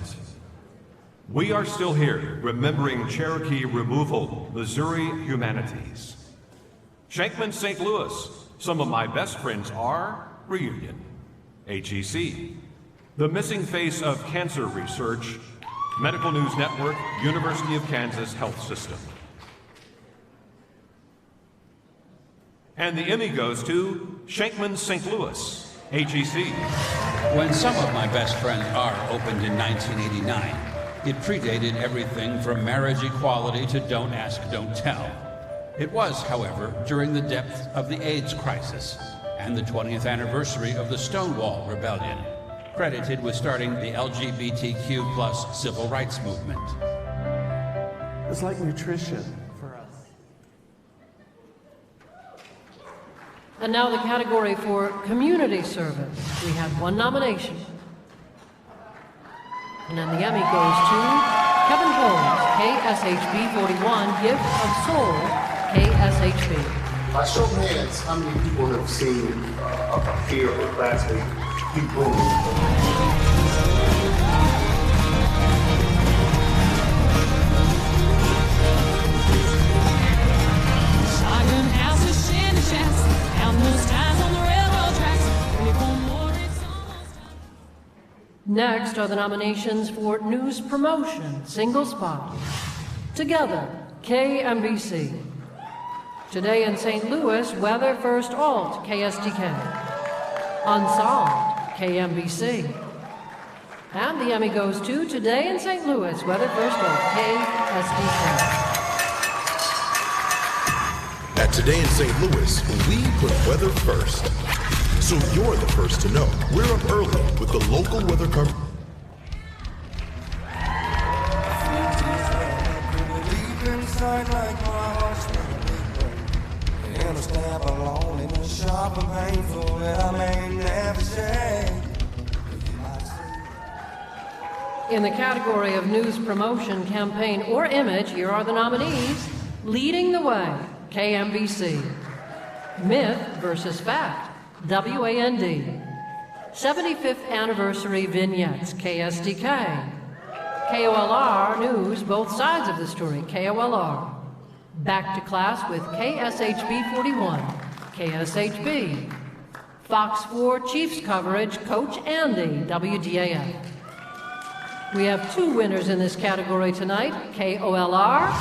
We Are Still Here, Remembering Cherokee Removal, Missouri Humanities. Shankman St. Louis, Some of My Best Friends Are, Reunion. HEC. The Missing Face of Cancer Research, Medical News Network, University of Kansas Health System. And the Emmy goes to Shankman St. Louis, HEC. When Some of My Best Friends Are opened in 1989, it predated everything from marriage equality to Don't Ask, Don't Tell. It was, however, during the depth of the AIDS crisis and the 20th anniversary of the Stonewall Rebellion, credited with starting the LGBTQ+ civil rights movement. It's like nutrition. And now the category for community service. We had one nomination. And then the Emmy goes to Kevin Holmes, KSHB 41, Gift of Soul, KSHB. By show of hands, how many people have seen a peer or classmate be bullied? Next are the nominations for News Promotion, Single Spot. Together, KMBC. Today in St. Louis, Weather First Alt, KSDK. Unsolved, KMBC. And the Emmy goes to Today in St. Louis, Weather First Alt, KSDK. At Today in St. Louis, we put weather first. So you're the first to know. We're up early with the local weather coverage. Deep inside like my heart's in a stab of loneliness, sharp and painful that I may never say. In the category of News Promotion, Campaign, or Image, here are the nominees. Leading the Way, KMBC. Myth versus Fact, WAND. 75th Anniversary Vignettes, KSDK. KOLR News, both sides of the story, KOLR. Back to Class with KSHB 41, KSHB. Fox 4 Chiefs coverage, Coach Andy, WDAF. We have two winners in this category tonight, KOLR.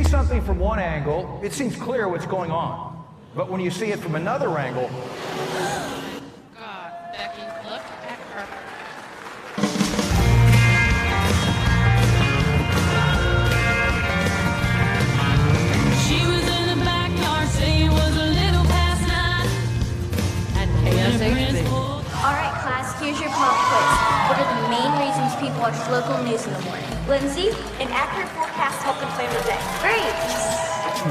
Something from one angle, it seems clear what's going on. But when you see it from another angle... God, Becky, look at her. She was in the backyard saying it was a little past 9. And KSHB. All right, class, here's your pop quiz. What are the main reasons people watch local news in the morning? Lindsay, an accurate forecast to help them plan their day. Great.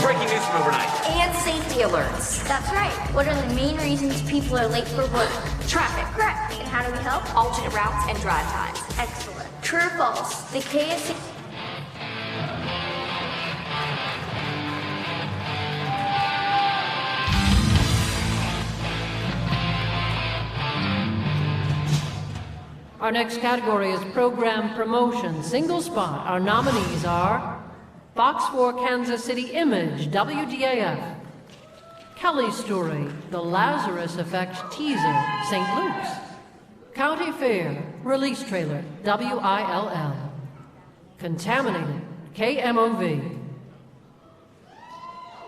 Breaking news from overnight. And safety alerts. That's right. What are the main reasons people are late for work? Traffic. Correct. And how do we help? Alternate routes and drive times. Excellent. True or false? The KSC... Our next category is Program Promotion, Single Spot. Our nominees are Fox 4 Kansas City Image, WDAF. Kelly's Story, The Lazarus Effect Teaser, St. Luke's. County Fair, Release Trailer, WILL. Contaminated, KMOV.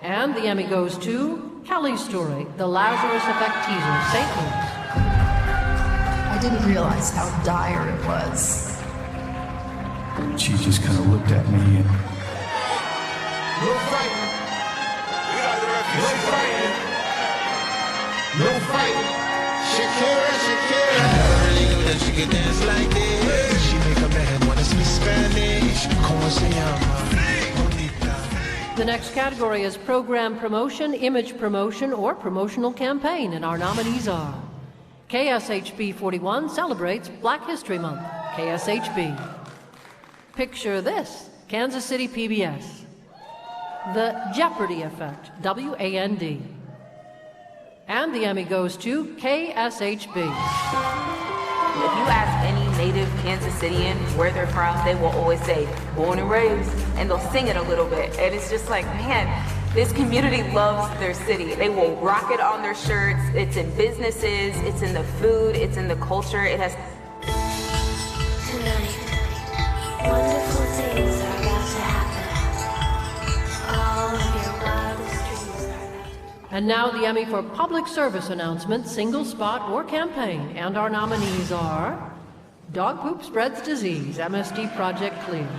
And the Emmy goes to Kelly's Story, The Lazarus Effect Teaser, St. Luke's. I didn't realize how dire it was. She just kind of looked at me and... No fighting. No fighting. No fighting. Shakira, Shakira. I never really knew that she could dance like this. She make a man wanna speak Spanish. Como se llama? The next category is Program Promotion, Image Promotion, or Promotional Campaign, and our nominees are KSHB 41 celebrates Black History Month, KSHB. Picture This, Kansas City PBS. The Jeopardy Effect, WAND. And the Emmy goes to KSHB. If you ask any native Kansas Citian where they're from, they will always say, born and raised, and they'll sing it a little bit. And it's just like, man, this community loves their city. They will rock it on their shirts. It's in businesses, it's in the food, it's in the culture. It has... Tonight, wonderful things are about to happen. All of your wildest dreams are about to... And now the Emmy for Public Service Announcement, Single Spot, or Campaign. And our nominees are Dog Poop Spreads Disease, MSD Project Clear.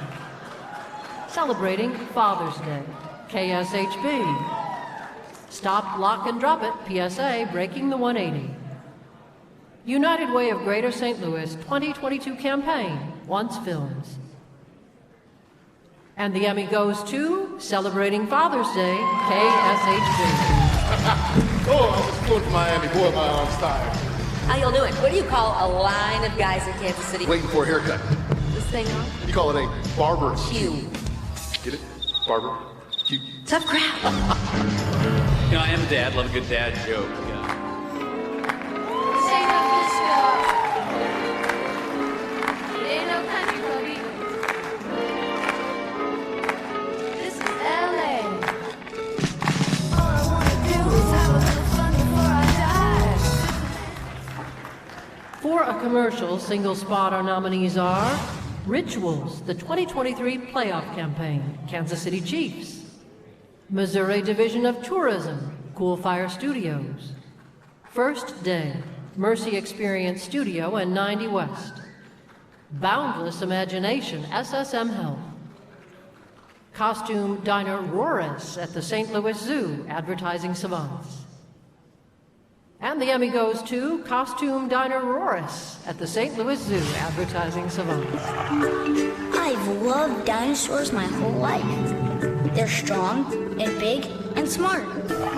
Celebrating Father's Day, KSHB. Stop, Lock, and Drop It, PSA, Breaking the 180. United Way of Greater St. Louis 2022 Campaign, Once Films. And the Emmy goes to Celebrating Father's Day, KSHB. Oh, I was going to Miami. Boy, my arm's tired. How y'all doing? What do you call a line of guys in Kansas City? Waiting for a haircut. This thing on? You call it a barber Cue. Get it? Barber Q. Tough crowd. You know, I am a dad. Love a good dad joke. San Francisco. It ain't no country club either. This is LA. All I wanna do is have a little fun before I die. For a commercial single spot, our nominees are Rituals, the 2023 playoff campaign, Kansas City Chiefs. Missouri Division of Tourism, Cool Fire Studios. First Day, Mercy Experience Studio and 90 West. Boundless Imagination, SSM Health. Costume Diner Rores at the St. Louis Zoo, Advertising Savants. And the Emmy goes to Costume Diner Rores at the St. Louis Zoo, Advertising Savants. I've loved dinosaurs my whole life. They're strong and big and smart.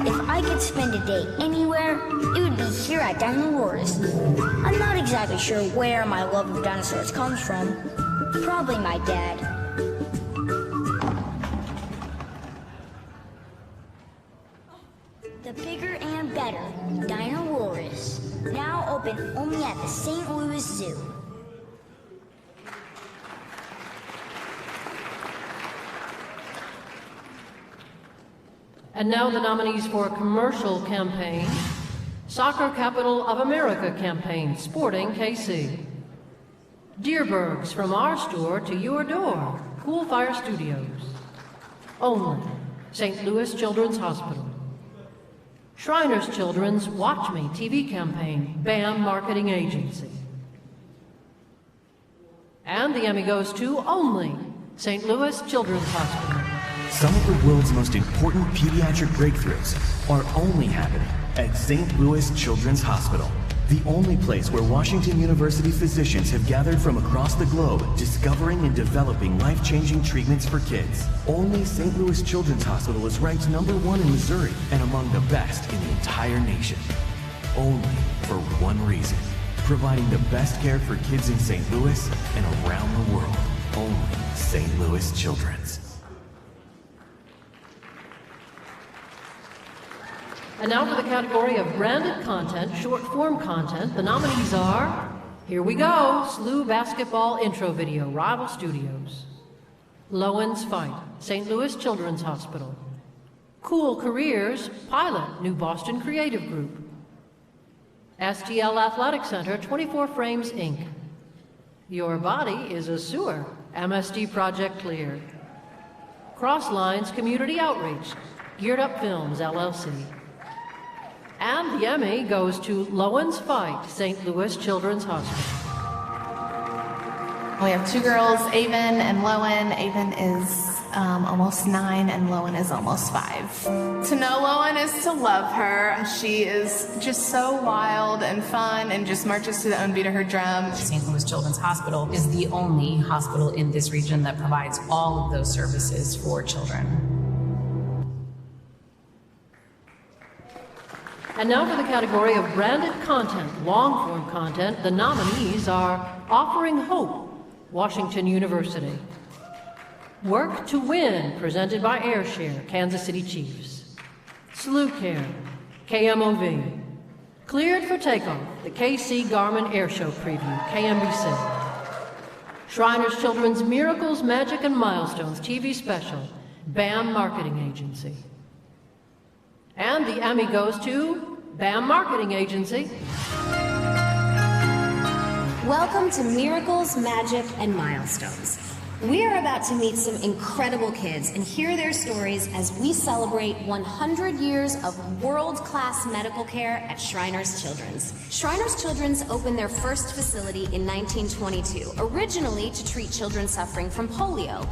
If I could spend a day anywhere, it would be here at Dinosaurus. I'm not exactly sure where my love of dinosaurs comes from. Probably my dad. The bigger and better Dinosaurus. Now open only at the St. Louis Zoo. And now the nominees for a commercial campaign. Soccer Capital of America campaign, Sporting KC. Deerbergs, from our store to your door, Cool Fire Studios. Only, St. Louis Children's Hospital. Shriners Children's Watch Me TV campaign, BAM Marketing Agency. And the Emmy goes to Only, St. Louis Children's Hospital. Some of the world's most important pediatric breakthroughs are only happening at St. Louis Children's Hospital, the only place where Washington University physicians have gathered from across the globe, discovering and developing life-changing treatments for kids. Only St. Louis Children's Hospital is ranked #1 in Missouri and among the best in the entire nation. Only for one reason, providing the best care for kids in St. Louis and around the world. Only St. Louis Children's. And now for the category of branded content, short-form content, the nominees are, here we go, SLU Basketball Intro Video, Rival Studios. Lowen's Fight, St. Louis Children's Hospital. Cool Careers, Pilot, New Boston Creative Group. STL Athletic Center, 24 Frames, Inc. Your Body is a Sewer, MSD Project Clear. Crosslines Community Outreach, Geared Up Films, LLC. And the Emmy goes to Lowen's Fight, St. Louis Children's Hospital. We have two girls, Avon and Lowen. Avon is almost 9 and Lowen is almost 5. To know Lowen is to love her. She is just so wild and fun and just marches to the own beat of her drum. St. Louis Children's Hospital is the only hospital in this region that provides all of those services for children. And now for the category of branded content, long-form content, the nominees are Offering Hope, Washington University. Work to Win, presented by AirShare, Kansas City Chiefs. SLU Care, KMOV. Cleared for Takeoff, the KC Garmin Air Show Preview, KMBC. Shriners Children's Miracles, Magic, and Milestones TV Special, BAM Marketing Agency. And the Emmy goes to BAM Marketing Agency. Welcome to Miracles, Magic, and Milestones. We are about to meet some incredible kids and hear their stories as we celebrate 100 years of world-class medical care at Shriners Children's. Shriners Children's opened their first facility in 1922, originally to treat children suffering from polio.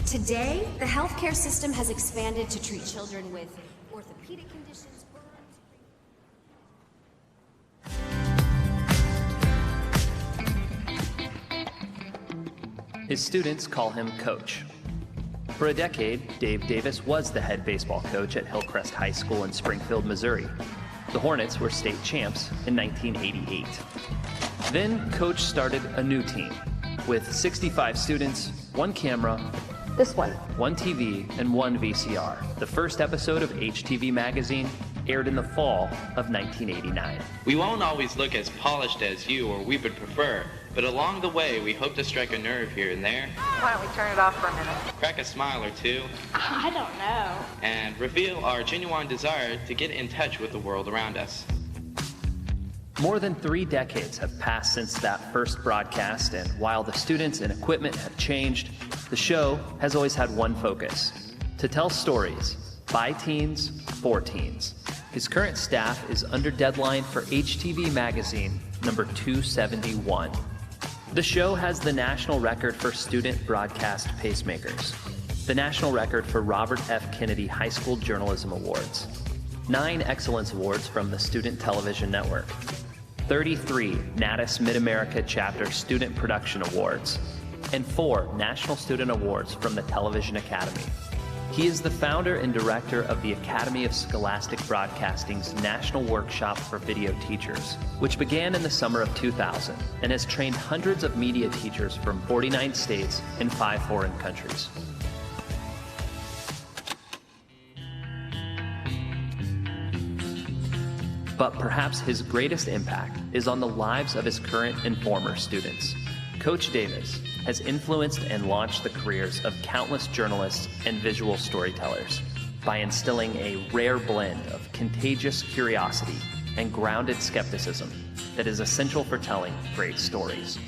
Today, the healthcare system has expanded to treat children with orthopedic conditions. His students call him Coach. For a decade, Dave Davis was the head baseball coach at Hillcrest High School in Springfield, Missouri. The Hornets were state champs in 1988. Then Coach started a new team with 65 students, 1 camera, this one, 1 TV, and 1 VCR. The first episode of HTV Magazine aired in the fall of 1989. We won't always look as polished as you or we would prefer, but along the way, we hope to strike a nerve here and there. Why don't we turn it off for a minute? Crack a smile or two. I don't know. And reveal our genuine desire to get in touch with the world around us. More than 3 decades have passed since that first broadcast, and while the students and equipment have changed, the show has always had one focus: to tell stories by teens, for teens. His current staff is under deadline for HTV Magazine number 271. The show has the national record for student broadcast pacemakers, the national record for Robert F. Kennedy High School Journalism Awards, 9 Excellence Awards from the Student Television Network, 33 Natus Mid-America Chapter Student Production Awards, and 4 National Student Awards from the Television Academy. He is the founder and director of the Academy of Scholastic Broadcasting's National Workshop for Video Teachers, which began in the summer of 2000 and has trained hundreds of media teachers from 49 states and 5 foreign countries. But perhaps his greatest impact is on the lives of his current and former students. Coach Davis has influenced and launched the careers of countless journalists and visual storytellers by instilling a rare blend of contagious curiosity and grounded skepticism that is essential for telling great stories.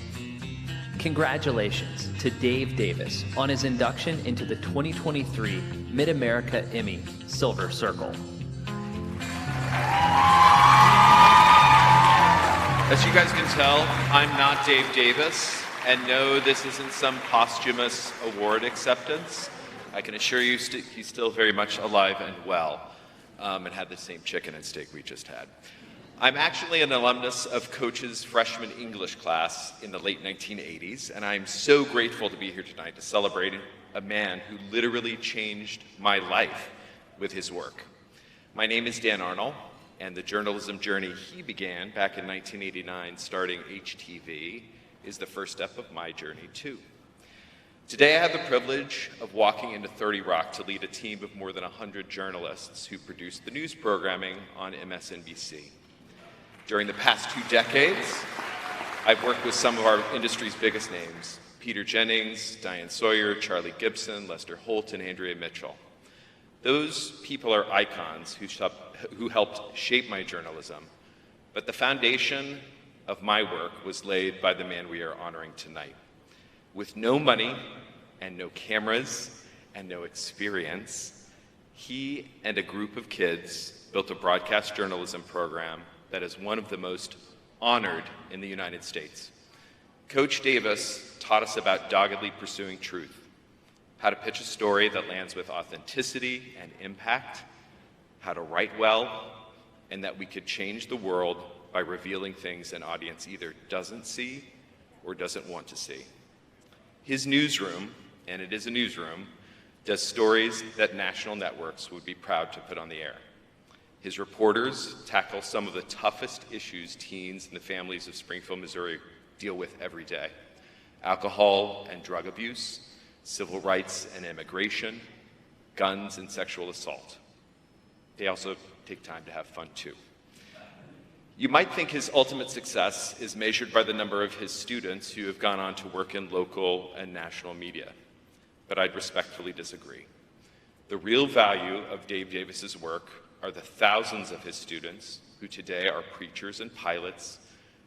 Congratulations to Dave Davis on his induction into the 2023 Mid-America Emmy Silver Circle. As you guys can tell, I'm not Dave Davis, and no, this isn't some posthumous award acceptance. I can assure you he's still very much alive and well, and had the same chicken and steak we just had. I'm actually an alumnus of Coach's freshman English class in the late 1980s, and I'm so grateful to be here tonight to celebrate a man who literally changed my life with his work. My name is Dan Arnold, and the journalism journey he began back in 1989, starting HTV, is the first step of my journey too. Today I have the privilege of walking into 30 Rock to lead a team of more than 100 journalists who produce the news programming on MSNBC. During the past 2 decades, I've worked with some of our industry's biggest names, Peter Jennings, Diane Sawyer, Charlie Gibson, Lester Holt, and Andrea Mitchell. Those people are icons who helped shape my journalism, but the foundation of my work was laid by the man we are honoring tonight. With no money and no cameras and no experience, he and a group of kids built a broadcast journalism program that is one of the most honored in the United States. Coach Davis taught us about doggedly pursuing truth, how to pitch a story that lands with authenticity and impact, how to write well, and that we could change the world by revealing things an audience either doesn't see or doesn't want to see. His newsroom, and it is a newsroom, does stories that national networks would be proud to put on the air. His reporters tackle some of the toughest issues teens and the families of Springfield, Missouri deal with every day: alcohol and drug abuse, civil rights and immigration, guns and sexual assault. They also take time to have fun too. You might think his ultimate success is measured by the number of his students who have gone on to work in local and national media, but I'd respectfully disagree. The real value of Dave Davis's work are the thousands of his students who today are preachers and pilots,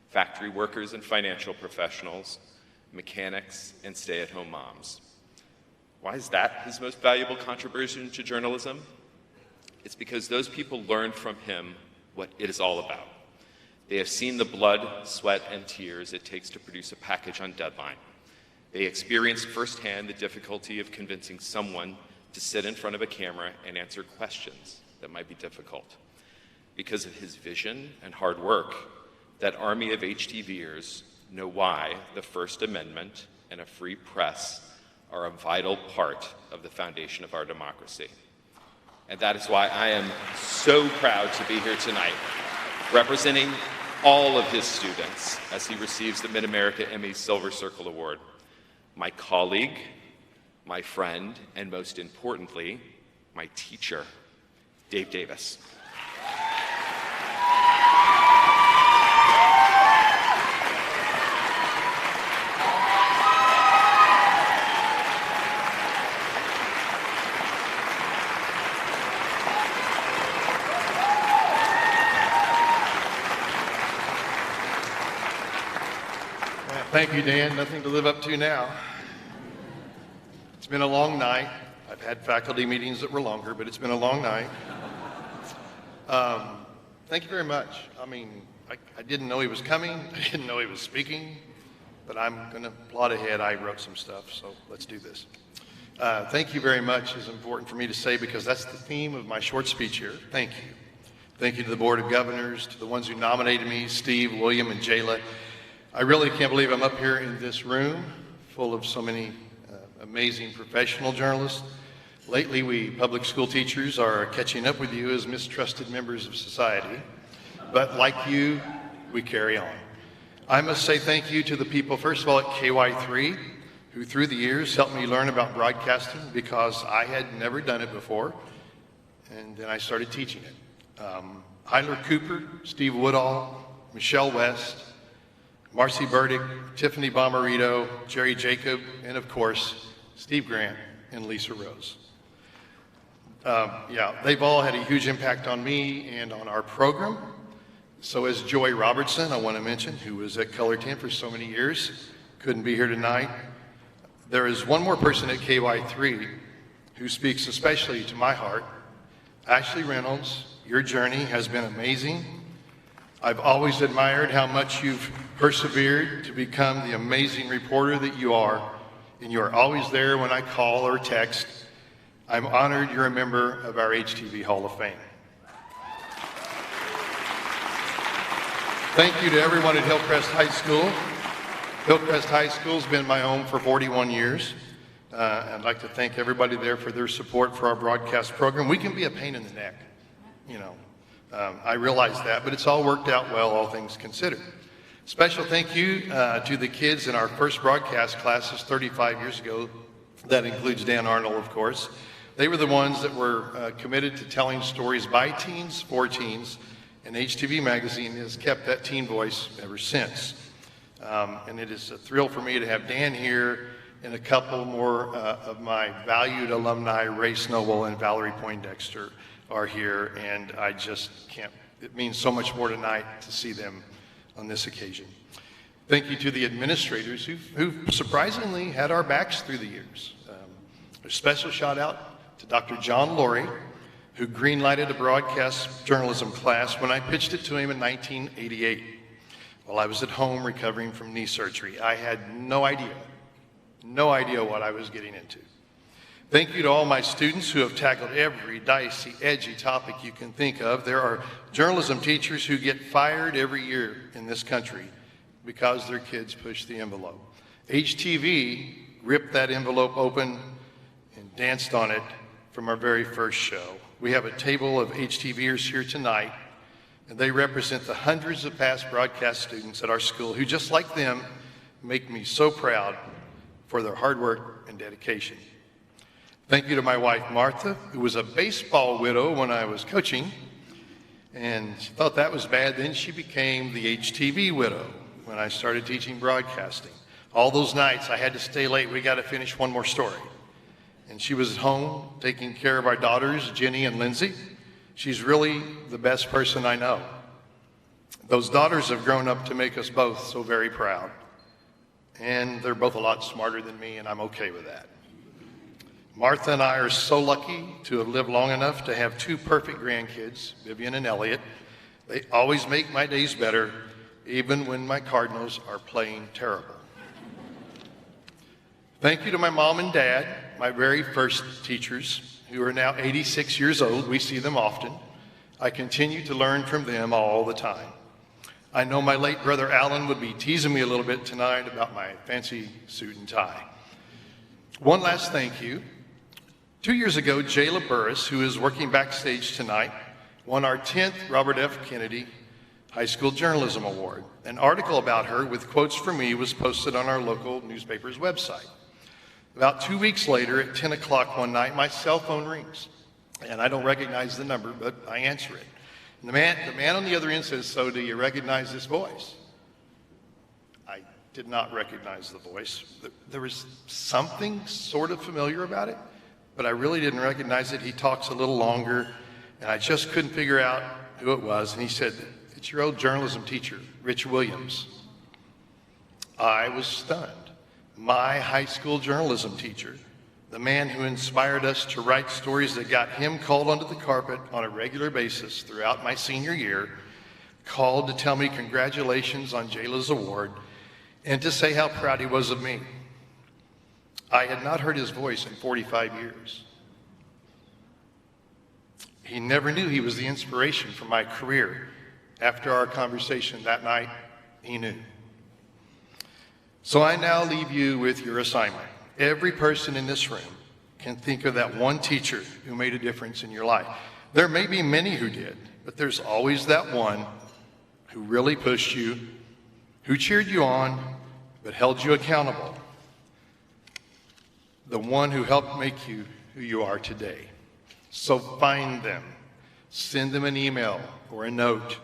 factory workers and financial professionals, mechanics and stay-at-home moms. Why is that his most valuable contribution to journalism? It's because those people learned from him what it is all about. They have seen the blood, sweat, and tears it takes to produce a package on deadline. They experienced firsthand the difficulty of convincing someone to sit in front of a camera and answer questions that might be difficult. Because of his vision and hard work, that army of HTVers know why the First Amendment and a free press are a vital part of the foundation of our democracy. And that is why I am so proud to be here tonight, representing all of his students as he receives the Mid-America Emmy Silver Circle Award. My colleague, my friend, and most importantly, my teacher, Dave Davis. Thank you, Dan. Nothing to live up to now. It's been a long night. I've had faculty meetings that were longer, but it's been a long night. Thank you very much. I mean, I didn't know he was coming. I didn't know he was speaking, but I'm going to plot ahead. I wrote some stuff, so let's do this. Thank you very much is important for me to say because that's the theme of my short speech here. Thank you. Thank you to the Board of Governors, to the ones who nominated me, Steve, William, and Jayla. I really can't believe I'm up here in this room full of so many amazing professional journalists. Lately, we public school teachers are catching up with you as mistrusted members of society. But like you, we carry on. I must say thank you to the people, first of all, at KY3, who through the years helped me learn about broadcasting because I had never done it before. And then I started teaching it. Hyler Cooper, Steve Woodall, Michelle West, Marcy Burdick, Tiffany Bomarito, Jerry Jacob, and of course, Steve Grant and Lisa Rose. They've all had a huge impact on me and on our program. So is Joy Robertson, I want to mention, who was at Color 10 for so many years, couldn't be here tonight. There is one more person at KY3 who speaks especially to my heart. Ashley Reynolds, your journey has been amazing. I've always admired how much you've persevered to become the amazing reporter that you are, and you're always there when I call or text. I'm honored you're a member of our HTV Hall of Fame. Thank you to everyone at Hillcrest High School. Hillcrest High School's been my home for 41 years. I'd like to thank everybody there for their support for our broadcast program. We can be a pain in the neck, you know. I realize that, but it's all worked out well, all things considered. Special thank you to the kids in our first broadcast classes 35 years ago. That includes Dan Arnold, of course. They were the ones that were committed to telling stories by teens, for teens, and HTV Magazine has kept that teen voice ever since. And it is a thrill for me to have Dan here and a couple more of my valued alumni, Ray Snowball and Valerie Poindexter, are here. And I just can't, it means so much more tonight to see them on this occasion. Thank you to the administrators who've surprisingly had our backs through the years. A special shout out to Dr. John Laurie, who greenlighted a broadcast journalism class when I pitched it to him in 1988. While I was at home recovering from knee surgery, I had no idea what I was getting into. Thank you to all my students who have tackled every dicey, edgy topic you can think of. There are journalism teachers who get fired every year in this country because their kids push the envelope. HTV ripped that envelope open and danced on it from our very first show. We have a table of HTVers here tonight, and they represent the hundreds of past broadcast students at our school who, just like them, make me so proud for their hard work and dedication. Thank you to my wife, Martha, who was a baseball widow when I was coaching, and she thought that was bad. Then she became the HTV widow when I started teaching broadcasting. All those nights I had to stay late. We got to finish one more story. And she was at home taking care of our daughters, Jenny and Lindsay. She's really the best person I know. Those daughters have grown up to make us both so very proud. And they're both a lot smarter than me, and I'm okay with that. Martha and I are so lucky to have lived long enough to have two perfect grandkids, Vivian and Elliot. They always make my days better, even when my Cardinals are playing terrible. Thank you to my mom and dad, my very first teachers, who are now 86 years old. We see them often. I continue to learn from them all the time. I know my late brother Alan would be teasing me a little bit tonight about my fancy suit and tie. One last thank you. 2 years ago, Jayla Burris, who is working backstage tonight, won our 10th Robert F. Kennedy High School Journalism Award. An article about her with quotes from me was posted on our local newspaper's website. About 2 weeks later, at 10 o'clock one night, my cell phone rings. And I don't recognize the number, but I answer it. And the man on the other end says, "So do you recognize this voice?" I did not recognize the voice. There was something sort of familiar about it, but I really didn't recognize it. He talks a little longer, and I just couldn't figure out who it was. And he said, "It's your old journalism teacher, Rich Williams." I was stunned. My high school journalism teacher, the man who inspired us to write stories that got him called onto the carpet on a regular basis throughout my senior year, called to tell me congratulations on Jayla's award and to say how proud he was of me. I had not heard his voice in 45 years. He never knew he was the inspiration for my career. After our conversation that night, he knew. So I now leave you with your assignment. Every person in this room can think of that one teacher who made a difference in your life. There may be many who did, but there's always that one who really pushed you, who cheered you on, but held you accountable. The one who helped make you who you are today. So find them, send them an email or a note.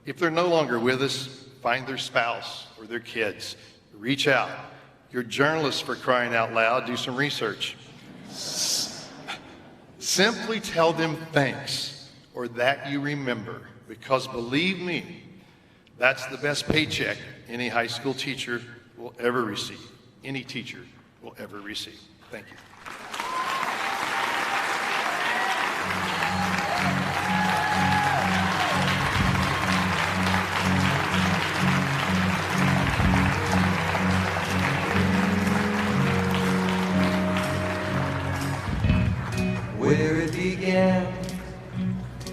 If they're no longer with us, find their spouse or their kids. Reach out. You're journalists, for crying out loud. Do some research. Simply tell them thanks or that you remember, because believe me, that's the best paycheck any high school teacher will ever receive. Any teacher will ever receive. Thank you. Where it began.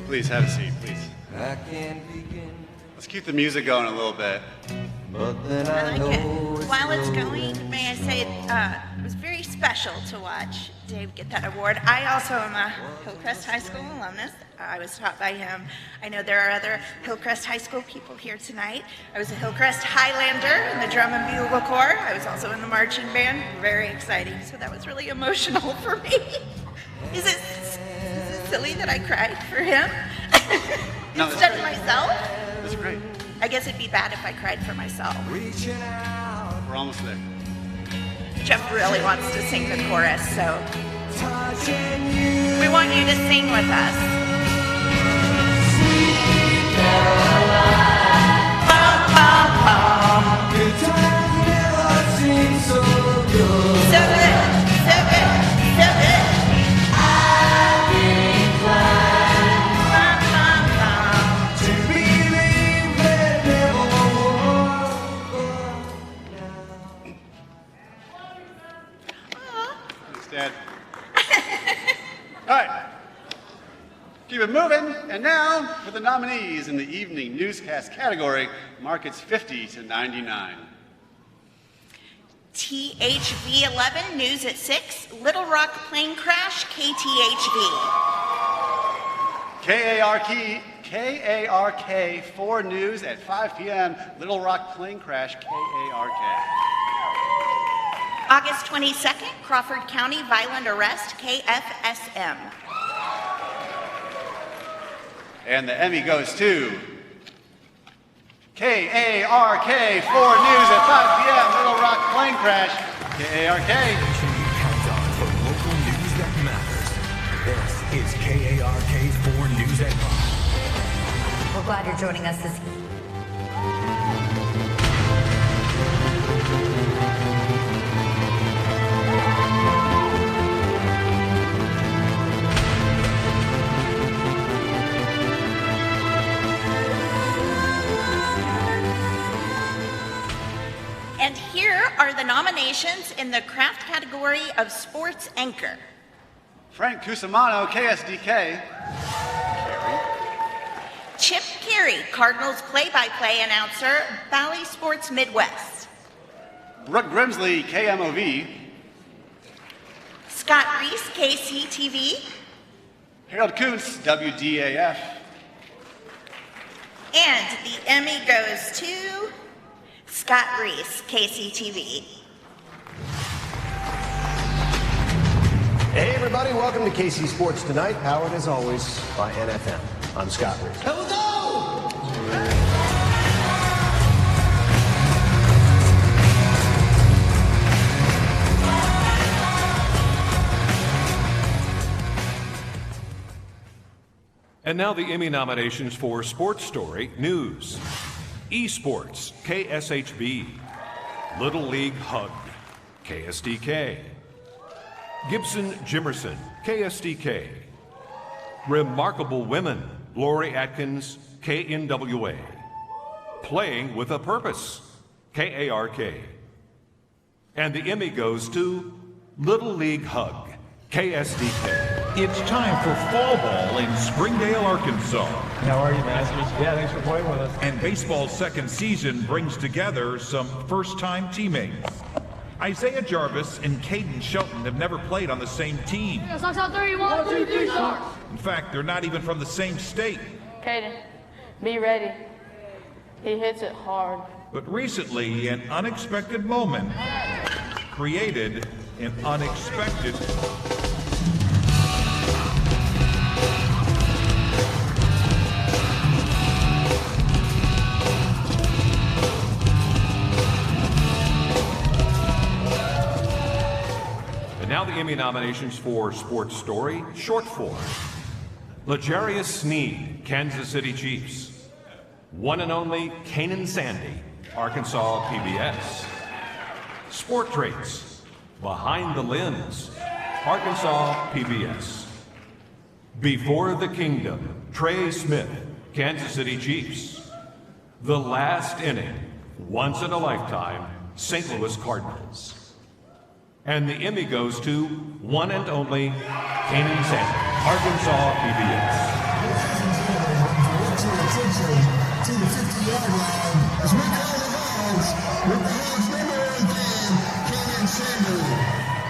Please have a seat, please. I can't begin. Let's keep the music going a little bit. But then I like it. While it's going, may I say it was very special to watch Dave get that award. I also am a Hillcrest High School alumnus. I was taught by him. I know there are other Hillcrest High School people here tonight. I was a Hillcrest Highlander in the Drum and Bugle Corps. I was also in the marching band. Very exciting. So that was really emotional for me. Is it silly that I cried for him No, instead of myself? That's great. I guess it'd be bad if I cried for myself. We're almost there. Jeff really wants to sing the chorus, so we want you to sing with us. So good, so good, so good. I've been inclined to believe that never Thanks, Dad. All right. Keep it moving. And now for the nominees in the evening newscast category, markets 50 to 99. THV 11, news at 6, Little Rock plane crash, KTHV. KARK 4 news at 5 p.m., Little Rock plane crash, KARK. August 22nd, Crawford County violent arrest, KFSM. And the Emmy goes to KARK 4 news at 5 p.m., Little Rock plane crash, KARK. Countdown for local news that matters. This is KARK 4 News at 5. We're glad you're joining us this evening. And here are the nominations in the craft category of sports anchor. Frank Cusimano, KSDK. Chip Carey, Cardinals play-by-play announcer, Bally Sports Midwest. Brooke Grimsley, KMOV. Scott Reese, KCTV. Harold Kuntz, WDAF. And the Emmy goes to Scott Reese, KCTV. Hey everybody, welcome to KC Sports Tonight, powered as always by NFM. I'm Scott Reese. And now the Emmy nominations for Sports Story News. Esports, KSHB. Little League Hug, KSDK. Gibson Jimerson, KSDK. Remarkable Women, Lori Atkins, KNWA. Playing with a Purpose, KARK. And the Emmy goes to Little League Hug, KSDK. It's time for fall ball in Springdale, Arkansas. How are you, Masters? Yeah, thanks for playing with us. And baseball's second season brings together some first-time teammates. Isaiah Jarvis and Caden Shelton have never played on the same team. Sox out 3, 1, 2, 3, Sox. In fact, they're not even from the same state. Caden, be ready. He hits it hard. But recently, an unexpected moment created an unexpected... Now the Emmy nominations for Sports Story, Short Form. L'Jarius Sneed, Kansas City Chiefs. One and only Kanan Sandy, Arkansas PBS. Sport Traits, Behind the Lens, Arkansas PBS. Before the Kingdom, Trey Smith, Kansas City Chiefs. The Last Inning, Once in a Lifetime, St. Louis Cardinals. And the Emmy goes to one and only Kanan Sandy, Arkansas PBS. To the 50-yard line as we call the Hogs with the Hogs number 18, Kanan Sandy.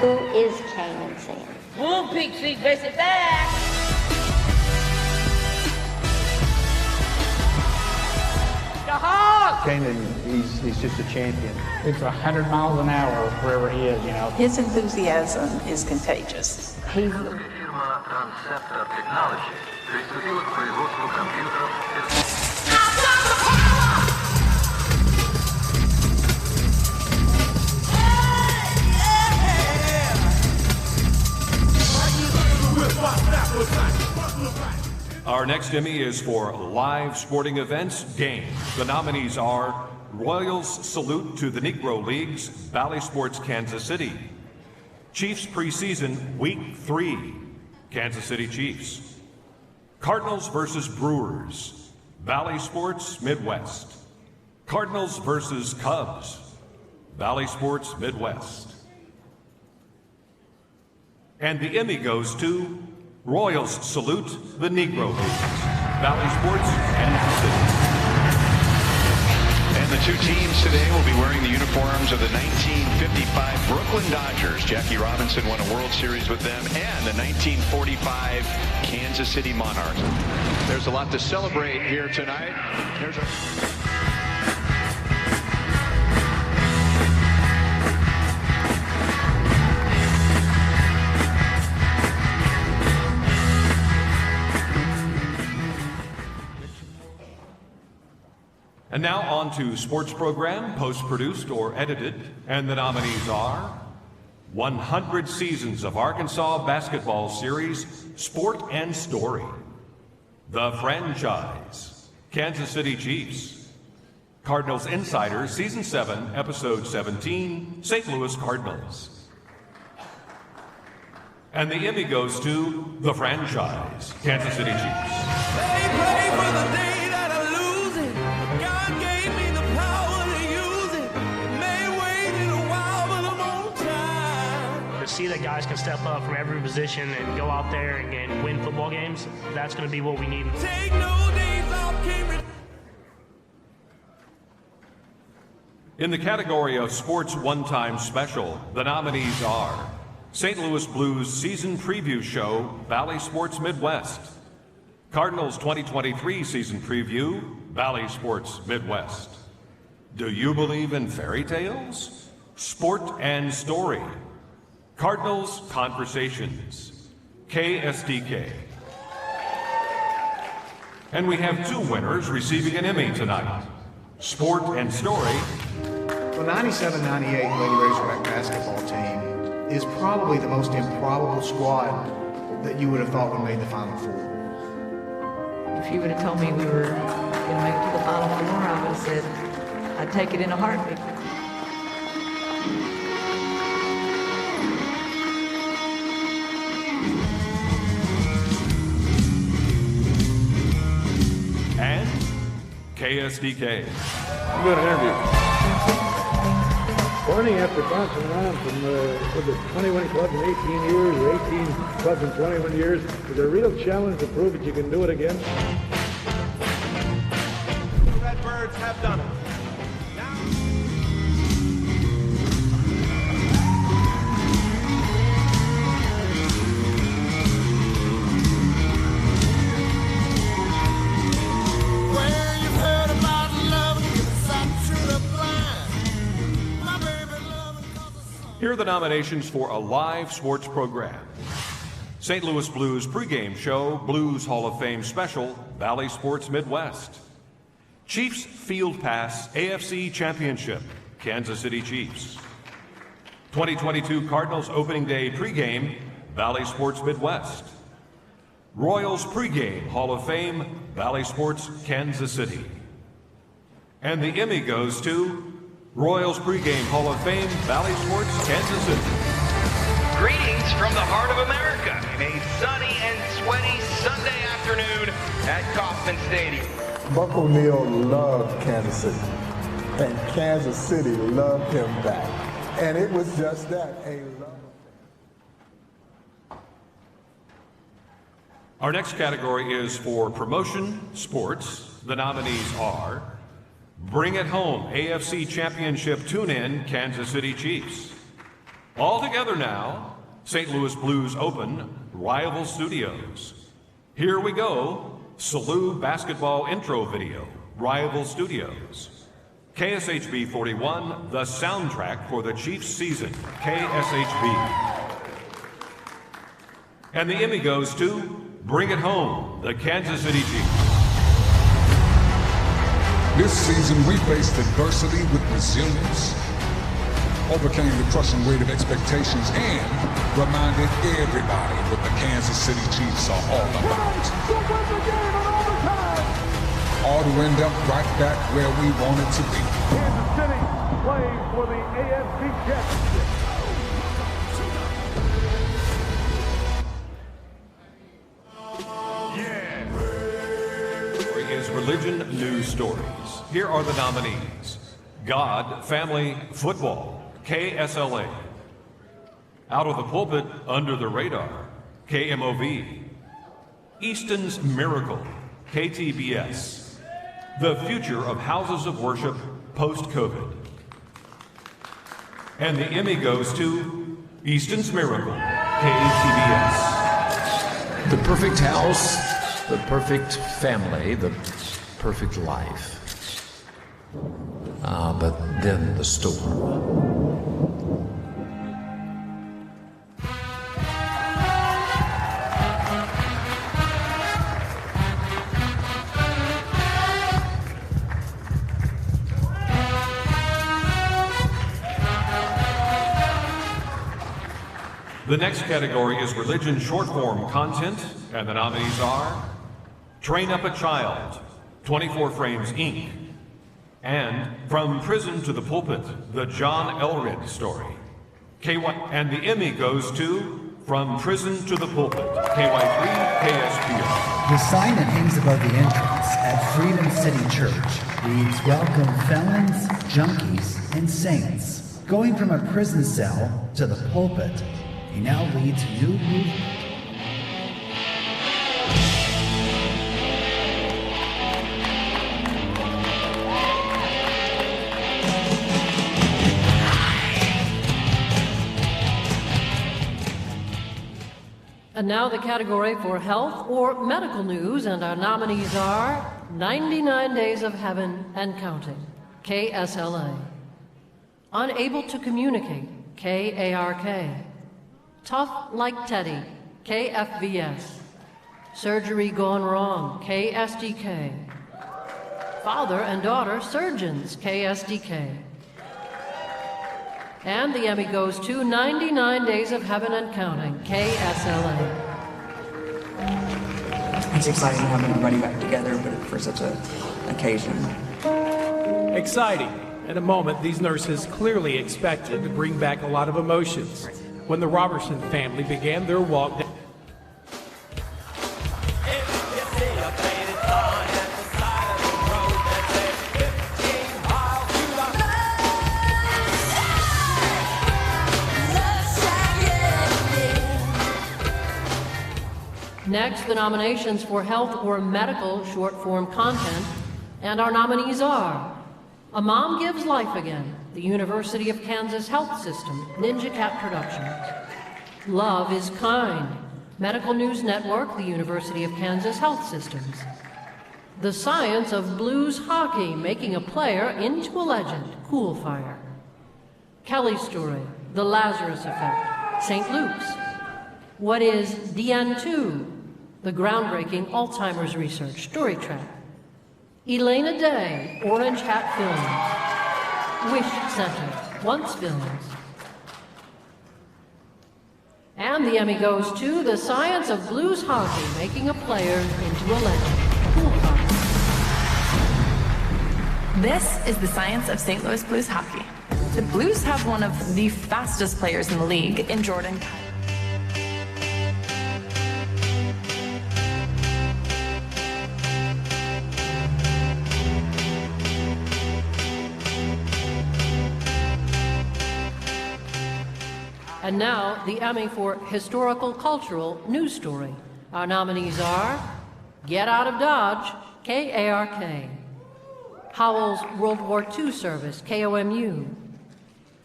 Who is Kanan Sandy? Boom, Pig Feet, base it back. The Hogs! Kanan, he's just a champion. It's 100 miles an hour wherever he is, you know. His enthusiasm is contagious. He's Our next Emmy is for live sporting events games. The nominees are Royals Salute to the Negro Leagues, Valley Sports Kansas City. Chiefs Preseason Week 3, Kansas City Chiefs. Cardinals versus Brewers, Valley Sports Midwest. Cardinals versus Cubs, Valley Sports Midwest. And the Emmy goes to Royals Salute the Negro Leagues, Valley Sports Kansas City. And the two teams today will be wearing the uniforms of the 1955 Brooklyn Dodgers. Jackie Robinson won a World Series with them, and the 1945 Kansas City Monarchs. There's a lot to celebrate here tonight. And now on to sports program, post-produced or edited, and the nominees are 100 Seasons of Arkansas Basketball Series, Sport and Story, The Franchise, Kansas City Chiefs, Cardinals Insider, Season 7, Episode 17, St. Louis Cardinals. And the Emmy goes to The Franchise, Kansas City Chiefs. They pray for the day that I lose it. God gave me the power to use it. It may wait in a while, but I'm on time. To see that guys can step up from every position and go out there and win football games, that's going to be what we need. Take no days off, can't In the category of Sports One-Time Special, the nominees are St. Louis Blues Season Preview Show, Valley Sports Midwest. Cardinals 2023 Season Preview, Valley Sports Midwest. Do You Believe in Fairy Tales? Sport and Story. Cardinals Conversations, KSDK. And we have two winners receiving an Emmy tonight, Sport and Story. The 97-98 Lady Razorback basketball team is probably the most improbable squad that you would have thought would have made the Final Four. If you would have told me we were going to make it to the Final Four, I would have said I'd take it in a heartbeat. And KSDK. I'm doing an interview. Barney, after bouncing around from 21 clubs in 18 years, or 18 clubs in 21 years, is there a real challenge to prove that you can do it again? The Redbirds have done it. Here are the nominations for a live sports program. St. Louis Blues pregame show, Blues Hall of Fame special, Valley Sports Midwest. Chiefs Field Pass AFC Championship, Kansas City Chiefs. 2022 Cardinals opening day pregame, Valley Sports Midwest. Royals pregame Hall of Fame, Valley Sports Kansas City. And the Emmy goes to Royals pregame Hall of Fame, Valley Sports, Kansas City. Greetings from the heart of America in a sunny and sweaty Sunday afternoon at Kauffman Stadium. Buck O'Neil loved Kansas City, and Kansas City loved him back. And it was just that, a love. Our next category is for promotion sports. The nominees are Bring It Home AFC Championship Tune-In Kansas City Chiefs. All together now, St. Louis Blues Open Rival Studios. Here We Go, Salou Basketball Intro Video, Rival Studios. KSHB 41, the soundtrack for the Chiefs season, KSHB. And the Emmy goes to Bring It Home, the Kansas City Chiefs. This season, we faced adversity with resilience. overcame the crushing weight of expectations and reminded everybody what the Kansas City Chiefs are all about. All to end up right back where we wanted to be. Kansas City playing for the AFC Championship. Is Religion News Stories. Here are the nominees. God, Family, Football, KSLA. Out of the Pulpit, Under the Radar, KMOV. Easton's Miracle, KTBS. The Future of Houses of Worship, Post-COVID. And the Emmy goes to Easton's Miracle, KTBS. The perfect house, the perfect family, the perfect life. But then the storm. The next category is religion short-form content, and the nominees are Train Up a Child, 24 Frames Inc., and From Prison to the Pulpit, the John Elred story. And the Emmy goes to From Prison to the Pulpit, KY3 KSPR. The sign that hangs above the entrance at Freedom City Church reads, "Welcome felons, junkies, and saints." Going from a prison cell to the pulpit, he now leads a new movement. And now the category for health or medical news, and our nominees are 99 Days of Heaven and Counting, KSLA. Unable to Communicate, KARK. Tough Like Teddy, KFVS. Surgery Gone Wrong, KSDK. Father and Daughter Surgeons, KSDK. And the Emmy goes to 99 Days of Heaven and Counting, KSLA. It's exciting to have everybody back together, but for such an occasion. Exciting. In a moment, these nurses clearly expected to bring back a lot of emotions. When the Robertson family began their walk down Next, the nominations for health or medical short-form content, and our nominees are A Mom Gives Life Again, the University of Kansas Health System, Ninja Cat Productions. Love is Kind, Medical News Network, the University of Kansas Health Systems. The Science of Blues Hockey, Making a Player into a Legend, Cool Fire. Kelly's Story, The Lazarus Effect, St. Luke's. What is DN2? The groundbreaking Alzheimer's research story track. Elena Day, Orange Hat Films. Wish Center, Once Films. And the Emmy goes to The Science of Blues Hockey, Making a Player into a Legend. Cool Fire. This is the science of St. Louis Blues hockey. The Blues have one of the fastest players in the league in Jordan. And now, the Emmy for Historical Cultural News Story. Our nominees are Get Out of Dodge, KARK. Howell's World War II Service, KOMU.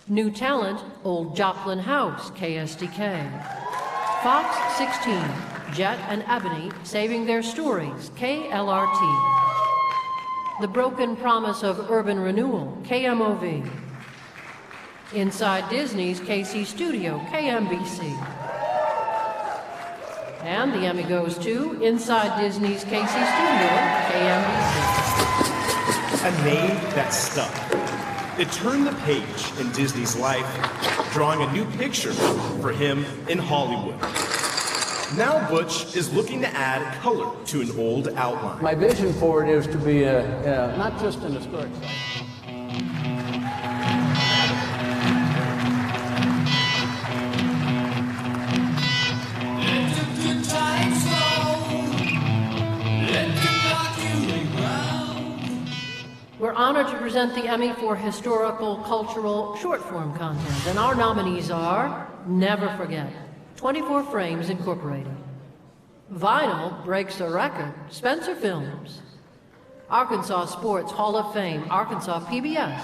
New Talent, Old Joplin House, KSDK. Fox 16, Jet and Ebony Saving Their Stories, KLRT. The Broken Promise of Urban Renewal, KMOV. Inside Disney's KC Studio, KMBC. And the Emmy goes to Inside Disney's KC Studio, KMBC. A name that stuck. It turned the page in Disney's life, drawing a new picture for him in Hollywood. Now Butch is looking to add color to an old outline. My vision for it is to be not just an historic site. We're honored to present the Emmy for Historical Cultural Short-Form Content, and our nominees are Never Forget, 24 Frames Incorporated. Vinyl breaks a record, Spencer Films. Arkansas Sports Hall of Fame, Arkansas PBS.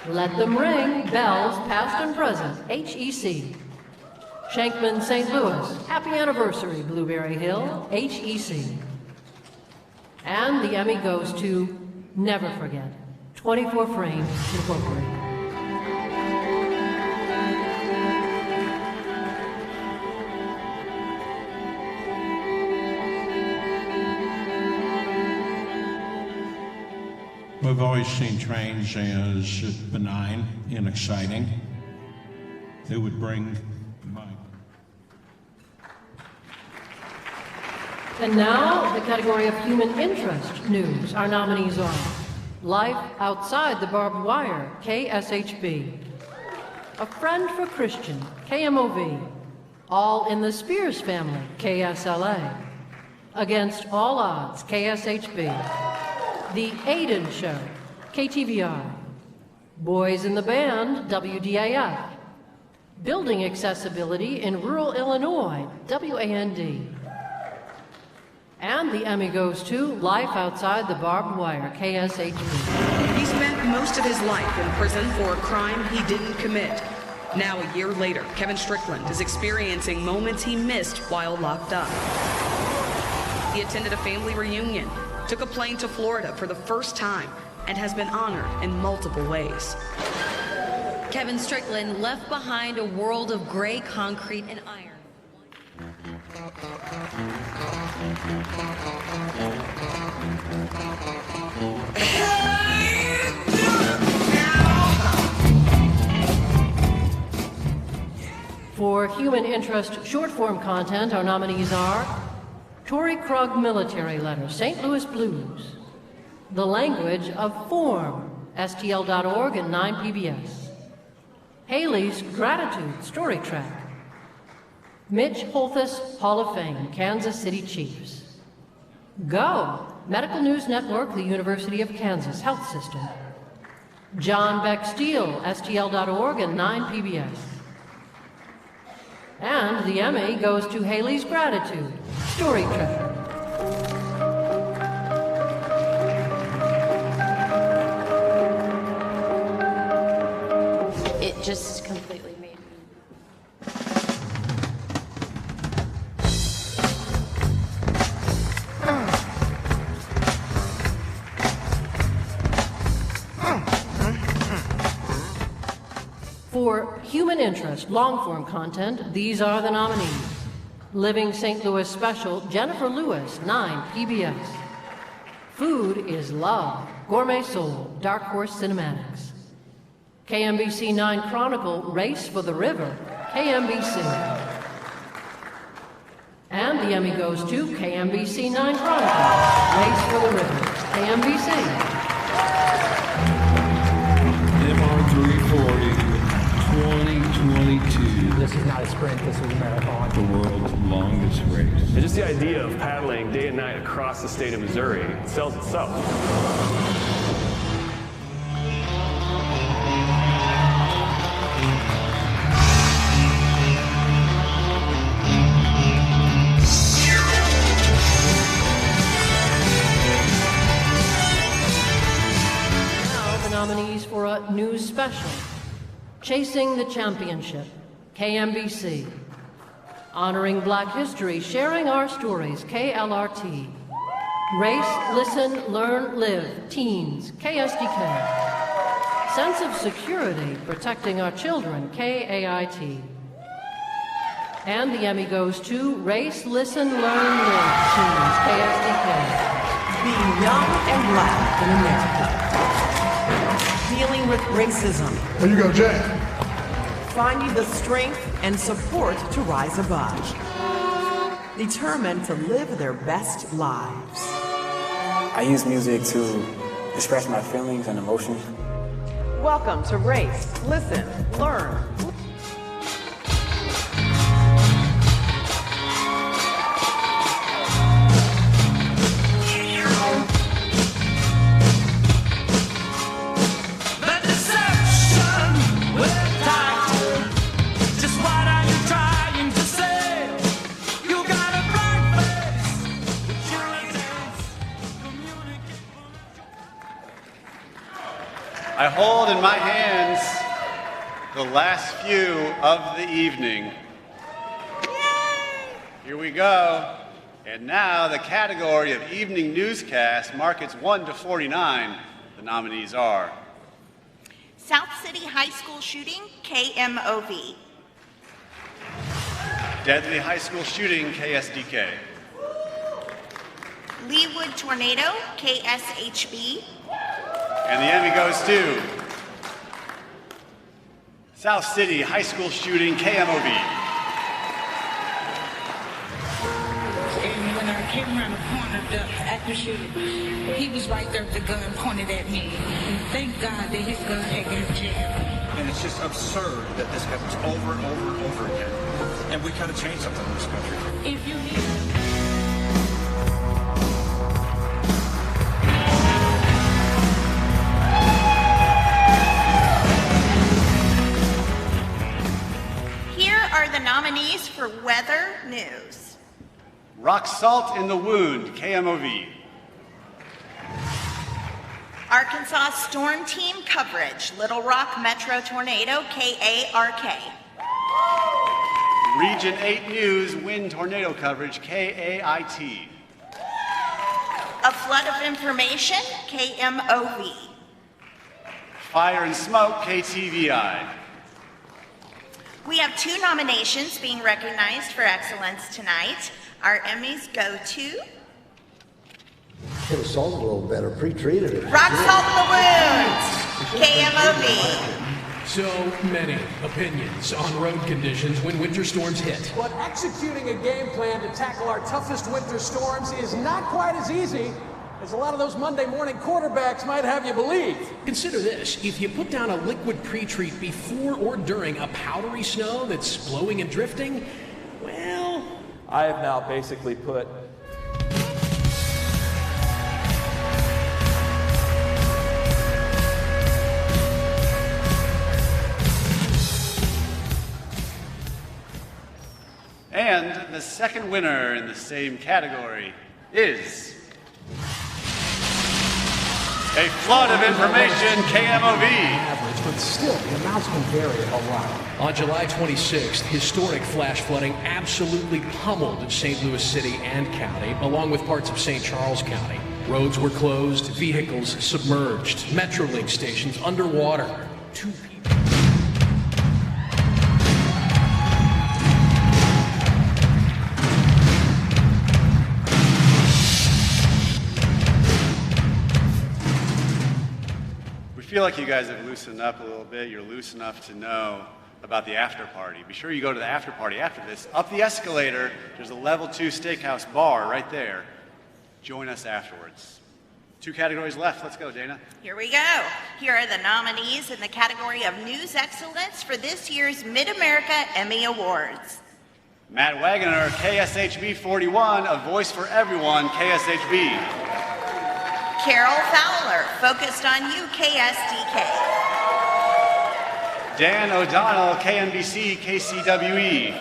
Let Them Ring, Bells, Past and Present, HEC. Shankman St. Louis, Happy Anniversary, Blueberry Hill, HEC. And the Emmy goes to Never Forget, 24 Frames Incorporated. We've always seen trains as benign and exciting. They would bring my... And now, the category of human interest news. Our nominees are Life Outside the Barbed Wire, KSHB. A Friend for Christian, KMOV. All in the Spears Family, KSLA. Against All Odds, KSHB. The Aiden Show, KTVR. Boys in the Band, WDAF. Building Accessibility in Rural Illinois, WAND. And the Emmy goes to Life Outside the Barbed Wire, KSHB. He spent most of his life in prison for a crime he didn't commit. Now, a year later, Kevin Strickland is experiencing moments he missed while locked up. He attended a family reunion, took a plane to Florida for the first time, and has been honored in multiple ways. Kevin Strickland left behind a world of gray concrete and iron. For human interest short-form content, our nominees are Torrey Krug Military Letter, St. Louis Blues. The Language of Form, STL.org and 9 PBS. Haley's Gratitude Story Track. Mitch Holthus Hall of Fame, Kansas City Chiefs. Go, Medical News Network, the University of Kansas Health System. John Beck Steele, STL.org and 9 PBS. And the Emmy goes to Haley's Gratitude Story Track. It just completely made me. For human interest, long-form content, these are the nominees. Living St. Louis Special, Jennifer Lewis, 9 PBS. Food is Love, Gourmet Soul, Dark Horse Cinematics. KMBC 9 Chronicle, Race for the River, KMBC. And the Emmy goes to KMBC 9 Chronicle, Race for the River, KMBC. MR 340. 2022. This is not a sprint, this is a marathon. The world's longest race. And just the idea of paddling day and night across the state of Missouri sells itself. Now the nominees for a news special. Chasing the Championship, KMBC. Honoring Black History, Sharing Our Stories, KLRT. Race, Listen, Learn, Live, Teens, KSDK. Sense of Security, Protecting Our Children, KAIT. And the Emmy goes to Race, Listen, Learn, Live, Teens, KSDK. Being young and black in America. dealing with racism. There you go, Jay. Finding the strength and support to rise above. Determined to live their best lives. I use music to express my feelings and emotions. Welcome to Race, Listen, Learn. I hold in my hands the last few of the evening. Yay! Here we go. And now the category of evening newscast, markets 1 to 49. The nominees are South City High School shooting, KMOV. Deadly high school shooting, KSDK. Leawood tornado, KSHB. And the Emmy goes to South City High School shooting, KMOV. And when I came around the corner, the active shooter, he was right there with the gun pointed at me. And thank God that his gun had got jammed. And it's just absurd that this happens over and over and over again. And we gotta change something in this country. If you need are the nominees for weather news. Rock salt in the wound, KMOV. Arkansas Storm Team coverage, Little Rock Metro Tornado, KARK. Region 8 News wind tornado coverage, KAIT. A flood of information, KMOV. Fire and smoke, KTVI. We have 2 nominations being recognized for excellence tonight. Our Emmys go to Could have salted a little better, pre-treated it. Rock Salt in the Wound, KMOV. So many opinions on road conditions when winter storms hit. But executing a game plan to tackle our toughest winter storms is not quite as easy as a lot of those Monday morning quarterbacks might have you believe. Consider this, if you put down a liquid pre-treat before or during a powdery snow that's blowing and drifting, well... I have now basically put And the second winner in the same category is a flood of information, KMOV. Average, but still, the amounts can vary a lot. On July 26th, historic flash flooding absolutely pummeled St. Louis City and County, along with parts of St. Charles County. Roads were closed, vehicles submerged, Metrolink stations underwater. 2 people. I feel like you guys have loosened up a little bit. You're loose enough to know about the after party. Be sure you go to the after party after this. Up the escalator, there's a level 2 steakhouse bar right there. Join us afterwards. 2 categories left. Let's go, Dana. Here we go. Here are the nominees in the category of News Excellence for this year's Mid-America Emmy Awards. Matt Wagoner, KSHB 41, A Voice for Everyone, KSHB. Carol Fowler, Focused on You, KSDK. Dan O'Donnell, KNBC, KCWE.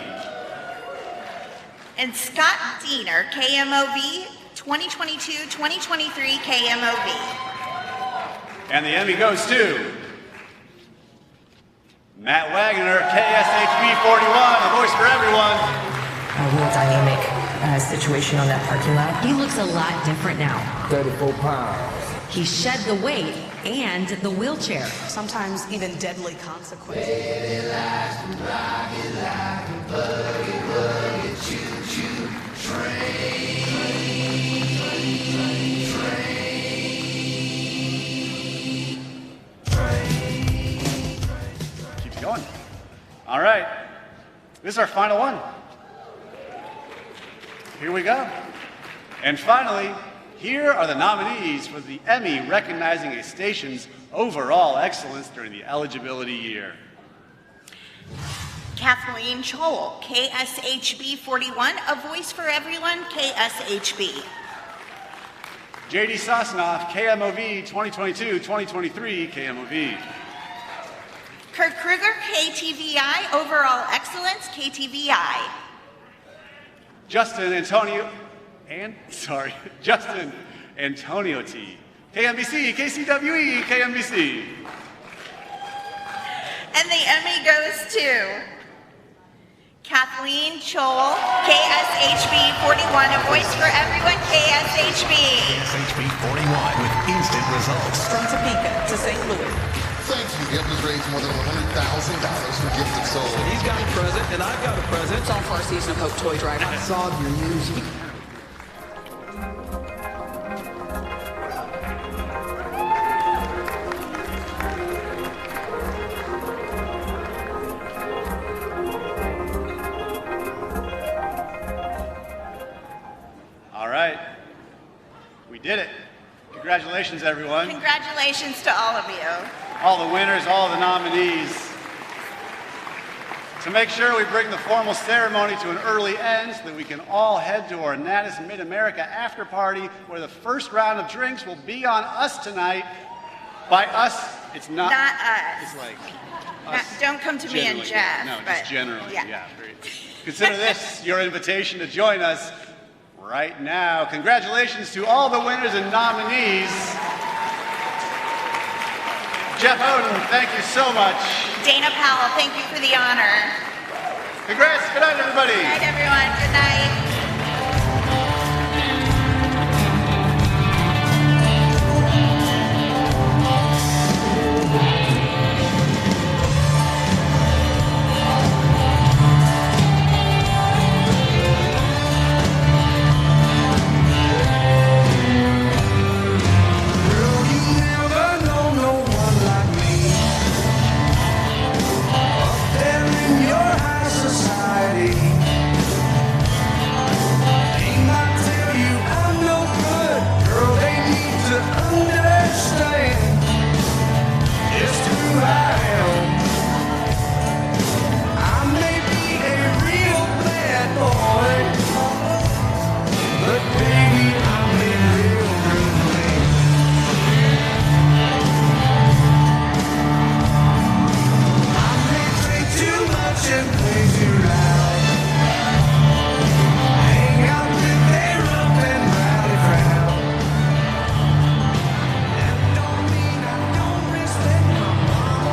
And Scott Diener, KMOV, 2022-2023 KMOV. And the Emmy goes to Matt Wagoner, KSHB 41, A Voice for Everyone. A real dynamic situation on that parking lot. He looks a lot different now. 34 pounds. He shed the weight and the wheelchair. Sometimes even deadly consequences. Baby likes to rock it like a boogie, boogie, choo-choo train. Train. This is our final one. Here we go. And finally, here are the nominees for the Emmy recognizing a station's overall excellence during the eligibility year. Kathleen Choll, KSHB 41, A Voice for Everyone, KSHB. J.D. Sosnoff, KMOV 2022-2023, KMOV. Kurt Kruger, KTVI, Overall Excellence, KTVI. Justin Antonio T, KMBC, KCWE, KMBC. And the Emmy goes to Kathleen Choll, KSHB 41, A Voice for Everyone, KSHB. KSHB 41 with instant results. From Topeka to St. Louis. Thank you. The Emmys raised more than $100,000 for Gifted Souls. He's got a present, and I've got a present. It's all for our Season of Hope toy drive. I saw your music. All right. We did it. Congratulations, everyone. Congratulations to all of you. All the winners, all the nominees. To make sure we bring the formal ceremony to an early end so that we can all head to our Natus Mid-America after party, where the first round of drinks will be on us tonight. By us, it's not us. It's like us. Don't come to me and Jeff. No, but, just generally. Yeah. Consider this your invitation to join us right now. Congratulations to all the winners and nominees. Jeff Oden, thank you so much. Dana Powell, thank you for the honor. Congrats. Good night, everybody. Good night, everyone.